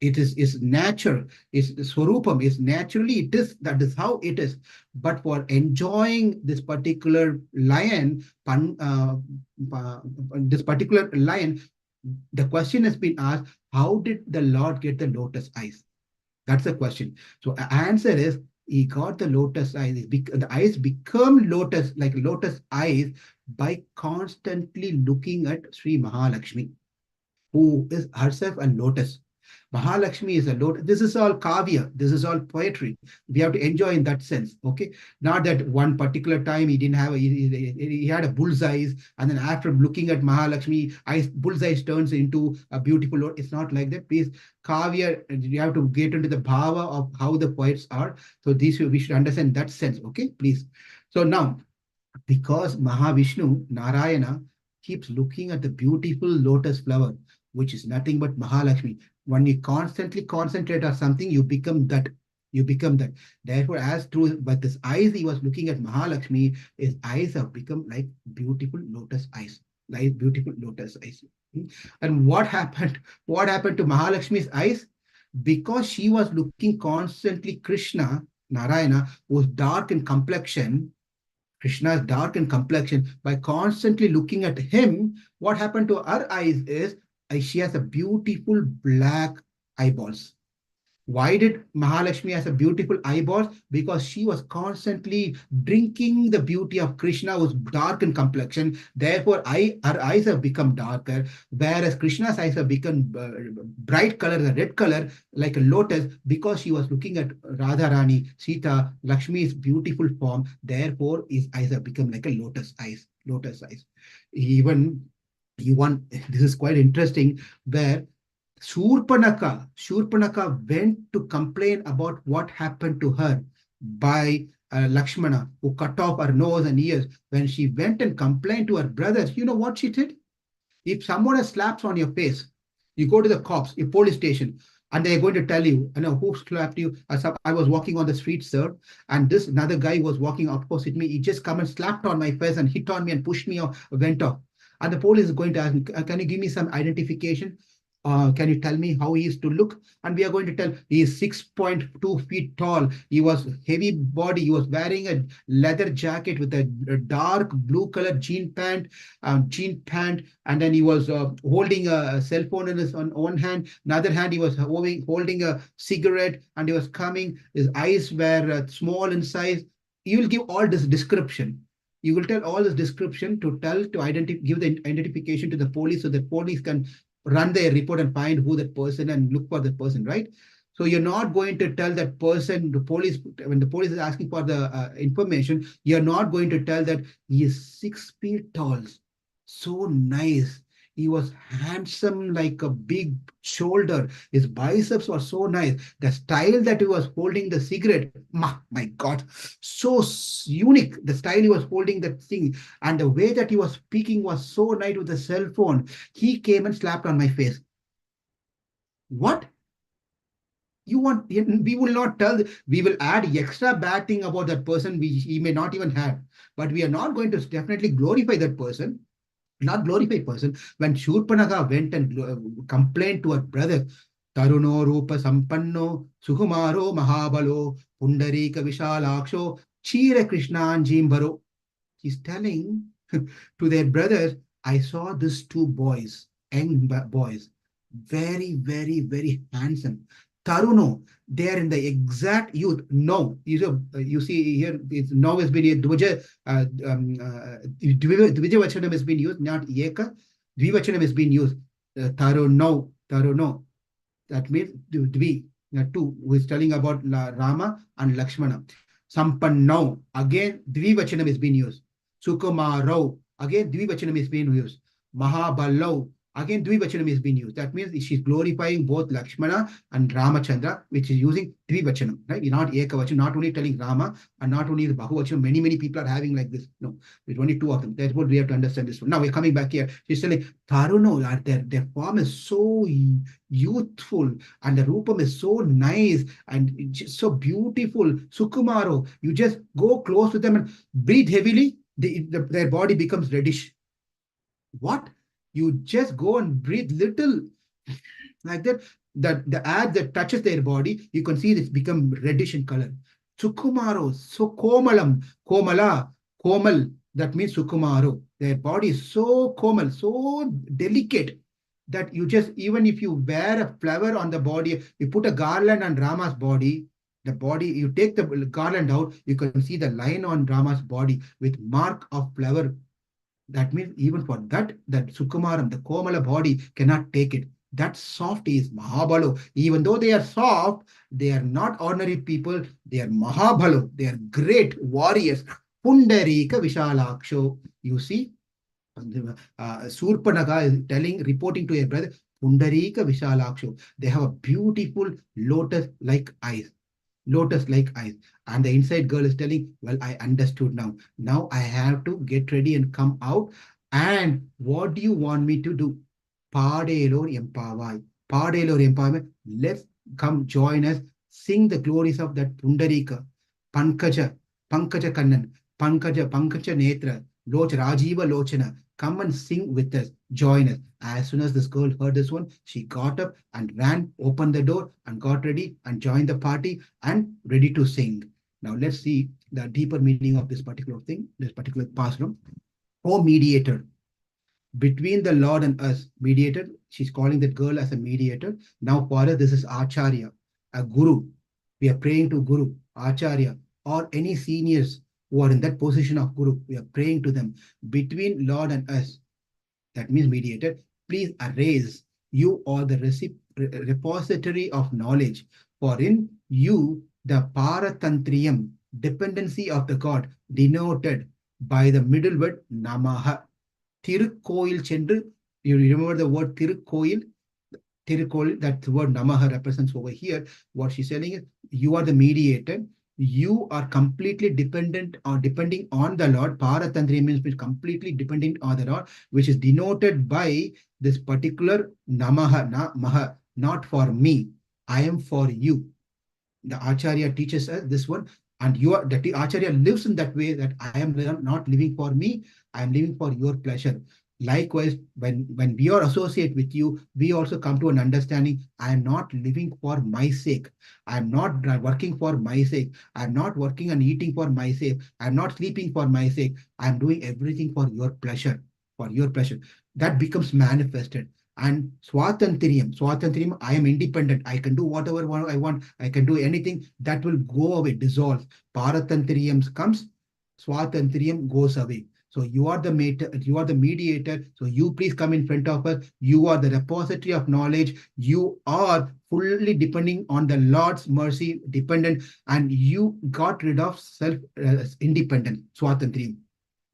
It is natural. It's swarupam. It's naturally it is. That is how it is. But for enjoying this particular lion, this particular lion, the question has been asked: how did the Lord get the lotus eyes? That's the question. So the answer is he got the lotus eyes. The eyes become lotus, like lotus eyes, by constantly looking at Sri Mahalakshmi, who is herself a lotus. Mahalakshmi is a lotus. This is all kavya. This is all poetry. We have to enjoy in that sense. Okay. Not that one particular time he didn't have he had a bullseye, and then after looking at Mahalakshmi, bullseye turns into a beautiful lotus. It's not like that. Please, kavya, you have to get into the bhava of how the poets are. So this we should understand that sense. Okay, please. So now, because Mahavishnu, Narayana, keeps looking at the beautiful lotus flower, which is nothing but Mahalakshmi. When you constantly concentrate on something, you become that. You become that. Therefore, as true, but this eyes he was looking at Mahalakshmi, his eyes have become like beautiful lotus eyes, like beautiful lotus eyes. And what happened? What happened to Mahalakshmi's eyes? Because she was looking constantly Krishna, Narayana, was dark in complexion. Krishna is dark in complexion. By constantly looking at him, what happened to her eyes is she has a beautiful black eyeballs. Why did Mahalakshmi has a beautiful eyeballs? Because she was constantly drinking the beauty of Krishna, who's dark in complexion. Therefore, her eyes have become darker, whereas Krishna's eyes have become bright color, the red color, like a lotus, because she was looking at Radharani, Sita, Lakshmi's beautiful form. Therefore, his eyes have become like a lotus eyes. Lotus eyes. Even this is quite interesting, where Shurpanaka went to complain about what happened to her by Lakshmana, who cut off her nose and ears. When she went and complained to her brothers, you know what she did? If someone has slaps on your face, you go to the cops, your police station, and they're going to tell you, who slapped you. I was walking on the street, sir, and this another guy was walking opposite me. He just come and slapped on my face and hit on me and pushed me off, went off. And the police is going to ask me, can you give me some identification? Can you tell me how he is to look? And we are going to tell he is 6.2 feet tall. He was heavy body. He was wearing a leather jacket with a dark blue color jean pant, and then he was holding a cell phone in his on one hand. Another hand, he was holding a cigarette, and he was coming. His eyes were small in size. You will give all this description. You will tell all this description to give the identification to the police so the police can run their report and find who that person and look for that person, right? So you're not going to tell that person, the police, when the police is asking for the information, you're not going to tell that he is 6 feet tall, so nice. He was handsome like a big shoulder. His biceps were so nice. The style that he was holding the cigarette, my God, so unique. The style he was holding that thing and the way that he was speaking was so nice with the cell phone. He came and slapped on my face. What? You want? We will not tell. We will add extra bad thing about that person he may not even have. But we are not going to definitely glorify that person, not glorify person. When Shurpanaga went and complained to her brother, Taruno Rupa Sampanno Sukumaro Mahabalo Pundarika Vishalaksho Chira Krishnan Jimbaro. He's telling to their brothers, I saw these two boys, young boys, very, very, very handsome. Taruno, they are in the exact youth. No, you see here, it's now has been a Dvija Vachanam has been used, not Eka. Dvivachanam has been used. Taruno, Taruno. That means Dvi, two, who is telling about Rama and Lakshmana. Sampanno, again Dvivachanam is being used. Sukumarau, again Dvivachanam is being used. Mahaballau, again Dvivachanam is being used. That means she's glorifying both Lakshmana and Ramachandra, which is using Dvivachanam, right? You're not Ekavachanam, not only telling Rama and not only the Bahuvachanam. Many people are having like this. No, there's only two of them. That's what we have to understand this one. Now we're coming back here. She's telling Taruno, their form is so youthful and the Rupam is so nice and just so beautiful. Sukumaro, you just go close to them and breathe heavily, their body becomes reddish. What? You just go and breathe little like that. That the air that touches their body, you can see it's become reddish in color. Sukumaro, so komalam, komala, komal. That means sukumaro. Their body is so komal, so delicate that you just, even if you wear a flower on the body, you put a garland on Rama's body, the body, you take the garland out, you can see the line on Rama's body with mark of flower. That means even for that Sukumaram, the Komala body cannot take it. That soft is Mahabalo. Even though they are soft, they are not ordinary people. They are Mahabalo. They are great warriors. Pundarika Vishalaksho. You see, Surpanaga is reporting to a brother, Pundarika Vishalaksho. They have a beautiful lotus-like eyes. Lotus-like eyes. And the inside girl is telling, well, I understood now. Now I have to get ready and come out. And what do you want me to do? Padelor Empavai. Padelor Empavai. Let's come join us. Sing the glories of that Pundarika. Pankaja. Pankaja Kannan. Pankaja Netra. Loch Rajiva Lochana. Come and sing with us. Join us. As soon as this girl heard this one, she got up and ran, opened the door and got ready and joined the party and ready to sing. Now let's see the deeper meaning of this particular thing, this particular pasuram. O mediator, between the Lord and us, mediator, she's calling that girl as a mediator. Now for us, this is Acharya, a guru. We are praying to Guru, Acharya, or any seniors who are in that position of Guru. We are praying to them. Between Lord and us, that means mediator, please erase. You are the repository of knowledge. For in you, the paratantriyam, dependency of the God, denoted by the middle word namaha. Tirukkoil Chendru, you remember the word Tirukkoil? Tirukkoil, that word namaha represents over here. What she's saying is, you are the mediator. You are completely dependent or depending on the Lord. Paratantriya means completely dependent on the Lord, which is denoted by this particular namaha, maha, not for me. I am for you. The Acharya teaches us this one, and the Acharya lives in that way, that I am not living for me, I am living for your pleasure. Likewise, when we are associate with you, we also come to an understanding. I am not living for my sake. I am not working for my sake. I am not working and eating for my sake. I am not sleeping for my sake. I am doing everything for your pleasure. For your pleasure. That becomes manifested. And swatantriyam, I am independent. I can do whatever I want. I can do anything. That will go away, dissolve. Paratantriyam comes, swatantriyam goes away. So you are the you are the mediator. So you please come in front of us. You are the repository of knowledge. You are fully depending on the Lord's mercy, dependent, and you got rid of self independent, swatantriyam.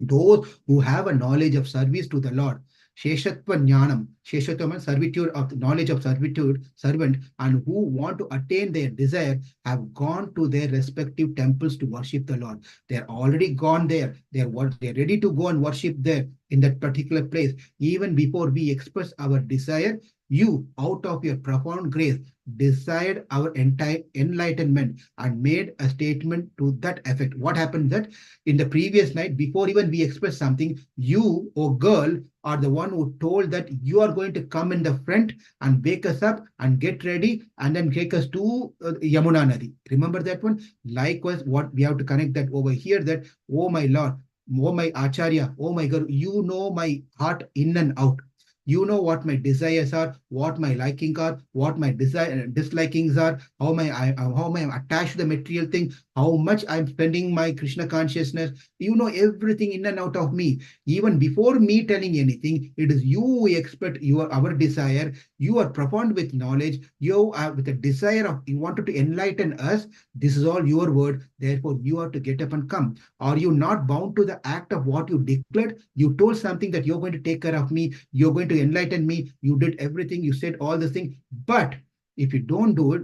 Those who have a knowledge of service to the Lord. Sheshatva Jnanam, Sheshatva means servitude of the knowledge of servitude, servant, and who want to attain their desire have gone to their respective temples to worship the Lord. They're already gone there. They're ready to go and worship there in that particular place. Even before we express our desire, you, out of your profound grace, desired our entire enlightenment and made a statement to that effect. What happened that in the previous night, before even we express something, you, oh girl, are the one who told that you are going to come in the front and wake us up and get ready and then take us to Yamuna Nadi. Remember that one? Likewise, what we have to connect that over here that, oh my Lord, oh my Acharya, oh my God, you know my heart in and out. You know what my desires are, what my liking are, what my desire dislikings are, how am I attached to the material thing, how much I'm spending my Krishna consciousness. You know everything in and out of me. Even before me telling anything, it is you who expect your our desire. You are profound with knowledge. You are with a desire of you wanted to enlighten us. This is all your word. Therefore, you have to get up and come. Are you not bound to the act of what you declared? You told something that you're going to take care of me. You're going to enlighten me. You did everything. You said all the things. But if you don't do it,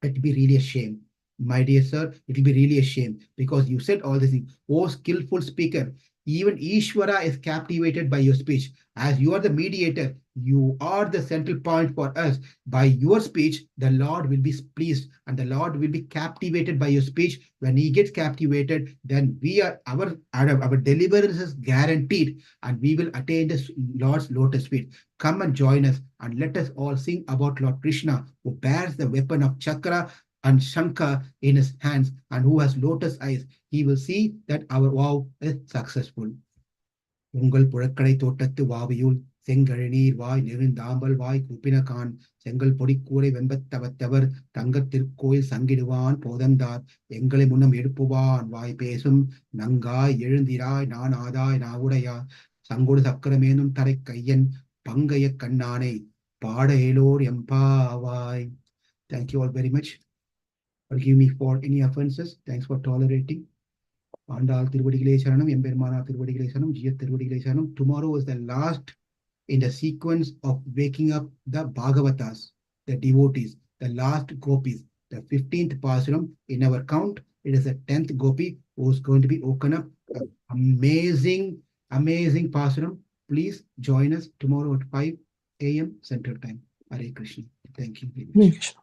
it'll be really a shame. My dear sir, it will be really a shame because you said all these things. Oh, skillful speaker, even Ishvara is captivated by your speech. As you are the mediator, you are the central point for us. By your speech, the Lord will be pleased and the Lord will be captivated by your speech. When he gets captivated, then we are our deliverance is guaranteed and we will attain the Lord's lotus feet. Come and join us and let us all sing about Lord Krishna, who bears the weapon of chakra and Shankar in his hands and who has lotus eyes. He will see that our vow is successful. உங்கள் புழக்கடை தோட்டத்து வாவியுள் செங்கழநீர் வாய் நெடுந்தாம்பல் வாய் கூப்பினகான் செங்கல் பொடிக்கூரை வெம்பத்தவத்தவர் தங்கத் திருக்கோயில் சங்கிடுவான் போதந்தார் எங்களை முன்னம் எடுப்புவான் வாய் பேசும் நங்காய் எழுந்திராய் நான் ஆதாய் நாவுடையாய் சங்கொடு சக்கரமேனும் தரை கையன் பங்கைய கண்ணானை பாட ஏலோர் எம்பாவாய். Thank you all very much. Forgive me for any offenses. Thanks for tolerating. Andal Tiruvadigalai Sharanam, Embermana Tiruvadigalai Sharanam, Jiyat Tiruvadigalai Sharanam. Tomorrow is the last in the sequence of waking up the Bhagavatas, the devotees, the last gopis, the 15th Pasuram. In our count, it is the 10th gopi who is going to be woken up. Amazing, amazing Pasuram. Please join us tomorrow at 5 a.m. Central Time. Hare Krishna. Thank you very much.